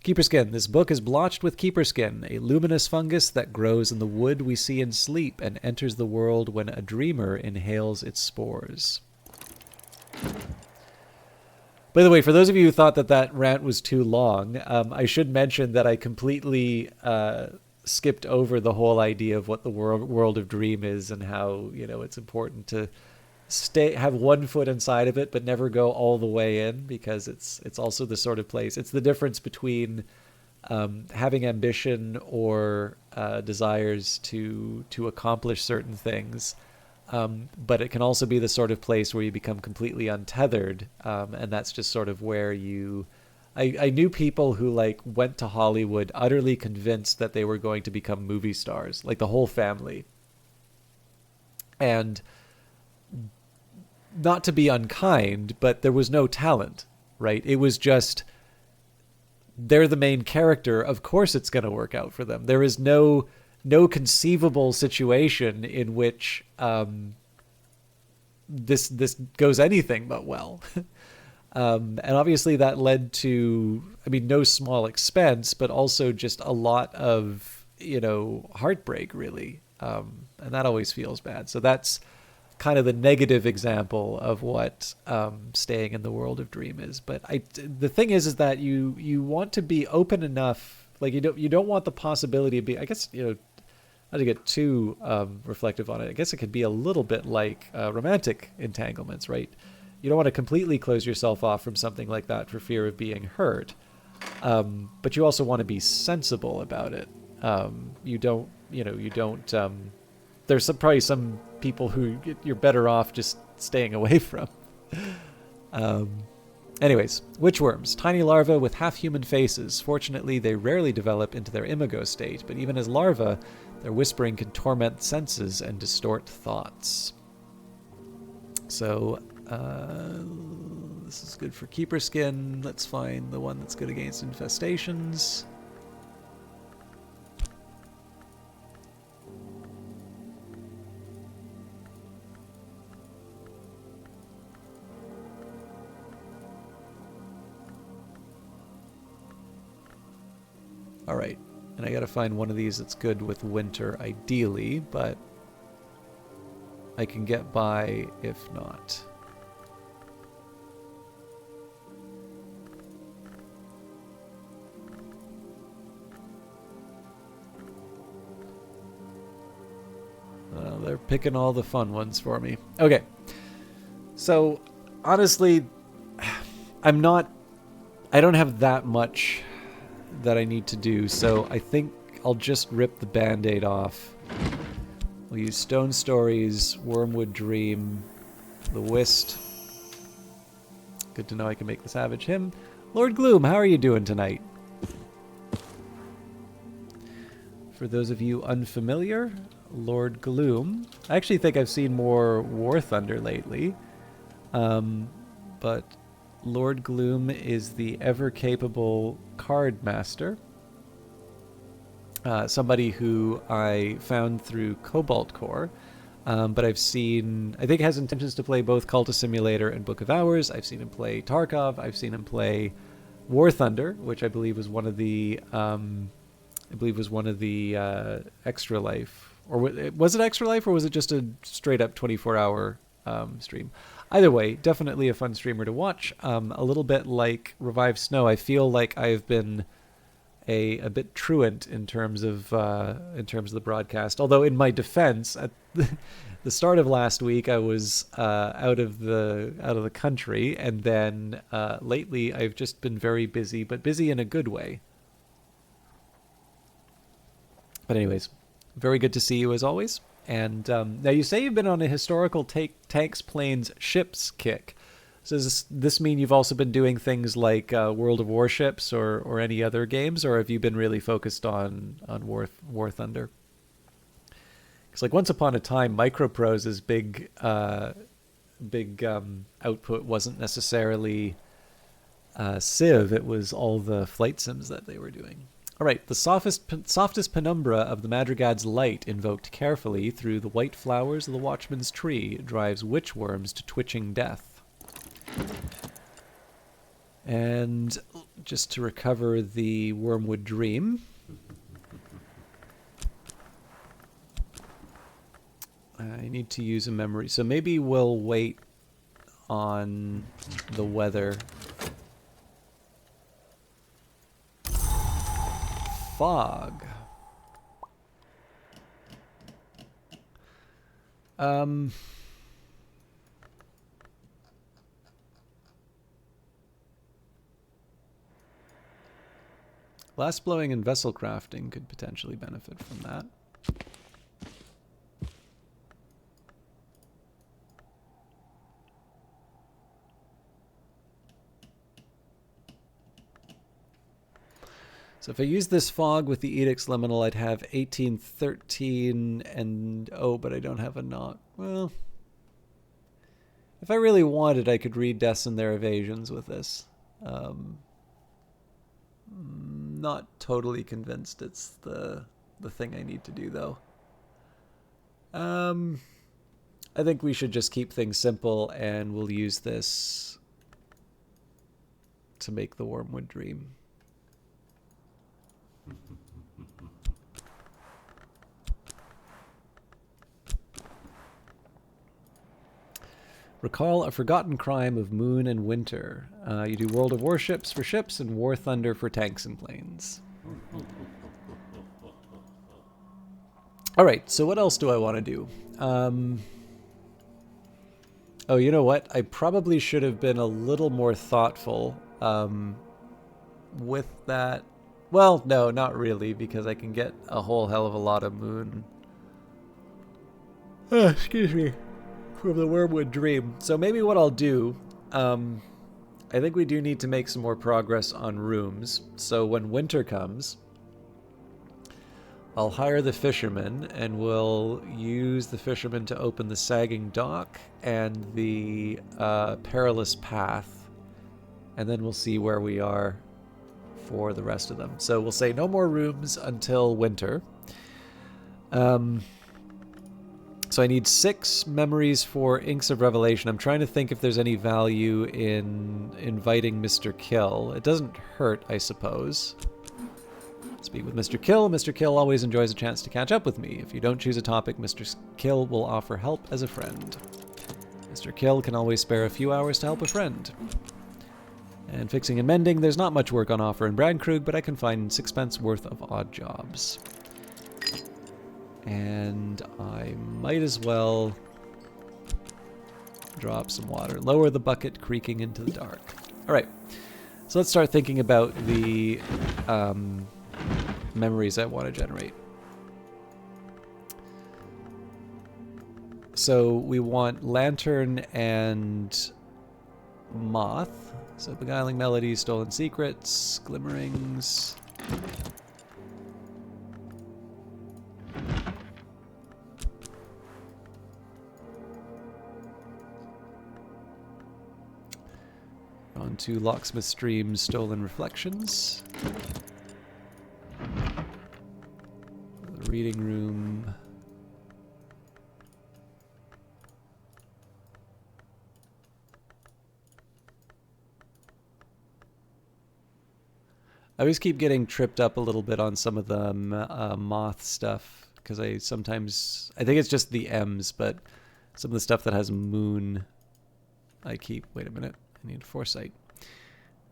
Keeper Skin. This book is blotched with Keeper Skin, a luminous fungus that grows in the wood we see in sleep and enters the world when a dreamer inhales its spores. By the way, for those of you who thought that rant was too long, I should mention that I completely skipped over the whole idea of what the world of Dream is and how, it's important to have one foot inside of it but never go all the way in, because it's also the sort of place. It's the difference between having ambition or desires to accomplish certain things, but it can also be the sort of place where you become completely untethered, and that's just sort of where I knew people who went to Hollywood utterly convinced that they were going to become movie stars, like the whole family. And not to be unkind, but there was no talent, right? It was just, they're the main character. Of course it's going to work out for them. There is no conceivable situation in which this goes anything but well. And obviously that led to, no small expense, but also just a lot of, heartbreak, really. And that always feels bad. So that's kind of the negative example of what staying in the world of Dream is. But the thing is that you want to be open enough, you don't want the possibility of being, I guess, not to get too reflective on it, I guess it could be a little bit like romantic entanglements, right? You don't want to completely close yourself off from something like that for fear of being hurt, but you also want to be sensible about it. There's probably some people who you're better off just staying away from. Anyways, witchworms, tiny larvae with half-human faces. Fortunately, they rarely develop into their imago state, but even as larvae, their whispering can torment senses and distort thoughts. So, this is good for keeper skin. Let's find the one that's good against infestations. All right, and I gotta find one of these that's good with winter, ideally, but I can get by if not. They're picking all the fun ones for me. Okay, so honestly, I don't have that much that I need to do, so I think I'll just rip the band-aid off. We'll use Stone Stories, Wormwood Dream, the Whist. Good to know I can make the Savage Hymn. Lord Gloom, how are you doing tonight? For those of you unfamiliar, Lord Gloom. I actually think I've seen more War Thunder lately, but Lord Gloom is the ever-capable card master. Somebody who I found through Cobalt Core, but I think has intentions to play both Cultist Simulator and Book of Hours. I've seen him play Tarkov. I've seen him play War Thunder, which I believe was one of the Extra Life, or was it Extra Life, or was it just a straight up 24-hour stream? Either way, definitely a fun streamer to watch. A little bit like Revive Snow, I feel like I've been a bit truant in terms of the broadcast. Although in my defense, at the start of last week, I was out of the country, and then lately I've just been very busy, but busy in a good way. But anyways, very good to see you as always. And now you say you've been on a historical tanks, planes, ships kick. So does this mean you've also been doing things like World of Warships or any other games, or have you been really focused on War Thunder? Because once upon a time, Microprose's big output wasn't necessarily Civ. It was all the flight sims that they were doing. All right, the softest penumbra of the Madrigad's light, invoked carefully through the white flowers of the watchman's tree, drives witchworms to twitching death. And just to recover the Wormwood Dream, I need to use a memory. So maybe we'll wait on the weather. Fog. Um, glass blowing and vessel crafting could potentially benefit from that. So if I use this fog with the Edict's Liminal, I'd have 18, 13, and... oh, but I don't have a knock. Well, if I really wanted, I could read Deaths and their evasions with this. Not totally convinced it's the thing I need to do, though. I think we should just keep things simple, and we'll use this to make the Wormwood Dream. Recall a forgotten crime of Moon and Winter. You do World of Warships for ships and War Thunder for tanks and planes. Alright, so what else do I want to do? Oh, you know what? I probably should have been a little more thoughtful with that. Well, no, not really, because I can get a whole hell of a lot of Moon. Excuse me. From the Wormwood Dream. So maybe what I'll do, I think we do need to make some more progress on rooms. So when winter comes, I'll hire the fishermen, and we'll use the fishermen to open the sagging dock and the perilous path, and then we'll see where we are for the rest of them. So we'll say no more rooms until winter. So I need 6 memories for Inks of Revelation. I'm trying to think if there's any value in inviting Mr. Kill. It doesn't hurt, I suppose. Speak with Mr. Kill. Mr. Kill always enjoys a chance to catch up with me. If you don't choose a topic, Mr. Kill will offer help as a friend. Mr. Kill can always spare a few hours to help a friend. And fixing and mending, there's not much work on offer in Brandkrug, but I can find 6 worth of odd jobs. And I might as well drop some water. Lower the bucket, creaking into the dark. Alright, so let's start thinking about the memories I want to generate. So we want Lantern and Moth. So Beguiling Melodies, Stolen Secrets, Glimmerings. On to Locksmith Stream's Stolen Reflections. The Reading Room. I always keep getting tripped up a little bit on some of the Moth stuff, because I think it's just the M's, but some of the stuff that has Moon, I keep... Wait a minute. I need Foresight.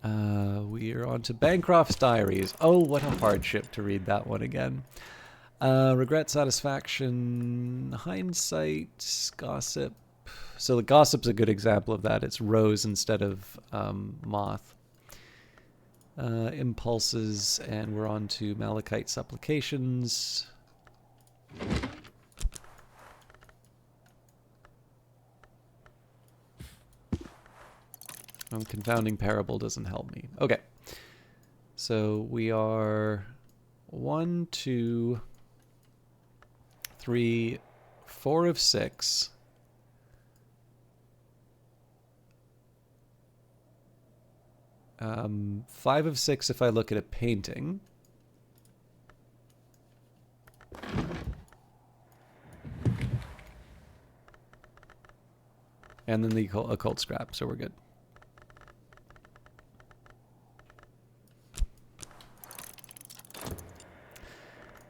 We are on to Bancroft's Diaries. Oh, what a hardship to read that one again. Regret, Satisfaction, Hindsight, Gossip. So the Gossip's a good example of that. It's Rose instead of Moth. Impulses, and we're on to Malachite Supplications. Confounding Parable doesn't help me. Okay. So we are 1, 2, 3, 4 of 6. Five of 6 if I look at a painting. And then the occult scrap, so we're good.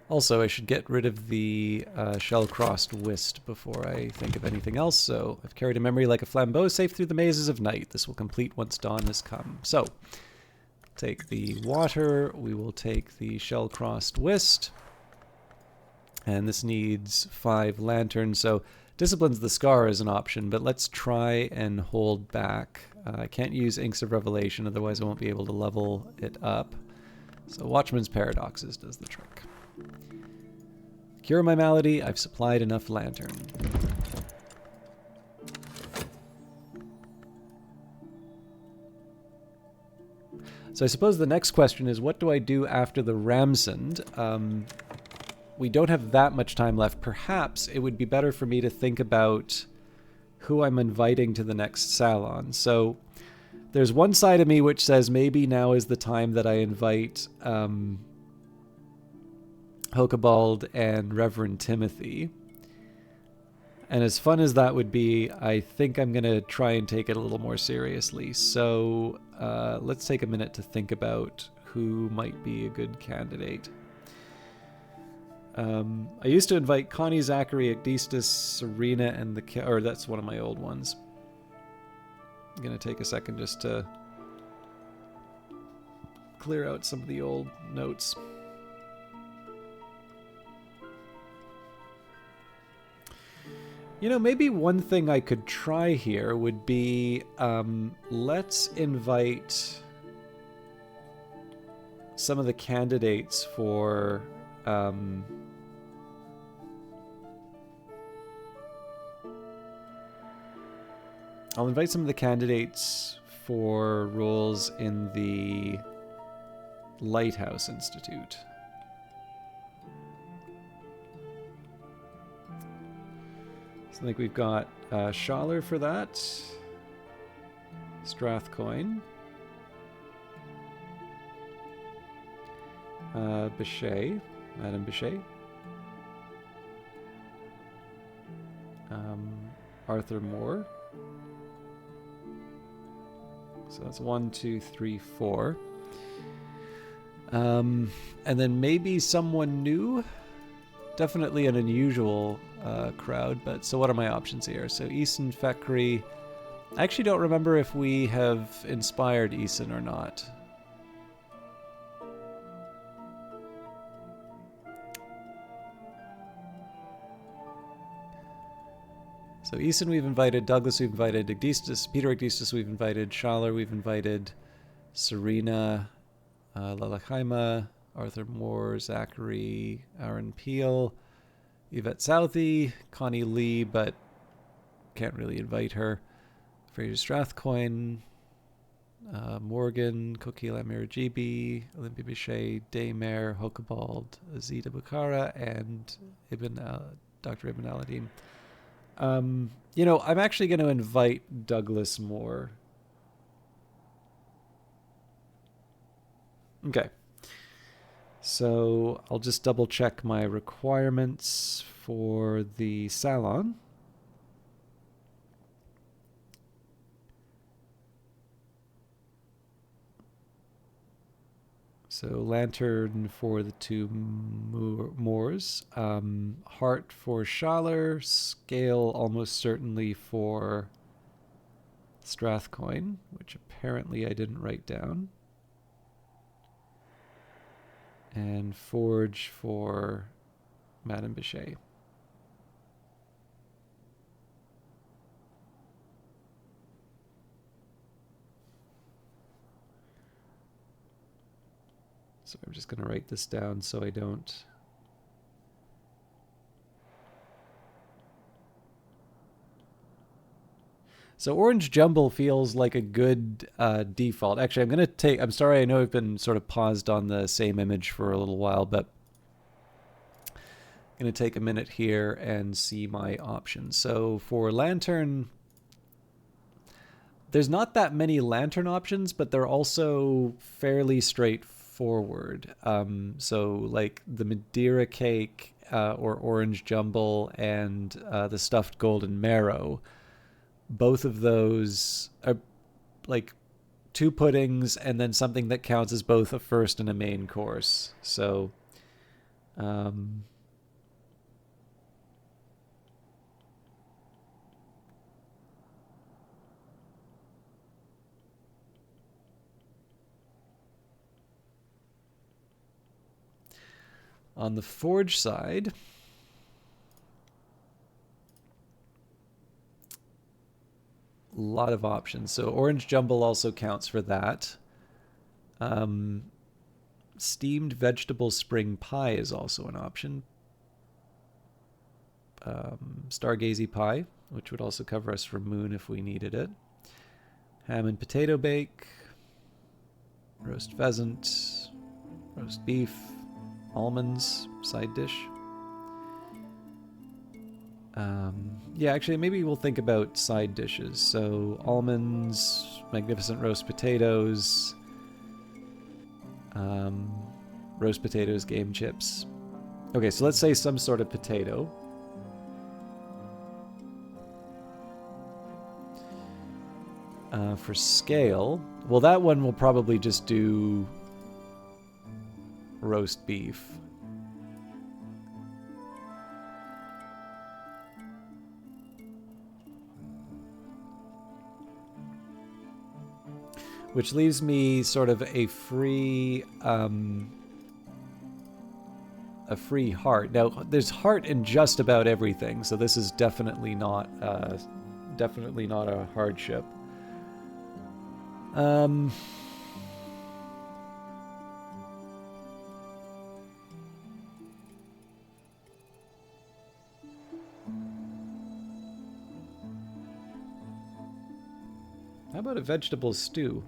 Also, I should get rid of the shell-crossed whist before I think of anything else. So I've carried a memory like a flambeau safe through the mazes of night. This will complete once dawn has come. So take the water. We will take the shell-crossed whist. And this needs 5 lanterns. So Discipline's the Scar is an option, but let's try and hold back. I can't use Inks of Revelation, otherwise I won't be able to level it up. So Watchman's Paradoxes does the trick. Cure my malady, I've supplied enough lantern. So I suppose the next question is, what do I do after the Ramsond? We don't have that much time left. Perhaps it would be better for me to think about who I'm inviting to the next salon. So there's one side of me which says maybe now is the time that I invite Hokebald and Reverend Timothy. And as fun as that would be, I think I'm going to try and take it a little more seriously. So let's take a minute to think about who might be a good candidate. I used to invite Connie, Zachary, Agdistis, Serena, and or that's one of my old ones. I'm going to take a second just to clear out some of the old notes. You know, maybe one thing I could try here would be, let's invite some of the candidates for, I'll invite some of the candidates for roles in the Lighthouse Institute. So I think we've got Schaller for that, Strathcoyne, Bichet, Madame Bichet, Arthur Moore. So that's 1, 2, 3, 4. And then maybe someone new. Definitely an unusual crowd, but so what are my options here? So Eason, Fekri. I actually don't remember if we have inspired Eason or not. So Eason we've invited, Douglas we've invited, Agdistis, Peter Agdistis we've invited, Schaller we've invited, Serena, Lalachaima, Arthur Moore, Zachary, Aaron Peel, Yvette Southey, Connie Lee, but can't really invite her, Fraser Strathcoyne, Morgan, Kokila Mirajibi, Olympia Bichet, Daymare, Hokebald, Azita Bukhara, and Dr. Ibn Aladdin. You know, I'm actually going to invite Douglas Moore. Okay. So I'll just double check my requirements for the salon. So lantern for the two Moors, heart for Schaller, scale almost certainly for Strathcoyne, which apparently I didn't write down. And forge for Madame Bichet. So I'm just going to write this down so I don't... So Orange Jumble feels like a good default. Actually, I'm going to take... I'm sorry, I know I've been sort of paused on the same image for a little while, but I'm going to take a minute here and see my options. So for Lantern, there's not that many Lantern options, but they're also fairly straightforward. So like the Madeira Cake or Orange Jumble and the Stuffed Golden Marrow, both of those are like two puddings and then something that counts as both a first and a main course. So on the Forge side, lot of options. So orange jumble also counts for that. Steamed vegetable spring pie is also an option. Stargazy pie, which would also cover us for moon if we needed it. Ham and potato bake. Roast pheasant. Roast beef. Almonds, side dish. Yeah, actually, maybe we'll think about side dishes. So almonds, magnificent roast potatoes, roast potatoes, game chips. Okay, so let's say some sort of potato. For scale, well, that one will probably just do roast beef. Which leaves me sort of a free heart. Now, there's heart in just about everything, so this is definitely not a hardship. How about a vegetable stew?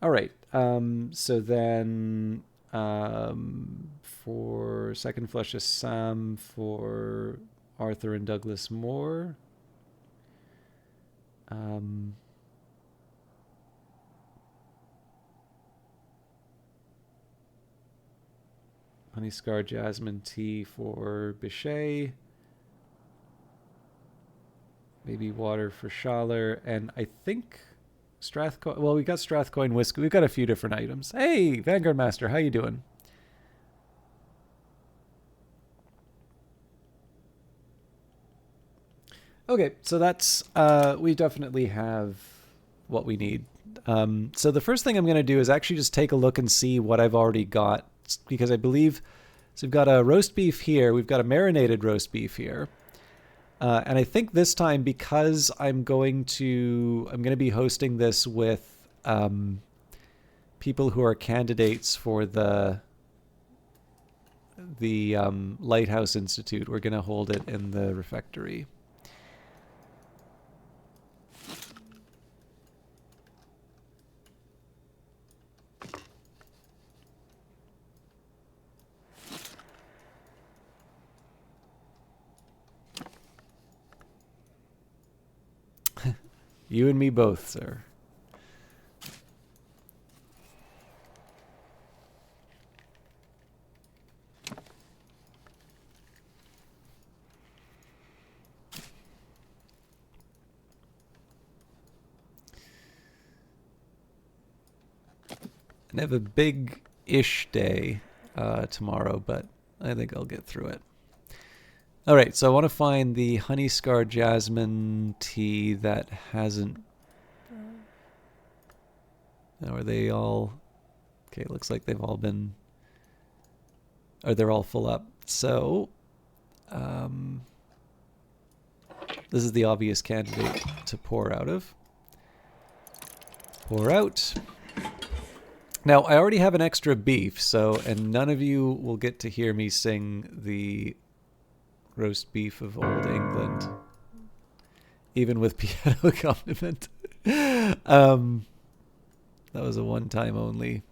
All right. So then, for Second Flush of Sam, for Arthur and Douglas Moore. Honey Scar Jasmine Tea for Bichet. Baby Water for Schaller. And I think Strathcoin... Well, we got Strathcoin Whiskey. We've got a few different items. Hey, Vanguard Master, how you doing? Okay, so that's... we definitely have what we need. So the first thing I'm going to do is actually just take a look and see what I've already got, because I believe... So we've got a roast beef here. We've got a marinated roast beef here. And I think this time, because I'm going to be hosting this with people who are candidates for the Lighthouse Institute, we're going to hold it in the refectory. You and me both, sir. I have a big-ish day tomorrow, but I think I'll get through it. All right, so I want to find the Honey Scar Jasmine tea that hasn't... Now, are they all... Okay, it looks like they've all been... Or they're all full up. So, this is the obvious candidate to pour out of. Pour out. Now, I already have an extra beef, so... And none of you will get to hear me sing the... roast beef of old England, even with piano accompaniment. That was a one-time only.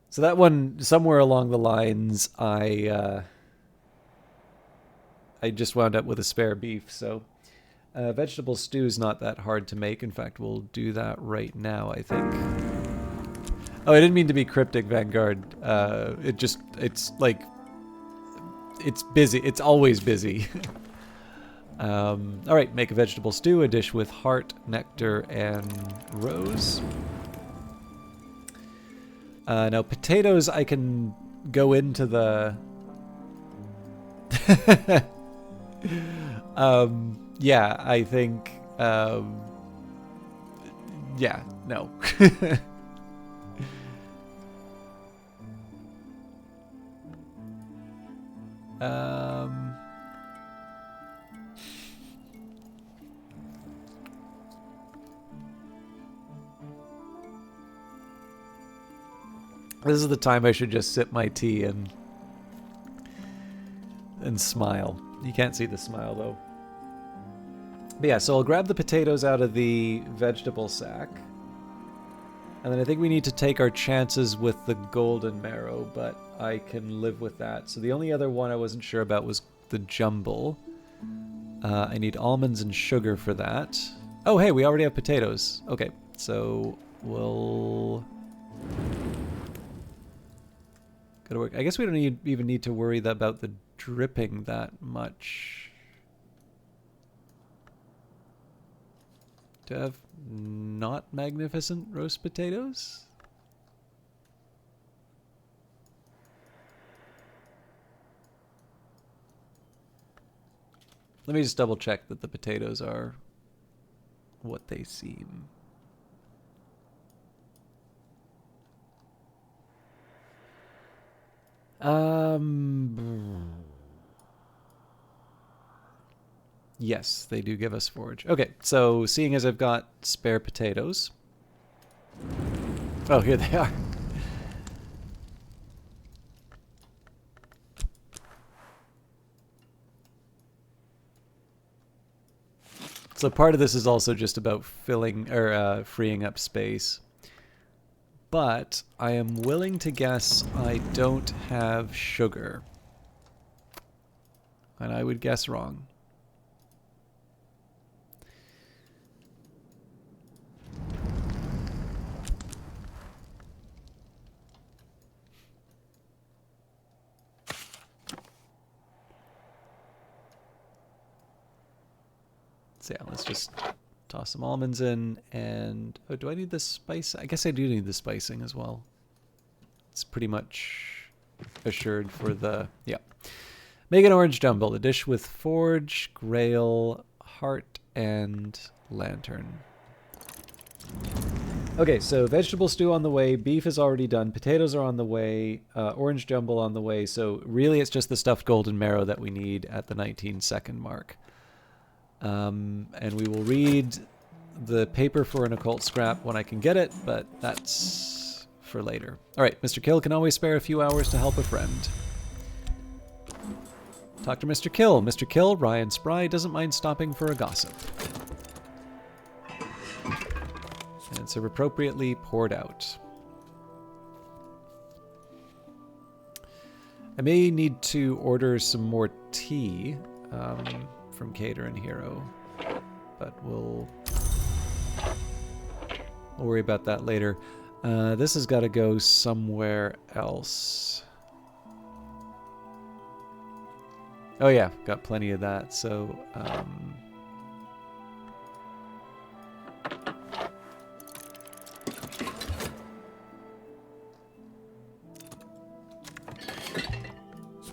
So that one, somewhere along the lines, I just wound up with a spare beef. So vegetable stew is not that hard to make. In fact, we'll do that right now, I think. Oh, I didn't mean to be cryptic, Vanguard. It's like, it's busy. It's always busy. All right, make a vegetable stew, a dish with heart, nectar, and rose. Now, potatoes, I can go into the... yeah, I think... Yeah, no. um... This is the time I should just sip my tea and smile. You can't see the smile though. But yeah, so I'll grab the potatoes out of the vegetable sack. And then I think we need to take our chances with the golden marrow, but I can live with that. So the only other one I wasn't sure about was the jumble. I need almonds and sugar for that. Oh, hey, we already have potatoes. Okay, so we'll go to work. I guess we don't even need to worry about the dripping that much. To have not magnificent roast potatoes? Let me just double check that the potatoes are what they seem. Yes, they do give us forage. Okay, so seeing as I've got spare potatoes. Oh, here they are. So part of this is also just about filling or freeing up space. But I am willing to guess I don't have sugar. And I would guess wrong. So yeah, let's just toss some almonds in, and oh, do I need the spice? I guess I do need the spicing as well. It's pretty much assured for the, yeah. Make an orange jumble, a dish with forge, grail, heart, and lantern. Okay, so vegetable stew on the way, beef is already done, potatoes are on the way, orange jumble on the way, so really it's just the stuffed golden marrow that we need at the 19-second mark. And we will read the paper for an occult scrap when I can get it, but that's for later. All right, Mr. Kill can always spare a few hours to help a friend. Talk to Mr. Kill. Mr. Kill, Ryan Spry, doesn't mind stopping for a gossip. And serve appropriately poured out. I may need to order some more tea. From Cater and Hero, but we'll worry about that later. This has got to go somewhere else. Oh yeah, got plenty of that, so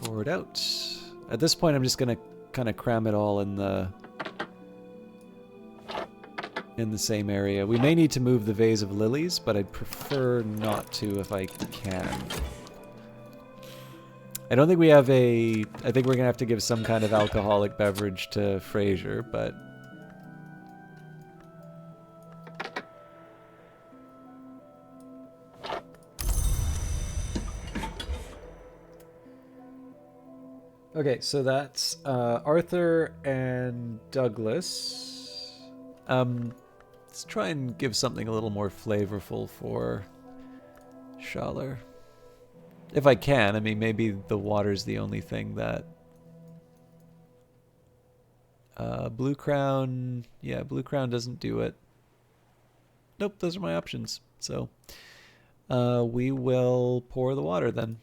pour it out. At this point I'm just gonna kind of cram it all in the same area. We may need to move the vase of lilies, but I'd prefer not to if I can. I don't think we have a... I think we're gonna have to give some kind of alcoholic beverage to Fraser, but... Okay, so that's Arthur and Douglas. Let's try and give something a little more flavorful for Schaller. If I can. I mean, maybe the water's the only thing that... Blue Crown... Yeah, Blue Crown doesn't do it. Nope, those are my options. So, we will pour the water then.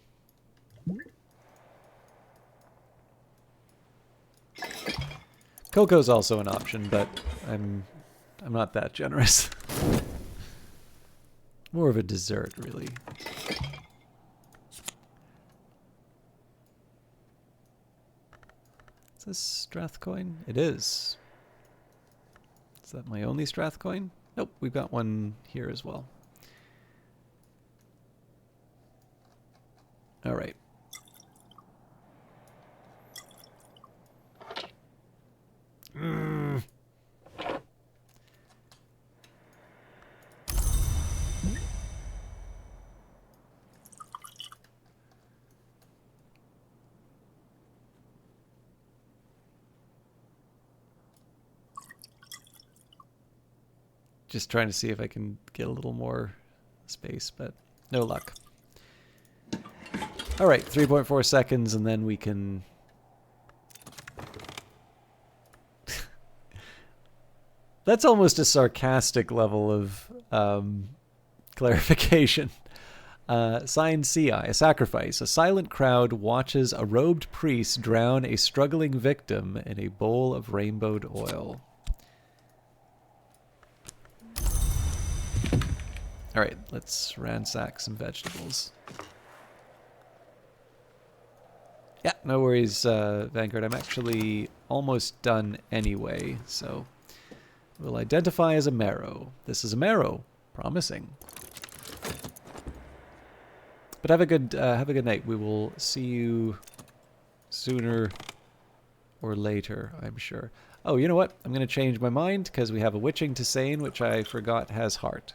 Cocoa's also an option, but I'm not that generous. More of a dessert, really. Is this Strathcoin? It is. Is that my only Strathcoin? Nope, we've got one here as well. All right. Just trying to see if I can get a little more space, but no luck. All right, 3.4 seconds, and then we can... That's almost a sarcastic level of clarification. Sign CI, a sacrifice. A silent crowd watches a robed priest drown a struggling victim in a bowl of rainbowed oil. All right, let's ransack some vegetables. Yeah, no worries, Vanguard. I'm actually almost done anyway, so we'll identify as a marrow. This is a marrow. Promising. But have a good night. We will see you sooner or later, I'm sure. Oh, you know what? I'm going to change my mind because we have a witching to Sane, which I forgot has heart.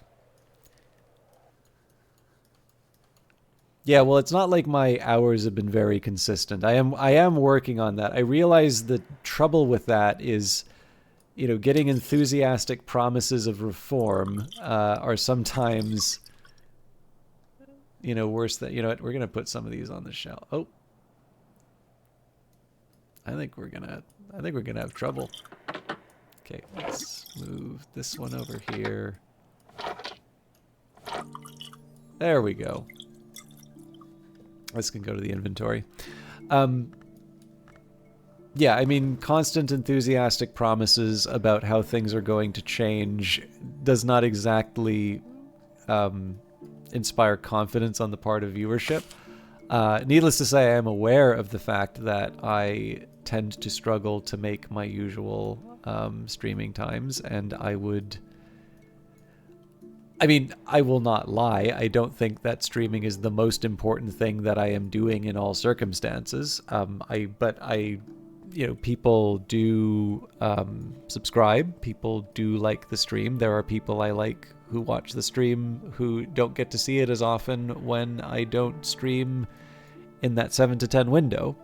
Yeah, well, it's not like my hours have been very consistent. I am working on that. I realize the trouble with that is, you know, getting enthusiastic promises of reform are sometimes, you know, worse than, you know what, we're gonna put some of these on the shelf. Oh, I think we're gonna have trouble. Okay, let's move this one over here. There we go. This can go to the inventory. Yeah, I mean, constant enthusiastic promises about how things are going to change does not exactly inspire confidence on the part of viewership. Needless to say, I am aware of the fact that I tend to struggle to make my usual streaming times, and I will not lie. I don't think that streaming is the most important thing that I am doing in all circumstances. You know, people do subscribe. People do like the stream. There are people I like who watch the stream who don't get to see it as often when I don't stream in that 7 to 10 window.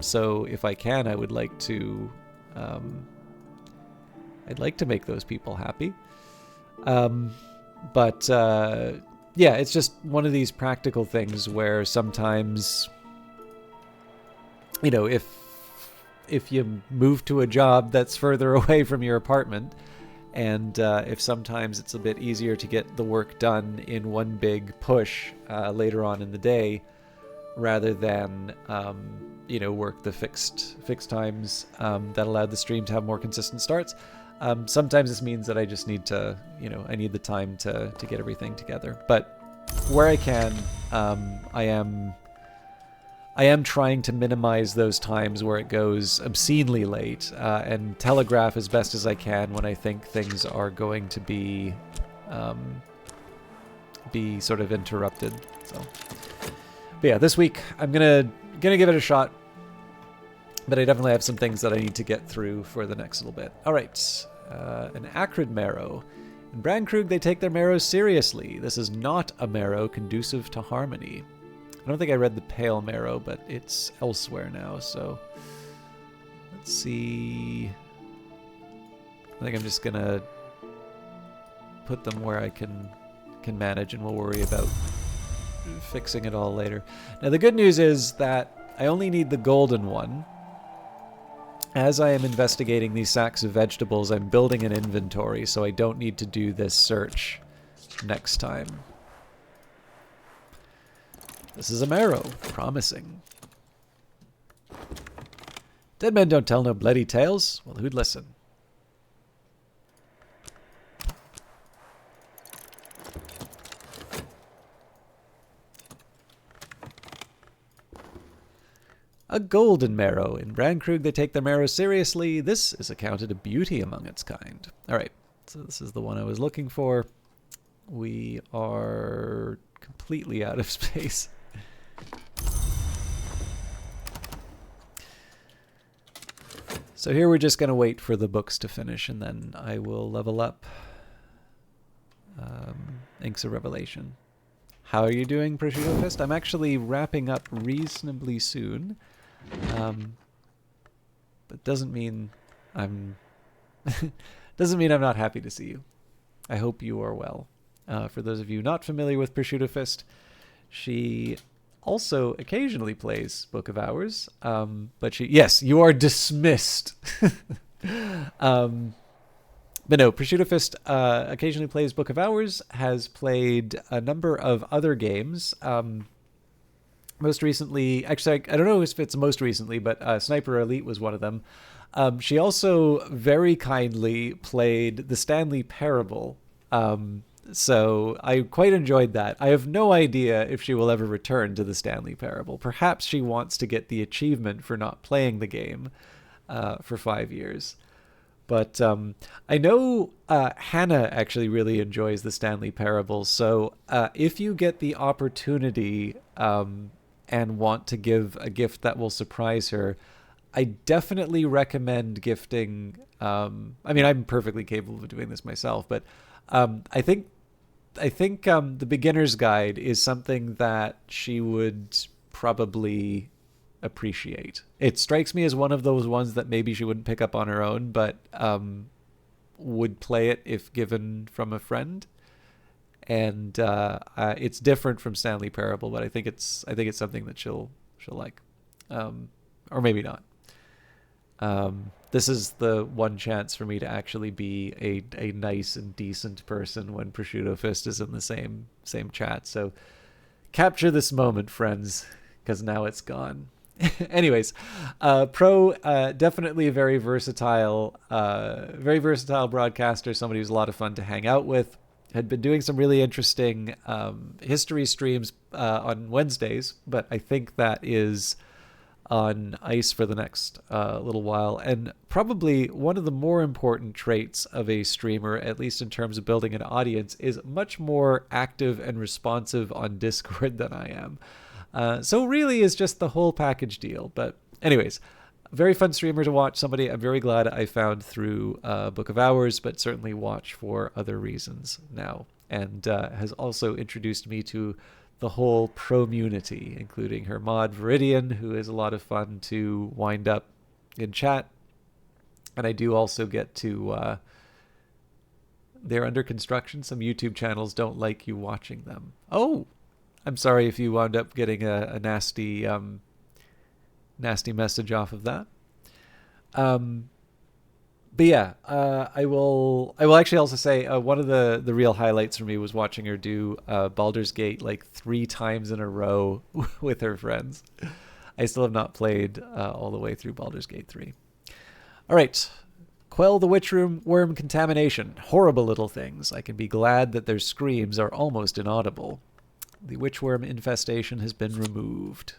So if I can, I would like to. I'd like to make those people happy. But yeah, it's just one of these practical things where sometimes, you know, if you move to a job that's further away from your apartment, and if sometimes it's a bit easier to get the work done in one big push later on in the day, rather than you know, work the fixed times that allow the stream to have more consistent starts. Sometimes this means that I just need to, you know, I need the time to get everything together. But where I can, I am trying to minimize those times where it goes obscenely late and telegraph as best as I can when I think things are going to be sort of interrupted. So, but yeah, this week I'm gonna give it a shot. But I definitely have some things that I need to get through for the next little bit. All right, an acrid marrow. In Brandkrug, they take their marrows seriously. This is not a marrow conducive to harmony. I don't think I read the pale marrow, but it's elsewhere now, so let's see. I think I'm just gonna put them where I can manage, and we'll worry about fixing it all later. Now, the good news is that I only need the golden one. As I am investigating these sacks of vegetables, I'm building an inventory, so I don't need to do this search next time. This is a marrow. Promising. Dead men don't tell no bloody tales. Well, who'd listen? A golden marrow. In Brandkrug, they take their marrows seriously. This is accounted a beauty among its kind. All right. So this is the one I was looking for. We are completely out of space. So here we're just going to wait for the books to finish, and then I will level up Inks of Revelation. How are you doing, Prosciutto Fist? I'm actually wrapping up reasonably soon. But doesn't mean I'm doesn't mean I'm not happy to see you. I hope you are well. For those of you not familiar with Prosciutto Fist, she also occasionally plays Book of Hours, but yes, you are dismissed. But no, Prosciutto Fist occasionally plays Book of Hours, has played a number of other games. Most recently, actually, I don't know if it's most recently, but Sniper Elite was one of them. She also very kindly played the Stanley Parable. So I quite enjoyed that. I have no idea if she will ever return to the Stanley Parable. Perhaps she wants to get the achievement for not playing the game for 5 years. But I know Hannah actually really enjoys the Stanley Parable. So if you get the opportunity and want to give a gift that will surprise her, I definitely recommend gifting. I mean, I'm perfectly capable of doing this myself, but I think the beginner's guide is something that she would probably appreciate. It strikes me as one of those ones that maybe she wouldn't pick up on her own, but would play it if given from a friend. And it's different from Stanley Parable, but I think it's something that she'll like, or maybe not. This is the one chance for me to actually be a nice and decent person when Prosciutto Fist is in the same chat. So capture this moment, friends, because now it's gone. Anyways, Pro, definitely a very versatile broadcaster, somebody who's a lot of fun to hang out with. Had been doing some really interesting history streams on Wednesdays, but I think that is on ice for the next little while. And probably one of the more important traits of a streamer, at least in terms of building an audience, is much more active and responsive on Discord than I am. So really is just the whole package deal. But anyways, very fun streamer to watch. Somebody I'm very glad I found through Book of Hours, but certainly watch for other reasons now. And has also introduced me to the whole Pro-munity, including her mod Viridian, who is a lot of fun to wind up in chat. And I do also get to... they're under construction. Some YouTube channels don't like you watching them. Oh! I'm sorry if you wound up getting a nasty nasty message off of that. But yeah, I will actually also say one of the real highlights for me was watching her do Baldur's Gate like 3 times in a row with her friends. I still have not played all the way through Baldur's Gate 3. All right. Quell the witch worm contamination. Horrible little things. I can be glad that their screams are almost inaudible. The witchworm infestation has been removed.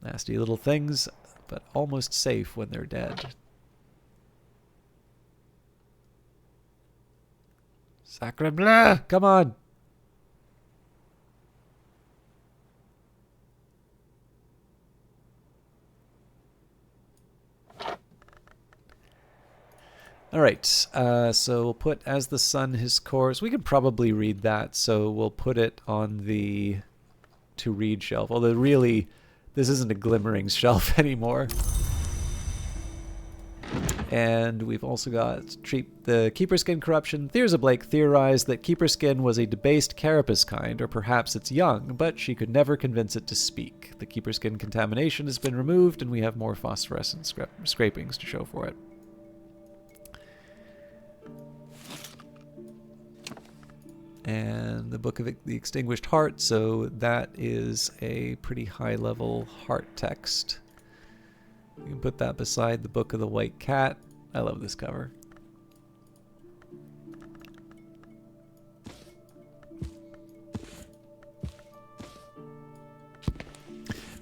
Nasty little things, but almost safe when they're dead. Sacre bleu! Come on! All right, so we'll put as the sun his course. We could probably read that, so we'll put it on the to read shelf. Although really, this isn't a glimmering shelf anymore. And we've also got treat the Keeper Skin corruption. Thyrza Blake theorized that Keeper Skin was a debased carapace kind, or perhaps it's young, but she could never convince it to speak. The Keeper Skin contamination has been removed, and we have more phosphorescent scrapings to show for it. And the Book of the Extinguished Heart, so that is a pretty high-level heart text. You can put that beside the Book of the White Cat. I love this cover.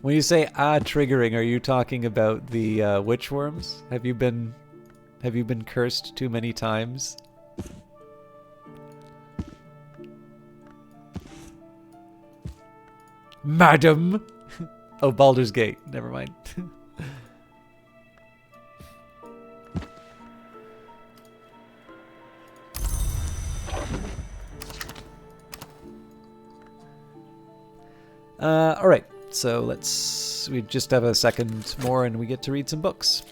When you say triggering, are you talking about the witchworms? Have you been Have you been cursed too many times? Madam! Oh, Baldur's Gate. Never mind. All right. So we just have a second more and we get to read some books.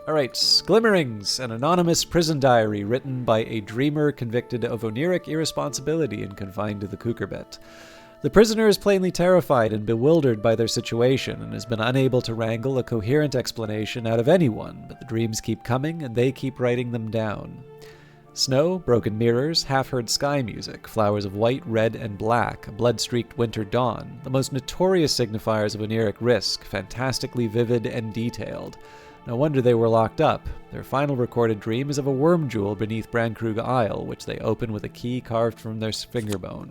All right. Glimmerings, an anonymous prison diary written by a dreamer convicted of oniric irresponsibility and confined to the Kukurbet. The prisoner is plainly terrified and bewildered by their situation and has been unable to wrangle a coherent explanation out of anyone, but the dreams keep coming and they keep writing them down. Snow, broken mirrors, half-heard sky music, flowers of white, red, and black, a blood-streaked winter dawn, the most notorious signifiers of oniric risk, fantastically vivid and detailed. No wonder they were locked up. Their final recorded dream is of a worm jewel beneath Brankrug Isle, which they open with a key carved from their fingerbone.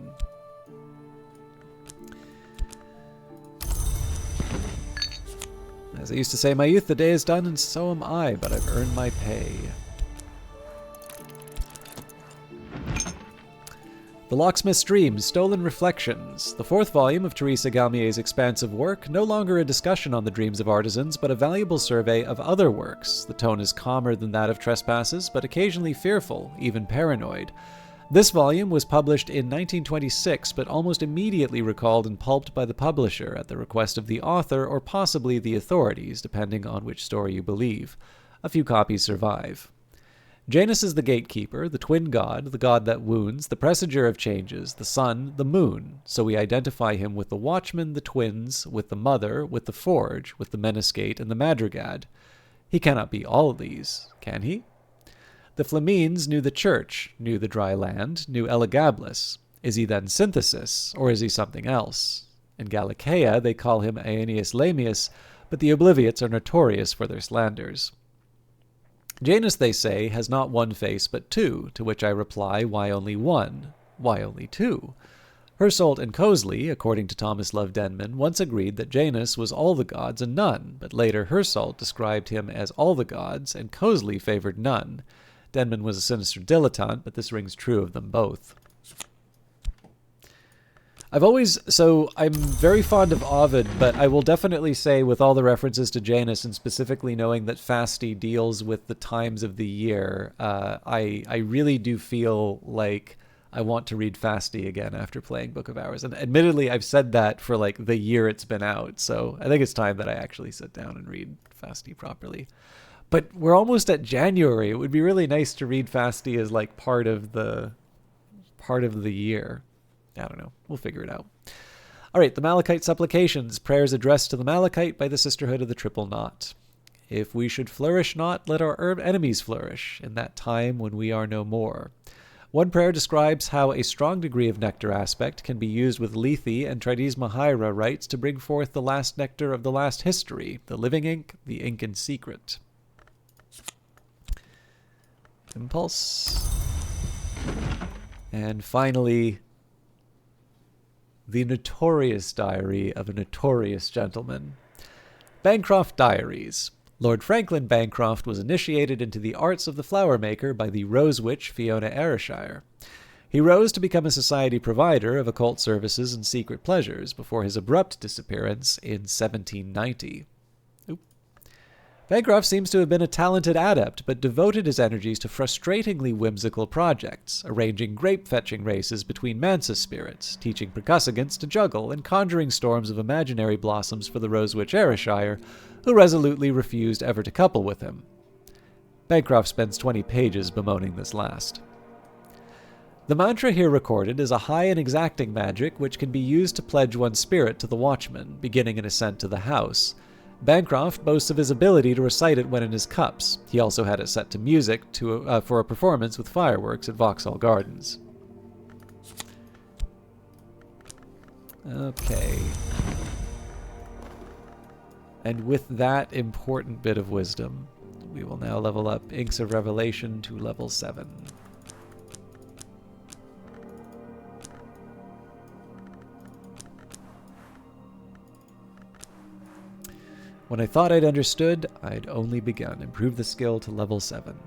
As I used to say in my youth, the day is done and so am I, but I've earned my pay. The Locksmith's Dreams, Stolen Reflections, the fourth volume of Teresa Galmier's expansive work, no longer a discussion on the dreams of artisans, but a valuable survey of other works. The tone is calmer than that of Trespasses, but occasionally fearful, even paranoid. This volume was published in 1926, but almost immediately recalled and pulped by the publisher at the request of the author or possibly the authorities, depending on which story you believe. A few copies survive. Janus is the gatekeeper, the twin god, the god that wounds, the presager of changes, the sun, the moon, so we identify him with the watchman, the twins, with the mother, with the forge, with the meniscate, and the madrigad. He cannot be all of these, can he? The Flamines knew the church, knew the dry land, knew Elagabalus. Is he then synthesis, or is he something else? In Gallicaea they call him Aeneas Lamius, but the Obliviots are notorious for their slanders. Janus, they say, has not one face but two, to which I reply, why only one? Why only two? Hersolt and Cosley, according to Thomas Love Denman, once agreed that Janus was all the gods and none, but later Hersolt described him as all the gods, and Cosley favored none. Denman was a sinister dilettante, but this rings true of them both. I'm very fond of Ovid, but I will definitely say with all the references to Janus and specifically knowing that Fasti deals with the times of the year, I really do feel like I want to read Fasti again after playing Book of Hours. And admittedly, I've said that for like the year it's been out, so I think it's time that I actually sit down and read Fasti properly. But we're almost at January. It would be really nice to read Fasti as like part of the year. I don't know. We'll figure it out. All right, the Malachite Supplications, prayers addressed to the Malachite by the Sisterhood of the Triple Knot. If we should flourish not, let our enemies flourish, in that time when we are no more. One prayer describes how a strong degree of nectar aspect can be used with Lethe and Tridesma rites to bring forth the last nectar of the last history, the living ink, the ink in secret. Impulse. And finally, the notorious diary of a notorious gentleman. Bancroft Diaries. Lord Franklin Bancroft was initiated into the arts of the flower maker by the rose witch Fiona Ayrshire. He rose to become a society provider of occult services and secret pleasures before his abrupt disappearance in 1790. Bancroft seems to have been a talented adept, but devoted his energies to frustratingly whimsical projects, arranging grape-fetching races between Mansa spirits, teaching percussagants to juggle, and conjuring storms of imaginary blossoms for the rose witch Ayrshire, who resolutely refused ever to couple with him. Bancroft spends 20 pages bemoaning this last. The mantra here recorded is a high and exacting magic which can be used to pledge one's spirit to the watchman, beginning an ascent to the house. Bancroft boasts of his ability to recite it when in his cups. He also had it set to music for a performance with fireworks at Vauxhall Gardens. Okay. And with that important bit of wisdom, we will now level up Inks of Revelation to level 7. When I thought I'd understood, I'd only begun. Improve the skill to level 7.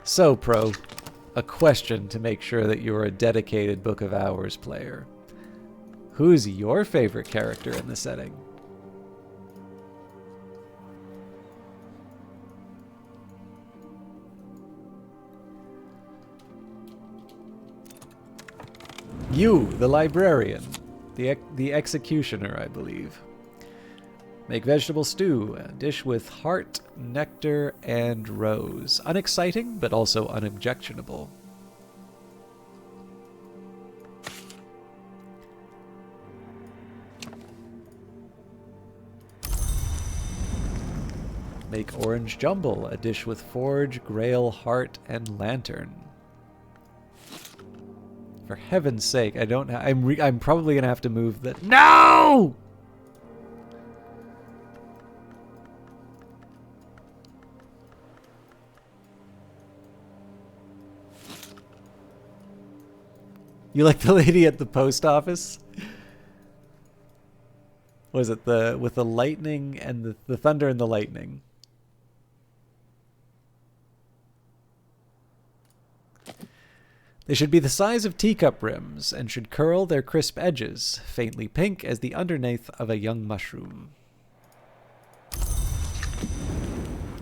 So, Pro, a question to make sure that you're a dedicated Book of Hours player. Who's your favorite character in the setting? You, the librarian. The executioner, I believe. Make vegetable stew, a dish with heart, nectar, and rose. Unexciting, but also unobjectionable. Make orange jumble, a dish with forge, grail, heart, and lantern. For heaven's sake, I don't. I'm probably gonna have to move the. No! You like the lady at the post office? Was it with the lightning and the thunder and the lightning? They should be the size of teacup rims and should curl their crisp edges, faintly pink as the underneath of a young mushroom.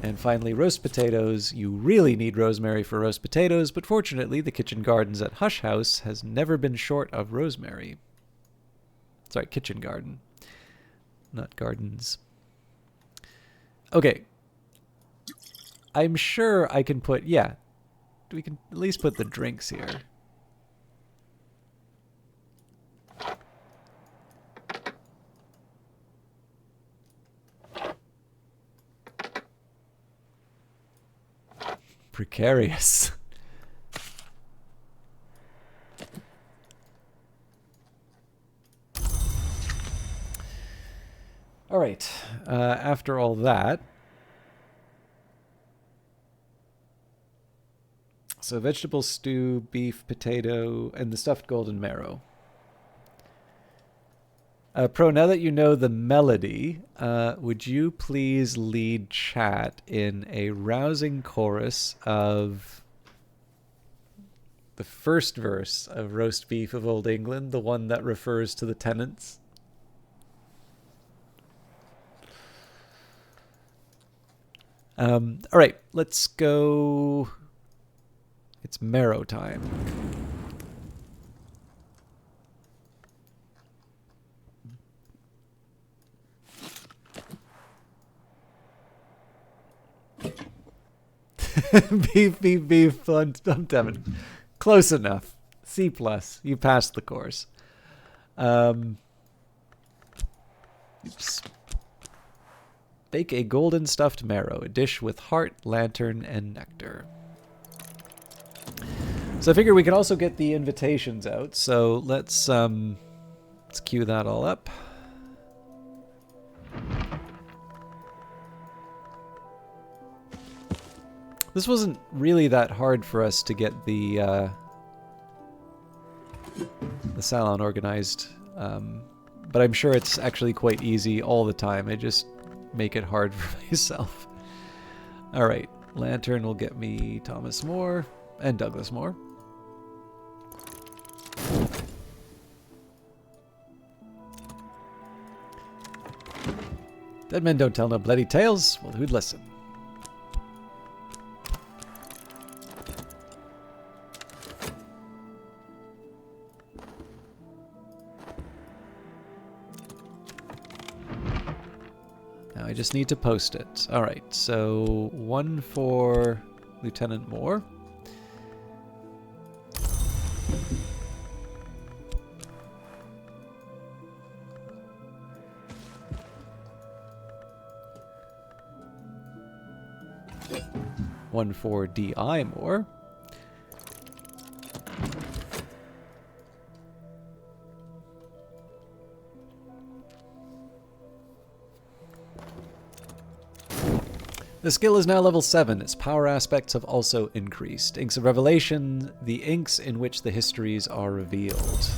And finally, roast potatoes. You really need rosemary for roast potatoes, but fortunately, the kitchen gardens at Hush House has never been short of rosemary. Sorry, kitchen garden, not gardens. Okay. I'm sure I can put, yeah, we can at least put the drinks here. Precarious. All right. After all that, so vegetable stew, beef, potato, and the stuffed golden marrow. Pro, now that you know the melody, would you please lead chat in a rousing chorus of the first verse of Roast Beef of Old England, the one that refers to the tenants? All right, let's go. It's marrow time. beef. I'm Devin. Close enough. C+. You passed the course. Oops. Bake a golden stuffed marrow, a dish with heart, lantern, and nectar. So I figure we can also get the invitations out. So let's cue that all up. This wasn't really that hard for us to get the salon organized, but I'm sure it's actually quite easy all the time. I just make it hard for myself. All right, lantern will get me Thomas More and Douglas More. Dead men don't tell no bloody tales. Well, who'd listen? Now I just need to post it. All right, so one for Lieutenant Moore. One for D.I. Moore. The skill is now level 7. Its power aspects have also increased. Inks of Revelation, the inks in which the histories are revealed.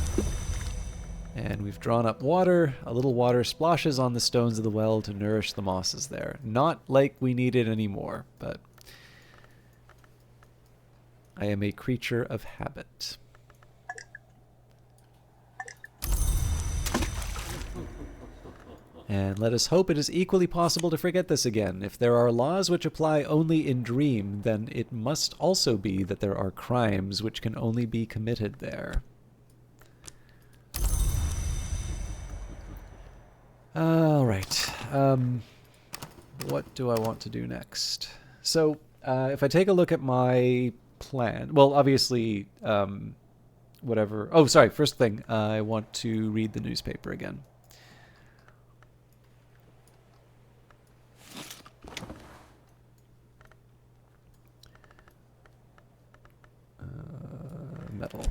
And we've drawn up water. A little water splashes on the stones of the well to nourish the mosses there. Not like we need it anymore, but I am a creature of habit. And let us hope it is equally possible to forget this again. If there are laws which apply only in Dream, then it must also be that there are crimes which can only be committed there. All right. What do I want to do next? So, if I take a look at my plan, well, obviously, whatever. Oh, sorry. First thing, I want to read the newspaper again. Metal.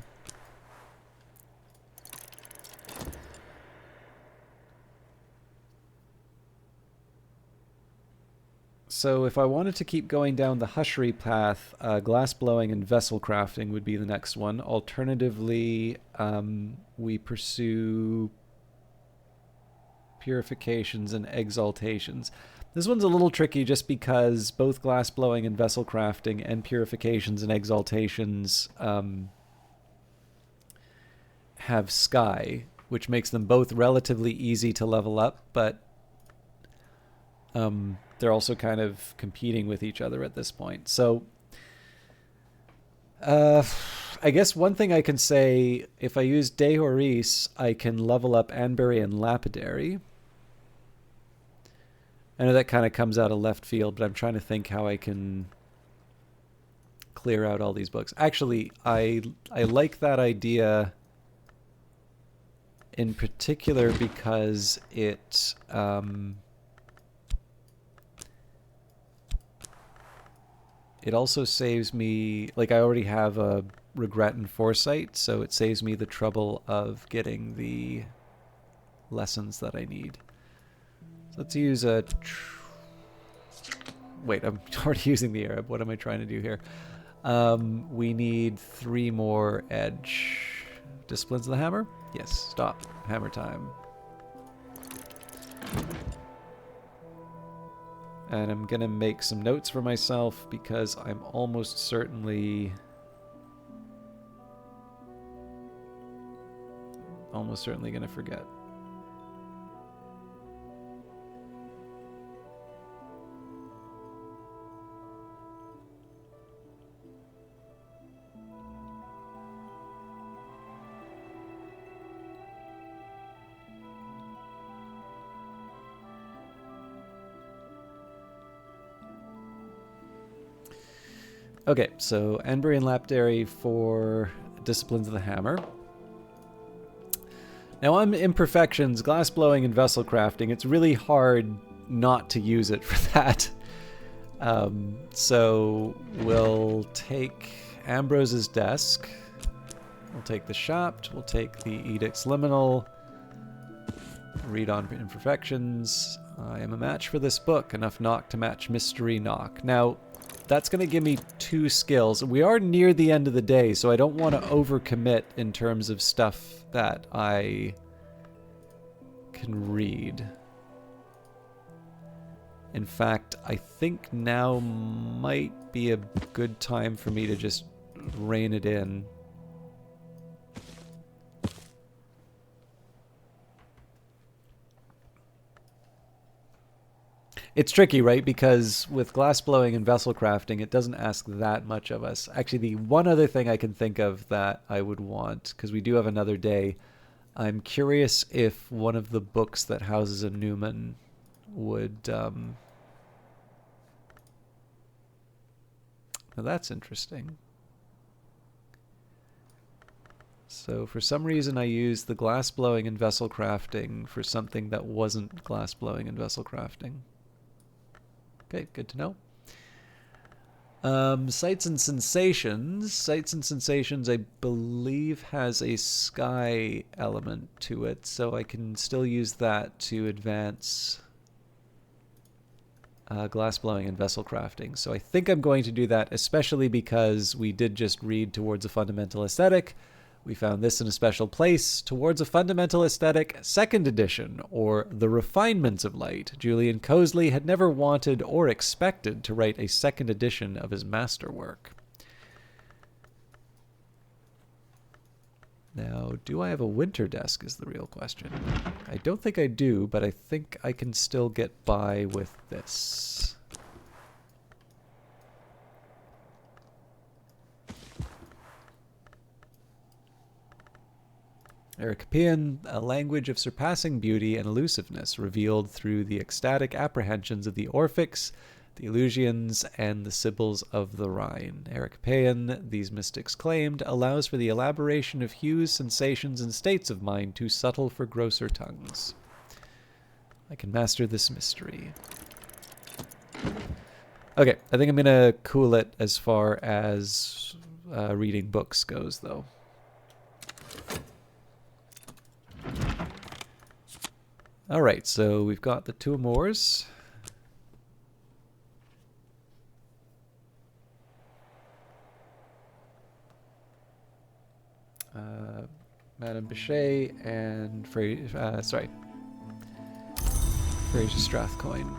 So if I wanted to keep going down the hushery path, glass blowing and vessel crafting would be the next one. Alternatively, we pursue purifications and exaltations. This one's a little tricky just because both glass blowing and vessel crafting and purifications and exaltations have sky, which makes them both relatively easy to level up, but they're also kind of competing with each other at this point. So I guess one thing I can say, if I use Dehoris, I can level up Anbury and Lapidary. I know that kind of comes out of left field, but I'm trying to think how I can clear out all these books. Actually, I like that idea in particular because it it also saves me, like I already have a regret and foresight, so it saves me the trouble of getting the lessons that I need. So let's use a wait, I'm already using the Arab. What am I trying to do here? We need 3 more edge. Disciplines of the hammer? Yes, stop. Hammer time. And I'm going to make some notes for myself because I'm almost certainly going to forget. Okay, so Anbury and Lapidary for Disciplines of the Hammer. Now on imperfections, glass blowing and vessel crafting, it's really hard not to use it for that. So we'll take Ambrose's desk. We'll take the Shapt. We'll take the Edict's Liminal. Read on imperfections. I am a match for this book. Enough knock to match mystery knock. Now, that's going to give me 2 skills. We are near the end of the day, so I don't want to overcommit in terms of stuff that I can read. In fact, I think now might be a good time for me to just rein it in. It's tricky, right? Because with glass blowing and vessel crafting, it doesn't ask that much of us. Actually, the one other thing I can think of that I would want, because we do have another day, I'm curious if one of the books that houses a Newman would... Now that's interesting. So for some reason I used the glass blowing and vessel crafting for something that wasn't glass blowing and vessel crafting. Okay, good to know. Sights and Sensations. Sights and Sensations, I believe, has a sky element to it, so I can still use that to advance glass blowing and vessel crafting. So I think I'm going to do that, especially because we did just read towards a fundamental aesthetic, We found this in a special place, Towards a Fundamental Aesthetic, 2nd edition, or The Refinements of Light. Julian Cosley had never wanted or expected to write a 2nd edition of his masterwork. Now, do I have a winter desk is the real question. I don't think I do, but I think I can still get by with this. Ericapean, a language of surpassing beauty and elusiveness, revealed through the ecstatic apprehensions of the Orphics, the Eleusinians, and the Sibyls of the Rhine. Ericapean, these mystics claimed, allows for the elaboration of hues, sensations, and states of mind too subtle for grosser tongues. I can master this mystery. Okay, I think I'm going to cool it as far as reading books goes, though. Alright, so we've got the two amours. Madame Bichet and Fraser Strathcoyne.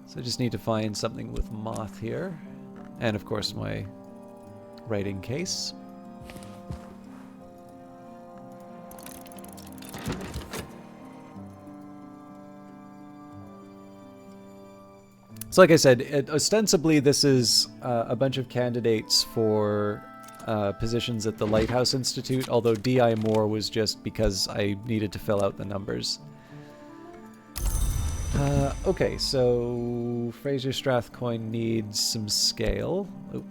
So I just need to find something with moth here. And of course my writing case. So like I said, ostensibly this is a bunch of candidates for positions at the Lighthouse Institute, although D.I. Moore was just because I needed to fill out the numbers. Okay, so Fraser Strathcoyne needs some scale. Oh.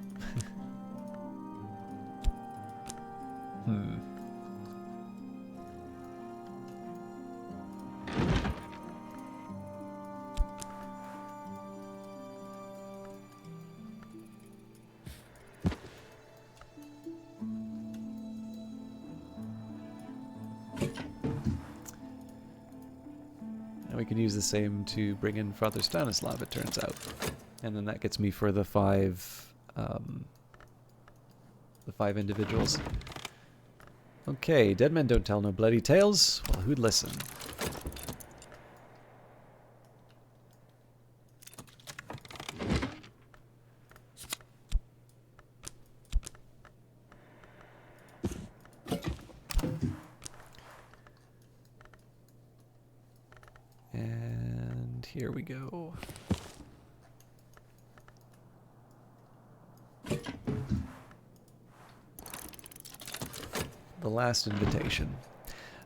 We can use the same to bring in Father Stanislav, it turns out. And then that gets me for the five individuals. Okay, dead men don't tell no bloody tales. Well, who'd listen? And here we go. The last invitation.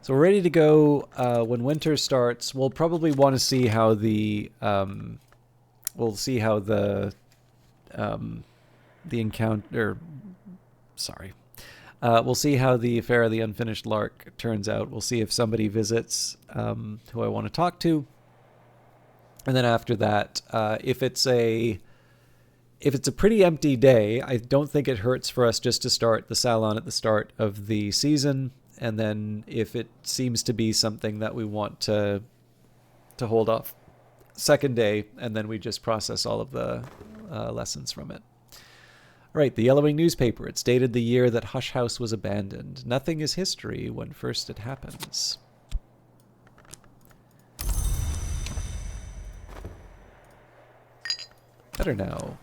So we're ready to go. When winter starts, we'll probably want to see how the we'll see how the encounter. Sorry. We'll see how the Affair of the Unfinished Lark turns out. We'll see if somebody visits who I want to talk to. And then after that, if it's a pretty empty day, I don't think it hurts for us just to start the salon at the start of the season. And then if it seems to be something that we want to hold off second day, and then we just process all of the lessons from it. Right, the Yellowing newspaper. It's dated the year that Hush House was abandoned. Nothing is history when first it happens. Better now.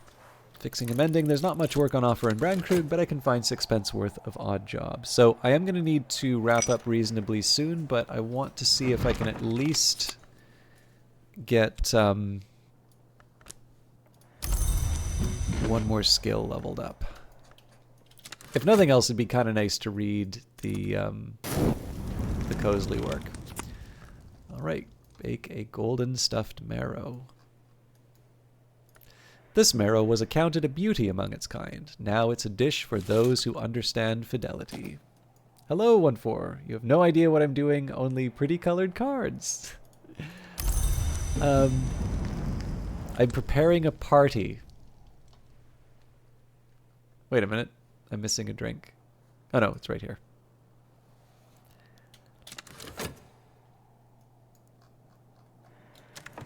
Fixing and mending. There's not much work on offer in Brandkrug, but I can find 6 pence worth of odd jobs. So I am going to need to wrap up reasonably soon, but I want to see if I can at least get one more skill leveled up. If nothing else, it'd be kind of nice to read the Cosley work. All right, bake a golden stuffed marrow. This marrow was accounted a beauty among its kind. Now it's a dish for those who understand fidelity. Hello, 1-4. You have no idea what I'm doing, only pretty colored cards. I'm preparing a party. Wait a minute. I'm missing a drink. Oh no, it's right here.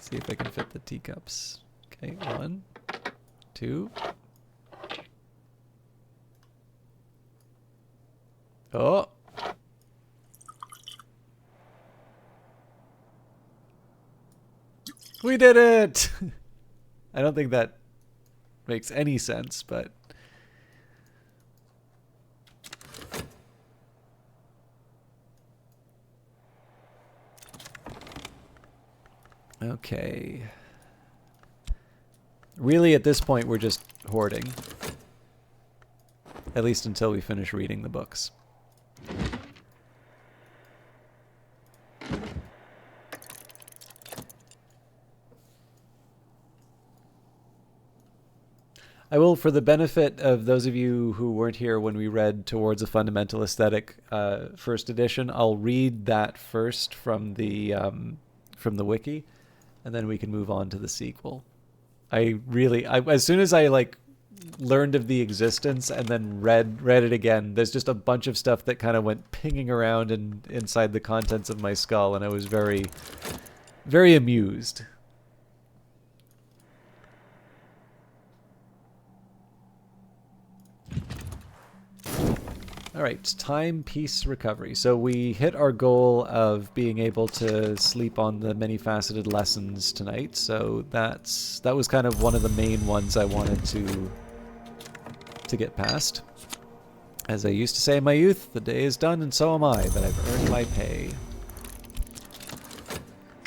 See if I can fit the teacups. Okay, 1, 2. Oh! We did it! I don't think that makes any sense, but... Okay. Really, at this point, we're just hoarding. At least until we finish reading the books. I will, for the benefit of those of you who weren't here when we read Towards a Fundamental Aesthetic first edition, I'll read that first from the wiki, and then we can move on to the sequel. As soon as I like learned of the existence and then read it again, there's just a bunch of stuff that kind of went pinging around inside the contents of my skull, and I was very, very amused. All right, time, peace, recovery. So we hit our goal of being able to sleep on the many-faceted lessons tonight. So that was kind of one of the main ones I wanted to get past. As I used to say in my youth, the day is done and so am I, but I've earned my pay.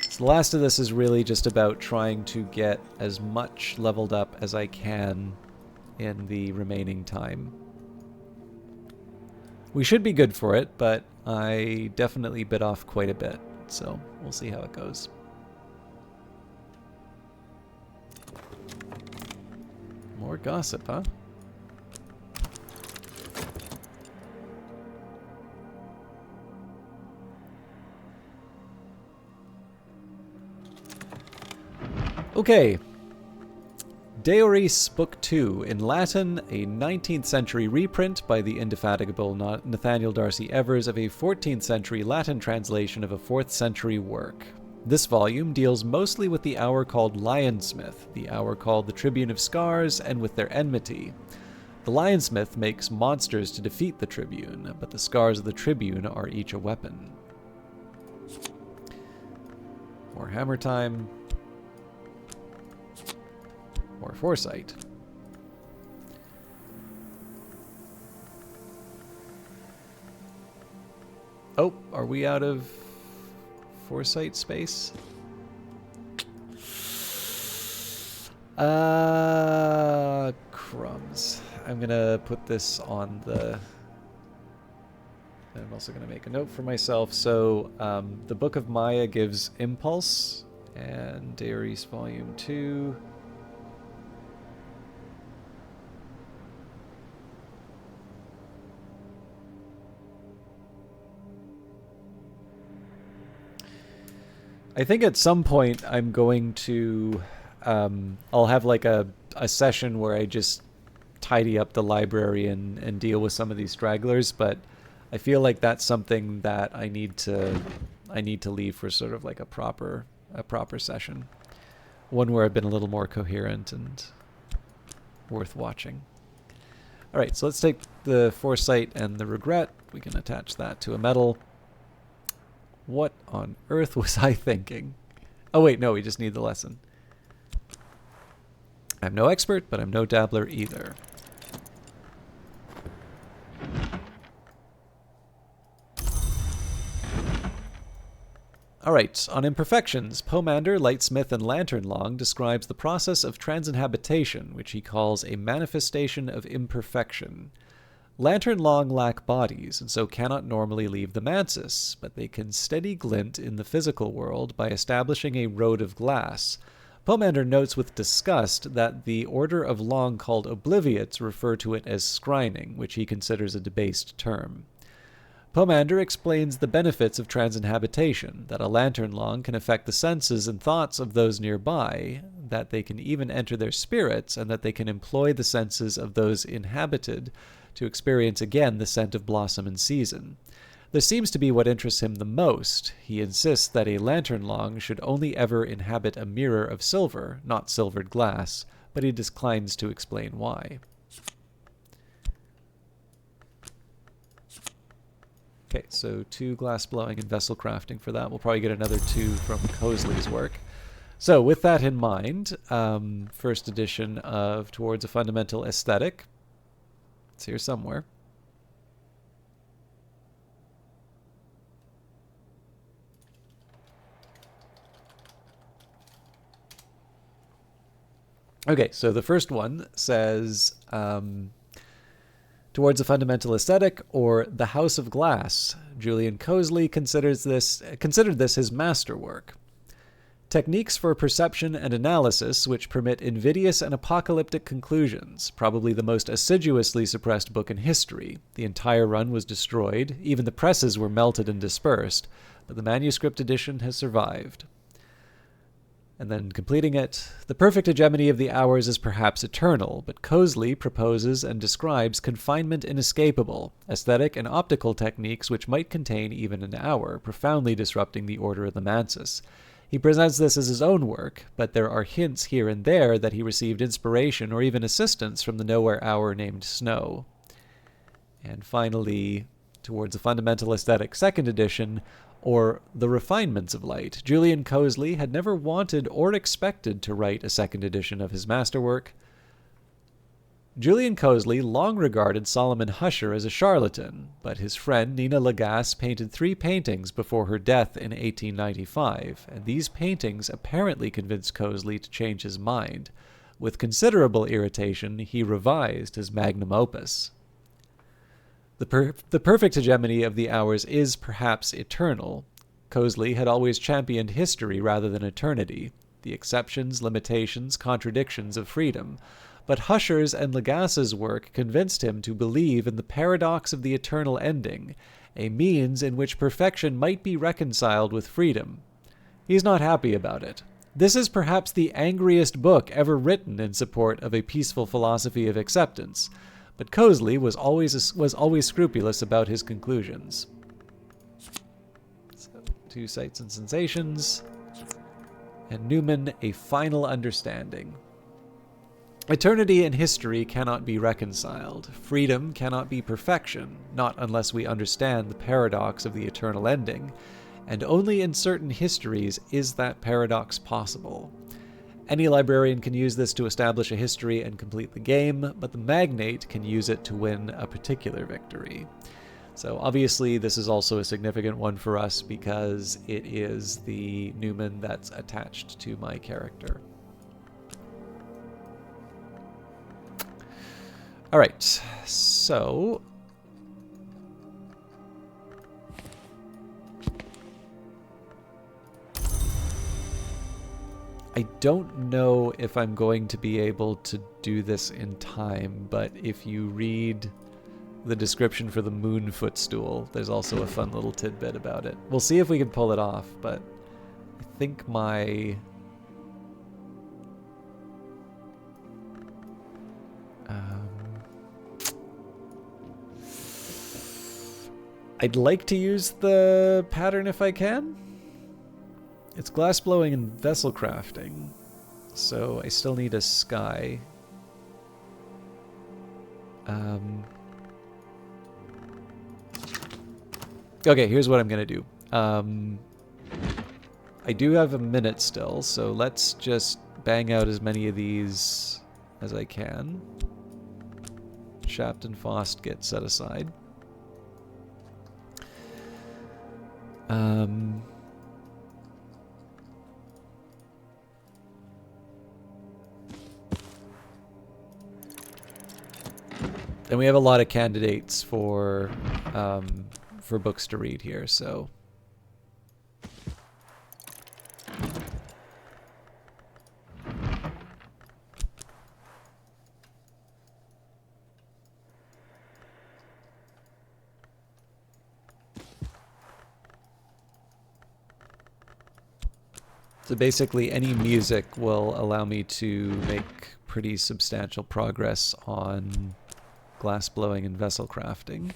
So the last of this is really just about trying to get as much leveled up as I can in the remaining time. We should be good for it, but I definitely bit off quite a bit, so we'll see how it goes. More gossip, huh? Okay. Deoris Book 2, in Latin, a 19th century reprint by the indefatigable Nathaniel Darcy Evers of a 14th century Latin translation of a 4th century work. This volume deals mostly with the hour called Lionsmith, the hour called the Tribune of Scars, and with their enmity. The Lionsmith makes monsters to defeat the Tribune, but the scars of the Tribune are each a weapon. More hammer time. More foresight. Oh, are we out of foresight space? Crumbs. I'm gonna put this on the... I'm also gonna make a note for myself. So, the Book of Maya gives Impulse, and Darius Volume 2... I think at some point I'm going to, I'll have like a session where I just tidy up the library and deal with some of these stragglers, but I feel like that's something that I need to leave for sort of like a proper session. One where I've been a little more coherent and worth watching. All right, so let's take the foresight and the regret. We can attach that to a medal. What on earth was I thinking? Oh wait, no, we just need the lesson. I'm no expert, but I'm no dabbler either. Alright, on imperfections, Pomander, Lightsmith, and Lanternlong describes the process of transinhabitation, which he calls a manifestation of imperfection. Lanternlong lack bodies, and so cannot normally leave the Mansis, but they can steady glint in the physical world by establishing a road of glass. Pomander notes with disgust that the order of Long called Obliviates refer to it as scrying, which he considers a debased term. Pomander explains the benefits of transinhabitation, that a Lanternlong can affect the senses and thoughts of those nearby, that they can even enter their spirits, and that they can employ the senses of those inhabited to experience again the scent of blossom and season. This seems to be what interests him the most. He insists that a lantern long should only ever inhabit a mirror of silver, not silvered glass, but he declines to explain why. Okay, so 2 glass blowing and vessel crafting for that. We'll probably get another 2 from Cosley's work. So with that in mind, first edition of Towards a Fundamental Aesthetic. It's here somewhere. Okay, so the first one says Towards a Fundamental Aesthetic, or The House of Glass. Julian Cosley considered this his masterwork. Techniques for perception and analysis which permit invidious and apocalyptic conclusions, probably the most assiduously suppressed book in history. The entire run was destroyed, even the presses were melted and dispersed, but the manuscript edition has survived. And then completing it, the perfect hegemony of the hours is perhaps eternal, but Cosley proposes and describes confinement inescapable, aesthetic and optical techniques which might contain even an hour, profoundly disrupting the order of the Mansus. He presents this as his own work, but there are hints here and there that he received inspiration or even assistance from the nowhere hour named Snow. And finally, Towards a Fundamental Aesthetic, 2nd edition, or The Refinements of Light. Julian Cosley had never wanted or expected to write a 2nd edition of his masterwork. Julian Cosley long regarded Solomon Husher as a charlatan, but his friend Nina Lagasse painted 3 paintings before her death in 1895, and these paintings apparently convinced Cosley to change his mind. With considerable irritation, he revised his magnum opus. The perfect hegemony of the hours is perhaps eternal. Cosley had always championed history rather than eternity, the exceptions, limitations, contradictions of freedom. But Husher's and Lagasse's work convinced him to believe in the paradox of the eternal ending, a means in which perfection might be reconciled with freedom. He's not happy about it. This is perhaps the angriest book ever written in support of a peaceful philosophy of acceptance, but Cosley was always scrupulous about his conclusions. So, 2 Sights and Sensations, and Newman, A Final Understanding. Eternity and history cannot be reconciled. Freedom cannot be perfection, not unless we understand the paradox of the eternal ending, and only in certain histories is that paradox possible. Any librarian can use this to establish a history and complete the game, but the magnate can use it to win a particular victory. So obviously this is also a significant one for us because it is the Newman that's attached to my character. All right, so I don't know if I'm going to be able to do this in time, but if you read the description for the Moon Footstool, there's also a fun little tidbit about it. We'll see if we can pull it off, but I think I'd like to use the pattern if I can. It's glass blowing and vessel crafting, so I still need a sky. Okay, here's what I'm gonna do. I do have a minute still, so let's just bang out as many of these as I can. Shaft and Faust get set aside. And we have a lot of candidates for books to read here, so. So basically any music will allow me to make pretty substantial progress on glass blowing and vessel crafting.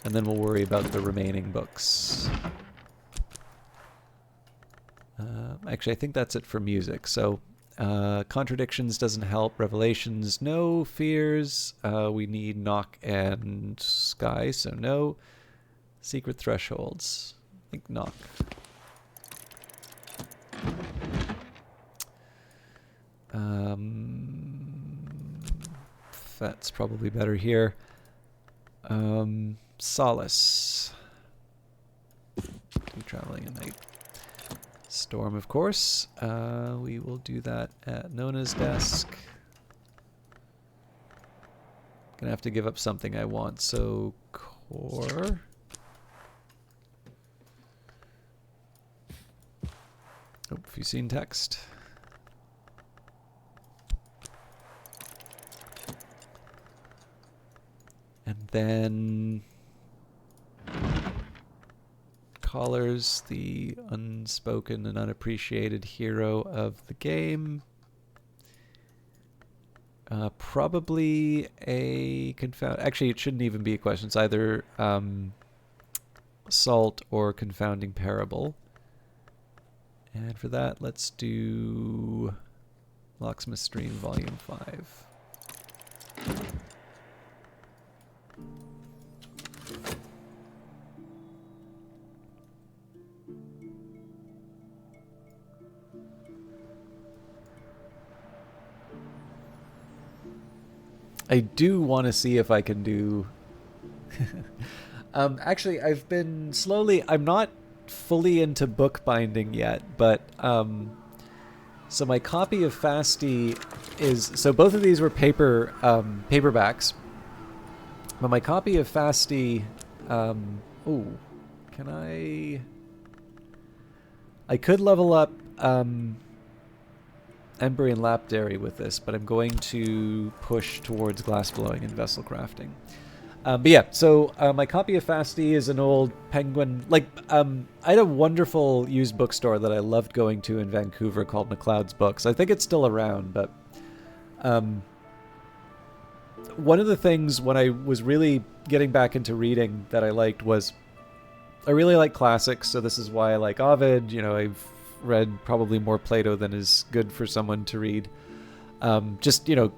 and then we'll worry about the remaining books. Actually, I think that's it for music. So, Contradictions doesn't help. Revelations, no. Fears, we need Knock and Sky, so no. Secret Thresholds, I think Knock. That's probably better here. Solace. Traveling at night. Storm, of course. We will do that at Nona's desk. Gonna have to give up something I want, so core. Oh, have you seen text? And then Collar's the unspoken and unappreciated hero of the game. Probably a confound. Actually, it shouldn't even be a question. It's either Salt or Confounding Parable. And for that, let's do Locksmith Stream Volume 5. I do want to see if I can do... actually, I've been slowly... I'm not fully into bookbinding yet, but... so my copy of Fasti is... So both of these were paperbacks. But my copy of Fasti... oh, can I... I could level up... Embry and Lapdairy with this, but I'm going to push towards glassblowing and vessel crafting. But yeah, so my copy of Fasti is an old Penguin... I had a wonderful used bookstore that I loved going to in Vancouver called McLeod's Books. I think it's still around, but... one of the things when I was really getting back into reading that I liked was... I really like classics, so this is why I like Ovid. You know, I've read probably more Plato than is good for someone to read. Just, you know,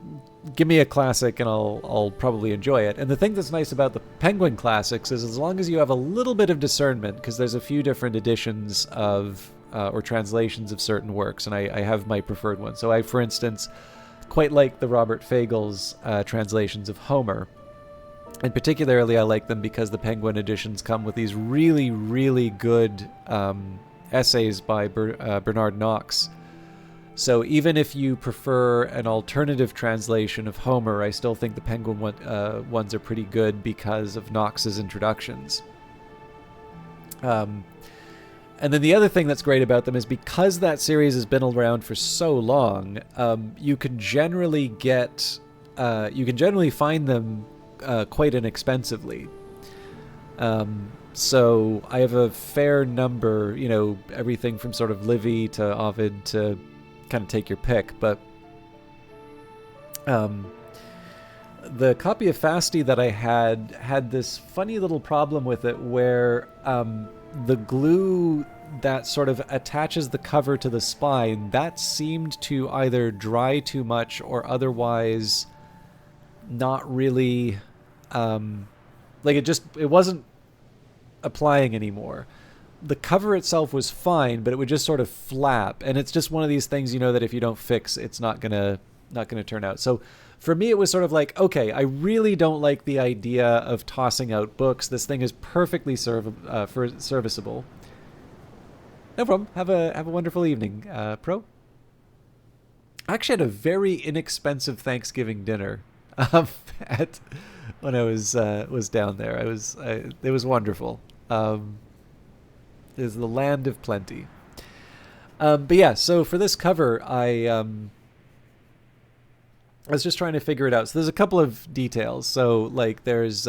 give me a classic and I'll probably enjoy it. And the thing that's nice about the Penguin classics is as long as you have a little bit of discernment, because there's a few different editions of or translations of certain works, and I have my preferred one. So I, for instance, quite like the Robert Fagel's translations of Homer. And particularly I like them because the Penguin editions come with these really, really good essays by Bernard Knox. So even if you prefer an alternative translation of Homer, I still think the Penguin ones are pretty good because of Knox's introductions. And then the other thing that's great about them is because that series has been around for so long, you can generally find them quite inexpensively. So I have a fair number, you know, everything from sort of Livy to Ovid to kind of take your pick. But the copy of Fasti that I had this funny little problem with it where the glue that sort of attaches the cover to the spine, that seemed to either dry too much or otherwise not really... it wasn't applying anymore. The cover itself was fine, but it would just sort of flap, and it's just one of these things, you know, that if you don't fix, it's not gonna turn out. So for me, it was sort of like, okay, I really don't like the idea of tossing out books. This thing is perfectly serviceable. No problem. Have a wonderful evening, Pro. I actually had a very inexpensive Thanksgiving dinner when I was down there. It was wonderful. It is the land of plenty. But yeah, so for this cover, I was just trying to figure it out. So there's a couple of details. So like there's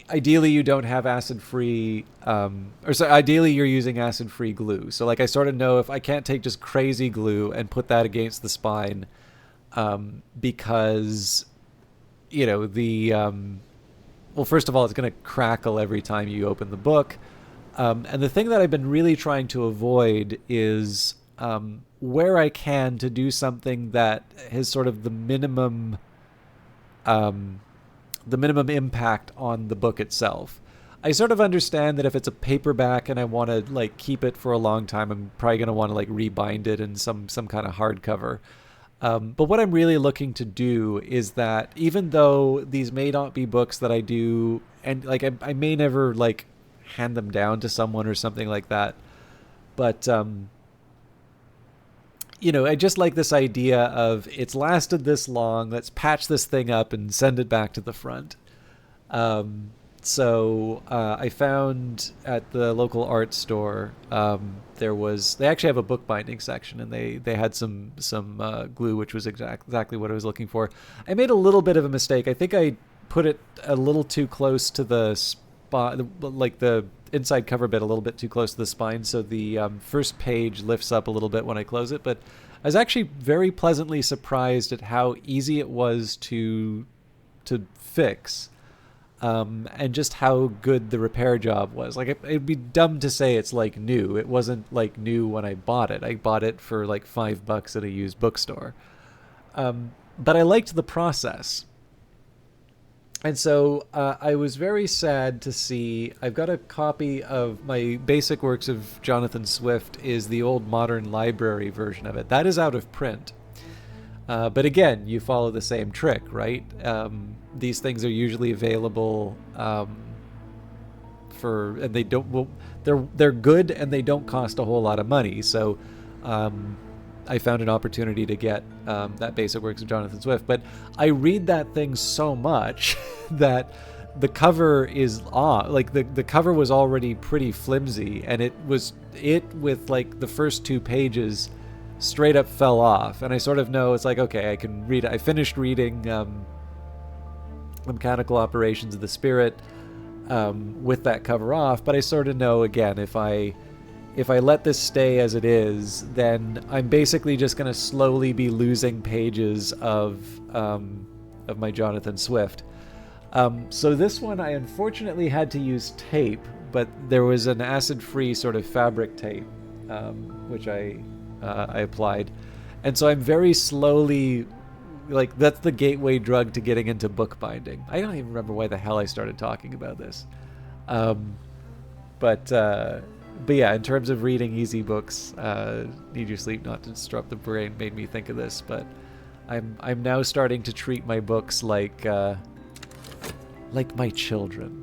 ideally you don't have acid-free, ideally you're using acid-free glue. So like I sort of know if I can't take just crazy glue and put that against the spine, because you know, well, first of all, it's going to crackle every time you open the book. And the thing that I've been really trying to avoid is where I can to do something that has sort of the minimum impact on the book itself. I sort of understand that if it's a paperback and I want to like keep it for a long time, I'm probably going to want to like rebind it in some kind of hardcover. But what I'm really looking to do is that even though these may not be books that I do, and like I may never like hand them down to someone or something like that, but you know, I just like this idea of it's lasted this long. Let's patch this thing up and send it back to the front. So I found at the local art store they actually have a bookbinding section, and they had some glue, which was exactly what I was looking for. I made a little bit of a mistake. I think I put it a little too close to the spot, like the inside cover bit a little bit too close to the spine, so the first page lifts up a little bit when I close it. But I was actually very pleasantly surprised at how easy it was to fix. And just how good the repair job was. Like, it'd be dumb to say it's like new. It wasn't like new when I bought it. I bought it for like $5 at a used bookstore. But I liked the process. And so I was very sad to see, I've got a copy of my basic works of Jonathan Swift is the old Modern Library version of it. That is out of print. But again, you follow the same trick, right? These things are usually available and they don't. Well, they're good and they don't cost a whole lot of money. So I found an opportunity to get that basic works of Jonathan Swift. But I read that thing so much that the cover is off. Like the cover was already pretty flimsy, and it with like the first 2 pages straight up fell off. And I sort of know it's like, okay, I can read it. I finished reading The Mechanical Operations of the Spirit with that cover off, but I sort of know, again, if I let this stay as it is, then I'm basically just going to slowly be losing pages of my Jonathan Swift. So this one I unfortunately had to use tape, but there was an acid-free sort of fabric tape, which I applied. And so I'm very slowly, like, that's the gateway drug to getting into bookbinding. I don't even remember why the hell I started talking about this. But yeah, in terms of reading easy books, Need Your Sleep Not to Disrupt the Brain made me think of this. But I'm now starting to treat my books like my children.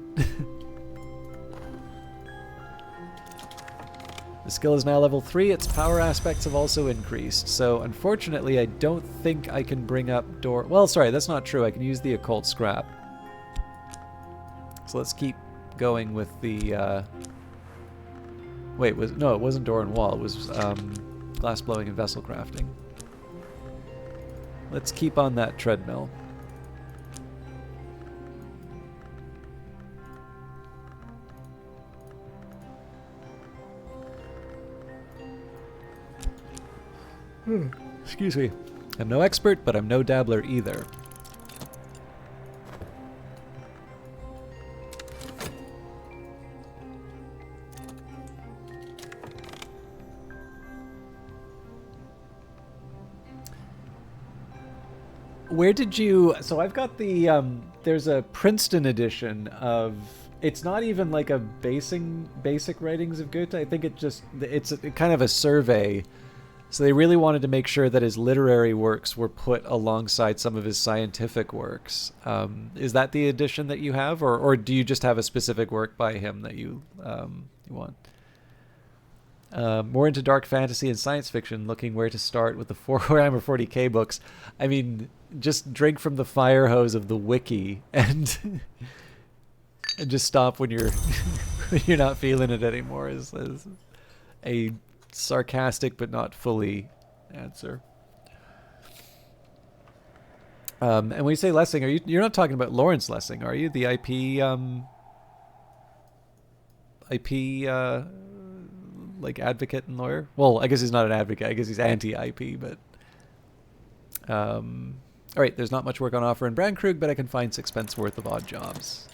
The skill is now level 3. Its power aspects have also increased. So unfortunately, I don't think I can bring up door. Well, sorry, that's not true. I can use the occult scrap. So let's keep going with the. Wait, it wasn't door and wall. It was glass blowing and vessel crafting. Let's keep on that treadmill. Excuse me. I'm no expert, but I'm no dabbler either. Where did you... So I've got the... there's a Princeton edition of... It's not even like a basic writings of Goethe. I think it's kind of a survey. So they really wanted to make sure that his literary works were put alongside some of his scientific works. Is that the edition that you have, or do you just have a specific work by him that you want? More into dark fantasy and science fiction, looking where to start with the Warhammer 40k books. I mean, just drink from the fire hose of the wiki and and just stop when you're when you're not feeling it anymore. Is a sarcastic but not fully answer. And when you say Lessing, you're not talking about Lawrence Lessing, are you? The IP like advocate and lawyer? Well, I guess he's not an advocate. I guess he's anti-IP, but All right, there's not much work on offer in Brandkrug, but I can find 6 pence worth of odd jobs.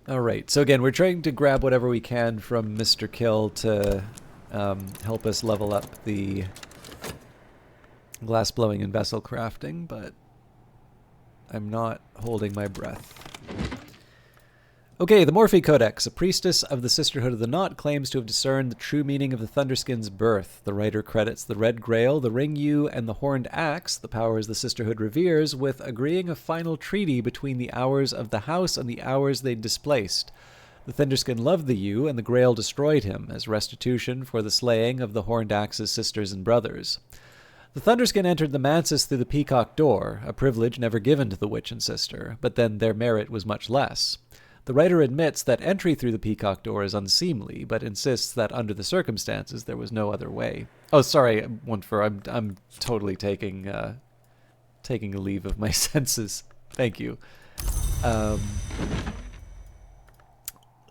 All right, so again, we're trying to grab whatever we can from Mr. Kill to help us level up the glass blowing and vessel crafting, but I'm not holding my breath. Okay, the Morphe Codex. A priestess of the Sisterhood of the Knot claims to have discerned the true meaning of the Thunderskin's birth. The writer credits the Red Grail, the Ring Yew, and the Horned Axe, the powers the Sisterhood reveres, with agreeing a final treaty between the hours of the house and the hours they displaced. The Thunderskin loved the Yew, and the Grail destroyed him, as restitution for the slaying of the Horned Axe's sisters and brothers. The Thunderskin entered the Mansis through the Peacock Door, a privilege never given to the Witch and Sister, but then their merit was much less. The writer admits that entry through the Peacock Door is unseemly, but insists that under the circumstances there was no other way. Oh, sorry, I'm totally taking a leave of my senses. Thank you.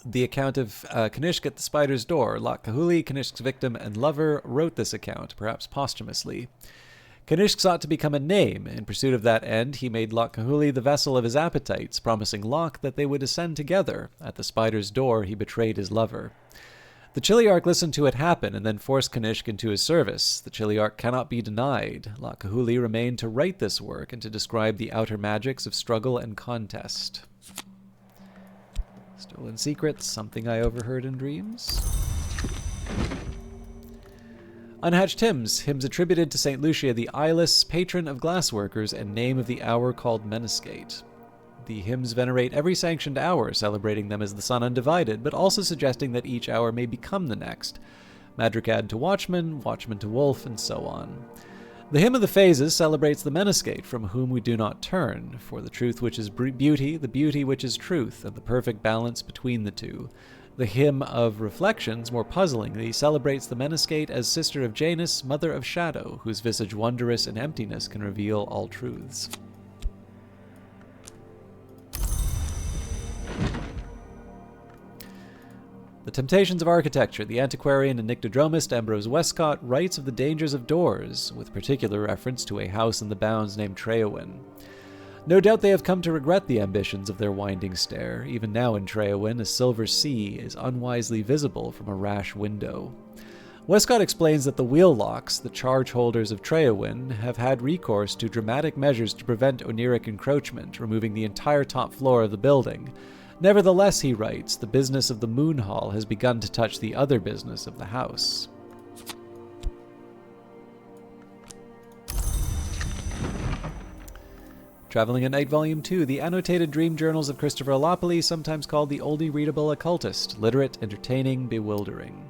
The account of Kanishk at the Spider's Door. Lok Kahuli, Kanishk's victim and lover, wrote this account, perhaps posthumously. Kanishk sought to become a name. In pursuit of that end, he made Lok Kahuli the vessel of his appetites, promising Lok that they would ascend together. At the Spider's Door, he betrayed his lover. The Chiliarch listened to it happen and then forced Kanishk into his service. The Chiliarch cannot be denied. Lok Kahuli remained to write this work and to describe the outer magics of struggle and contest. Stolen secrets, something I overheard in dreams. Unhatched hymns, hymns attributed to St. Lucia the Eyeless, patron of glassworkers and name of the hour called Meniscate. The hymns venerate every sanctioned hour, celebrating them as the sun undivided, but also suggesting that each hour may become the next. Madrigad to watchman, watchman to wolf, and so on. The hymn of the phases celebrates the Meniscate, from whom we do not turn, for the truth which is beauty, the beauty which is truth, and the perfect balance between the two. The hymn of reflections, more puzzlingly, celebrates the Meniscate as sister of Janus, mother of shadow, whose visage wondrous in emptiness can reveal all truths. The Temptations of Architecture. The antiquarian and nyctodromist Ambrose Westcott writes of the dangers of doors, with particular reference to a house in the bounds named Treowin. No doubt they have come to regret the ambitions of their winding stair. Even now in Treowin, a silver sea is unwisely visible from a rash window. Westcott explains that the wheel locks, the charge holders of Treowin, have had recourse to dramatic measures to prevent oniric encroachment, removing the entire top floor of the building. Nevertheless, he writes, the business of the Moon Hall has begun to touch the other business of the house. Traveling at Night Volume 2, the annotated dream journals of Christopher Alopoli, sometimes called the oldie readable occultist, literate, entertaining, bewildering.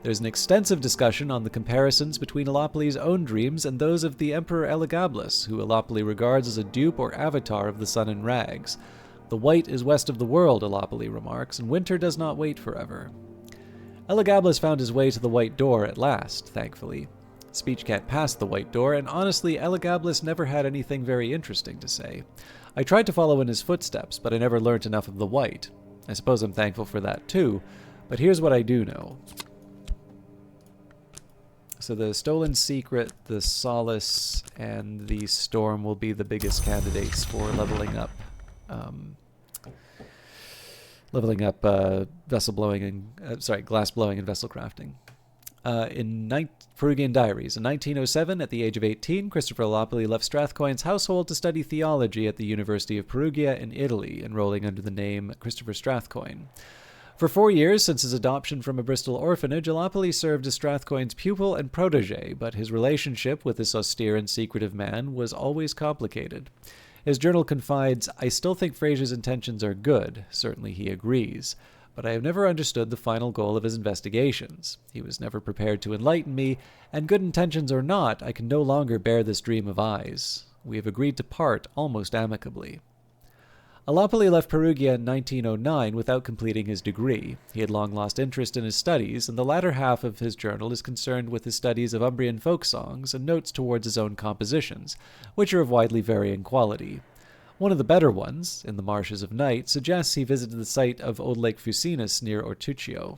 There's an extensive discussion on the comparisons between Alopoli's own dreams and those of the Emperor Elagabalus, who Alopoli regards as a dupe or avatar of the sun in rags. The white is west of the world, Alopoli remarks, and winter does not wait forever. Elagabalus found his way to the White Door at last, thankfully. Speech can't pass the White Door, and honestly, Elagabalus never had anything very interesting to say. I tried to follow in his footsteps, but I never learnt enough of the White. I suppose I'm thankful for that too, but here's what I do know. So the Stolen Secret, the Solace, and the Storm will be the biggest candidates for leveling up vessel blowing and glass blowing and vessel crafting. In Perugian Diaries, in 1907, at the age of 18, Christopher Alopoli left Strathcoyn's household to study theology at the University of Perugia in Italy, enrolling under the name Christopher Strathcoyn. For 4 years since his adoption from a Bristol orphanage, Alopoli served as Strathcoyn's pupil and protege, but his relationship with this austere and secretive man was always complicated. His journal confides, I still think Fraser's intentions are good, certainly he agrees, but I have never understood the final goal of his investigations. He was never prepared to enlighten me, and good intentions or not, I can no longer bear this dream of eyes. We have agreed to part almost amicably. Alapoli left Perugia in 1909 without completing his degree. He had long lost interest in his studies, and the latter half of his journal is concerned with his studies of Umbrian folk songs and notes towards his own compositions, which are of widely varying quality. One of the better ones, In the Marshes of Night, suggests he visited the site of Old Lake Fucinus near Ortuccio.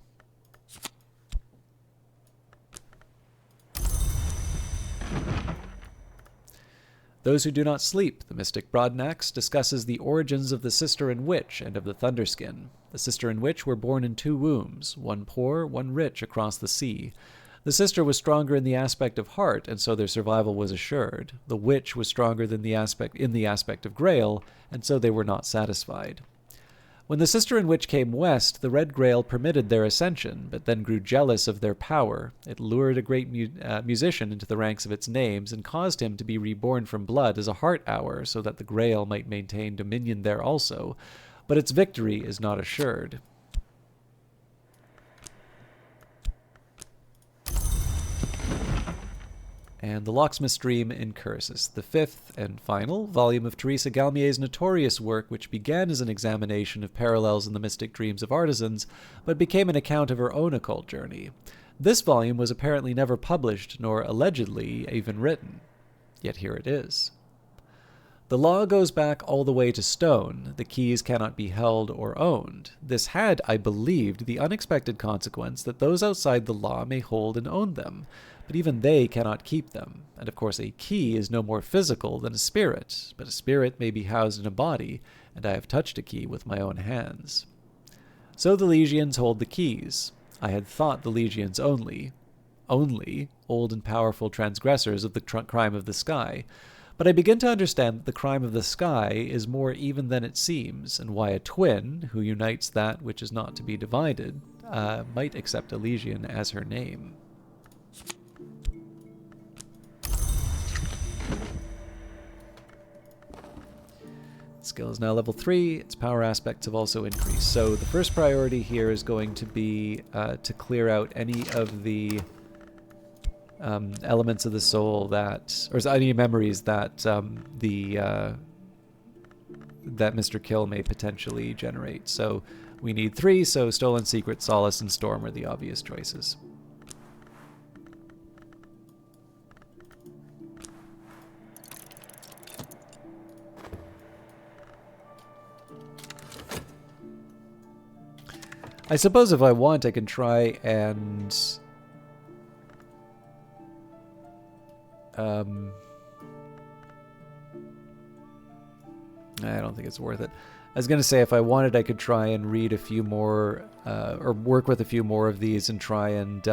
Those Who Do Not Sleep, the mystic Broadnax, discusses the origins of the Cisteran Witch and of the Thunderskin. The Cisteran Witch were born in two wombs, one poor, one rich, across the sea. The sister was stronger in the aspect of heart, and so their survival was assured. The witch was stronger than the aspect of Grail, and so they were not satisfied. When the Cisteran Witch came west, the Red Grail permitted their ascension, but then grew jealous of their power. It lured a great musician into the ranks of its names and caused him to be reborn from blood as a heart hour so that the Grail might maintain dominion there also, but its victory is not assured. And The Locksmith's Dream in Cursus, the fifth and final volume of Teresa Galmier's notorious work, which began as an examination of parallels in the mystic dreams of artisans, but became an account of her own occult journey. This volume was apparently never published, nor allegedly even written. Yet here it is. The law goes back all the way to stone. The keys cannot be held or owned. This had, I believed, the unexpected consequence that those outside the law may hold and own them, but even they cannot keep them. And of course a key is no more physical than a spirit, but a spirit may be housed in a body, and I have touched a key with my own hands. So the Legions hold the keys. I had thought the Legions only old and powerful transgressors of the crime of the sky. But I begin to understand that the crime of the sky is more even than it seems, and why a twin, who unites that which is not to be divided, might accept a Legion as her name. Skill is now level 3. Its power aspects have also increased. So the first priority here is going to be to clear out any of the elements of the soul that, or any memories that that Mr. Kill may potentially generate. So we need 3. So Stolen Secret, Solace, and Storm are the obvious choices. I suppose if I want, I can try and I don't think it's worth it. I was going to say if I wanted, I could try and read a few more, or work with a few more of these and try and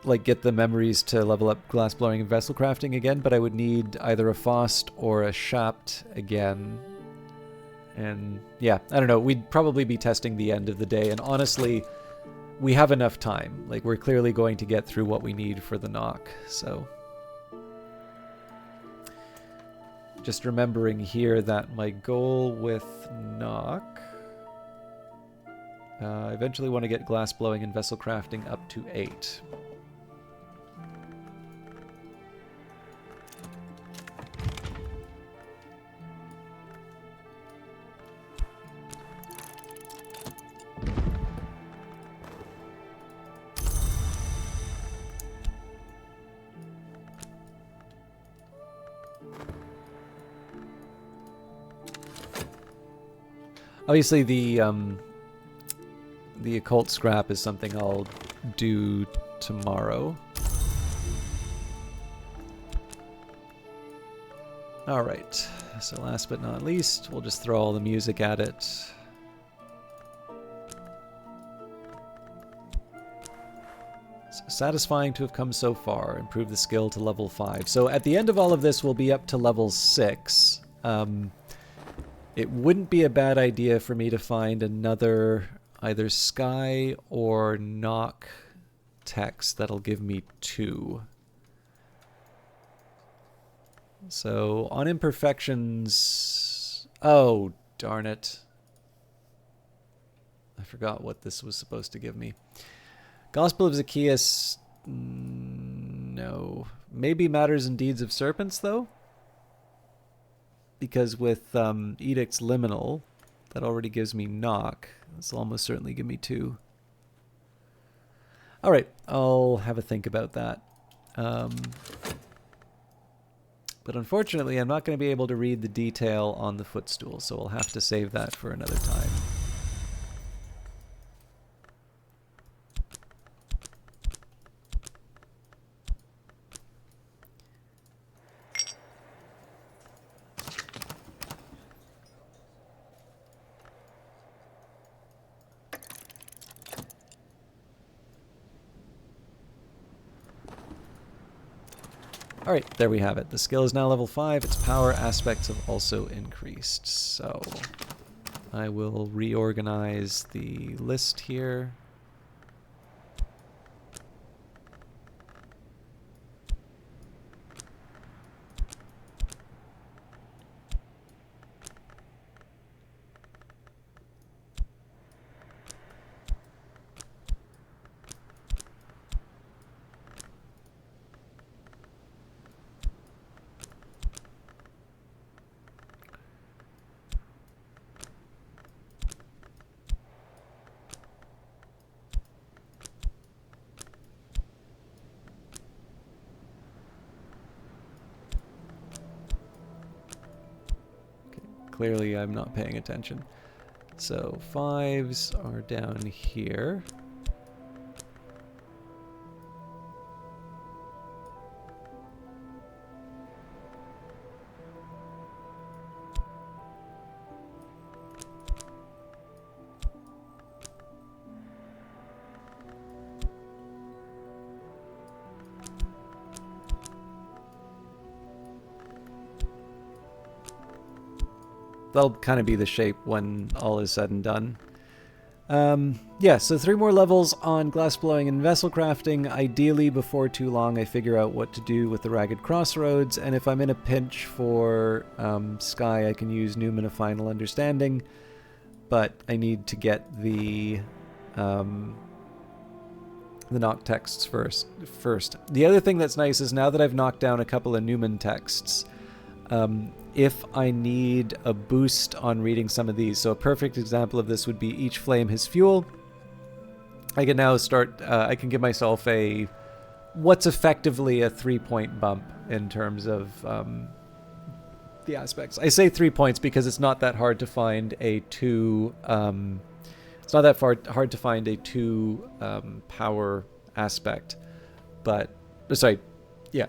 like get the memories to level up glass blowing and vessel crafting again, but I would need either a Faust or a Shapt again. And yeah, I don't know, we'd probably be testing the end of the day, and honestly, we have enough time. Like, we're clearly going to get through what we need for the knock, so. Just remembering here that my goal with knock, I eventually want to get glass blowing and vessel crafting up to 8. Obviously, the occult scrap is something I'll do tomorrow. All right. So last but not least, we'll just throw all the music at it. So satisfying to have come so far. Improve the skill to level 5. So at the end of all of this, we'll be up to level 6. It wouldn't be a bad idea for me to find another either Sky or Knock text that'll give me 2. So on imperfections... Oh, darn it. I forgot what this was supposed to give me. Gospel of Zacchaeus... No. Maybe Matters and Deeds of Serpents, though? because with Edict's Liminal, that already gives me knock. This will almost certainly give me 2. All right, I'll have a think about that. But unfortunately, I'm not going to be able to read the detail on the footstool, so we'll have to save that for another time. Alright, there we have it. The skill is now level 5. Its power aspects have also increased. So I will reorganize the list here. Clearly I'm not paying attention. So 5s are down here. That'll kind of be the shape when all is said and done. Yeah, so 3 more levels on glass blowing and vessel crafting. Ideally, before too long, I figure out what to do with the Ragged Crossroads, and if I'm in a pinch for Sky, I can use Newman of Final Understanding, but I need to get the knock texts first. The other thing that's nice is now that I've knocked down a couple of Newman texts, if I need a boost on reading some of these, so a perfect example of this would be each flame his fuel. I can now start, I can give myself what's effectively a 3-point bump in terms of the aspects. I say 3 points because it's not that hard to find a 2, it's not that hard to find a 2 power aspect, but, sorry, yeah,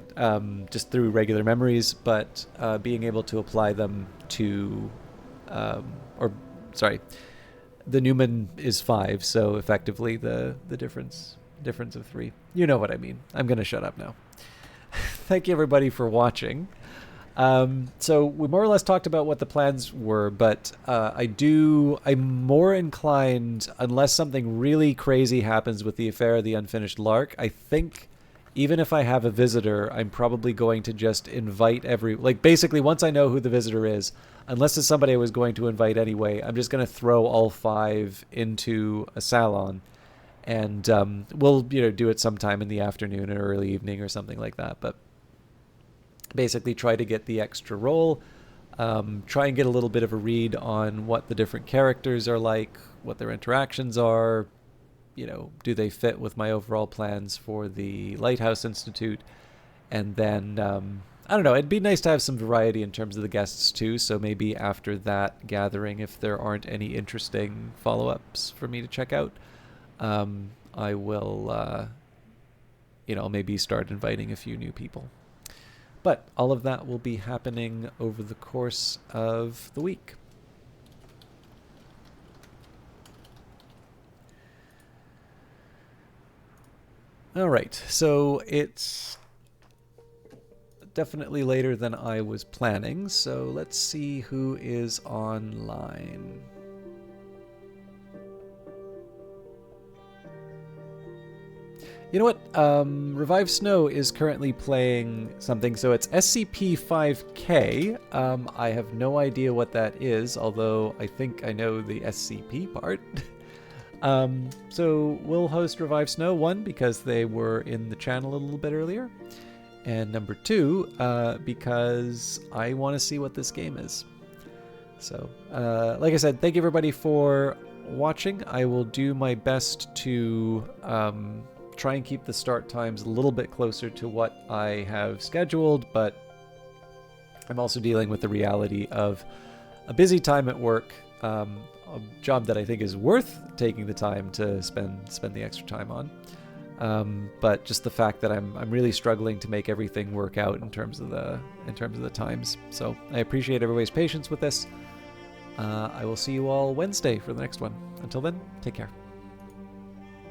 just through regular memories, but being able to apply them to, the Newman is 5, so effectively the difference of 3. You know what I mean. I'm going to shut up now. Thank you everybody for watching. So we more or less talked about what the plans were, but I'm more inclined, unless something really crazy happens with the Affair of the Unfinished Lark, I think even if I have a visitor, I'm probably going to just invite basically once I know who the visitor is, unless it's somebody I was going to invite anyway, I'm just going to throw all 5 into a salon, and we'll do it sometime in the afternoon or early evening or something like that, but basically try to get the extra roll, try and get a little bit of a read on what the different characters are like, what their interactions are, do they fit with my overall plans for the Lighthouse Institute? And then, I don't know, it'd be nice to have some variety in terms of the guests too, so maybe after that gathering, if there aren't any interesting follow-ups for me to check out, I will, maybe start inviting a few new people. But all of that will be happening over the course of the week. All right, so it's definitely later than I was planning, so let's see who is online. You know what? Revive Snow is currently playing something, so it's SCP-5K. I have no idea what that is, although I think I know the SCP part. So we'll host Revive Snow, 1, because they were in the channel a little bit earlier, and number 2, because I want to see what this game is. So, like I said, thank you everybody for watching. I will do my best to try and keep the start times a little bit closer to what I have scheduled, but I'm also dealing with the reality of a busy time at work, a job that I think is worth taking the time to spend the extra time on. But just the fact that I'm really struggling to make everything work out in terms of the times. So I appreciate everybody's patience with this. I will see you all Wednesday for the next one. Until then, take care.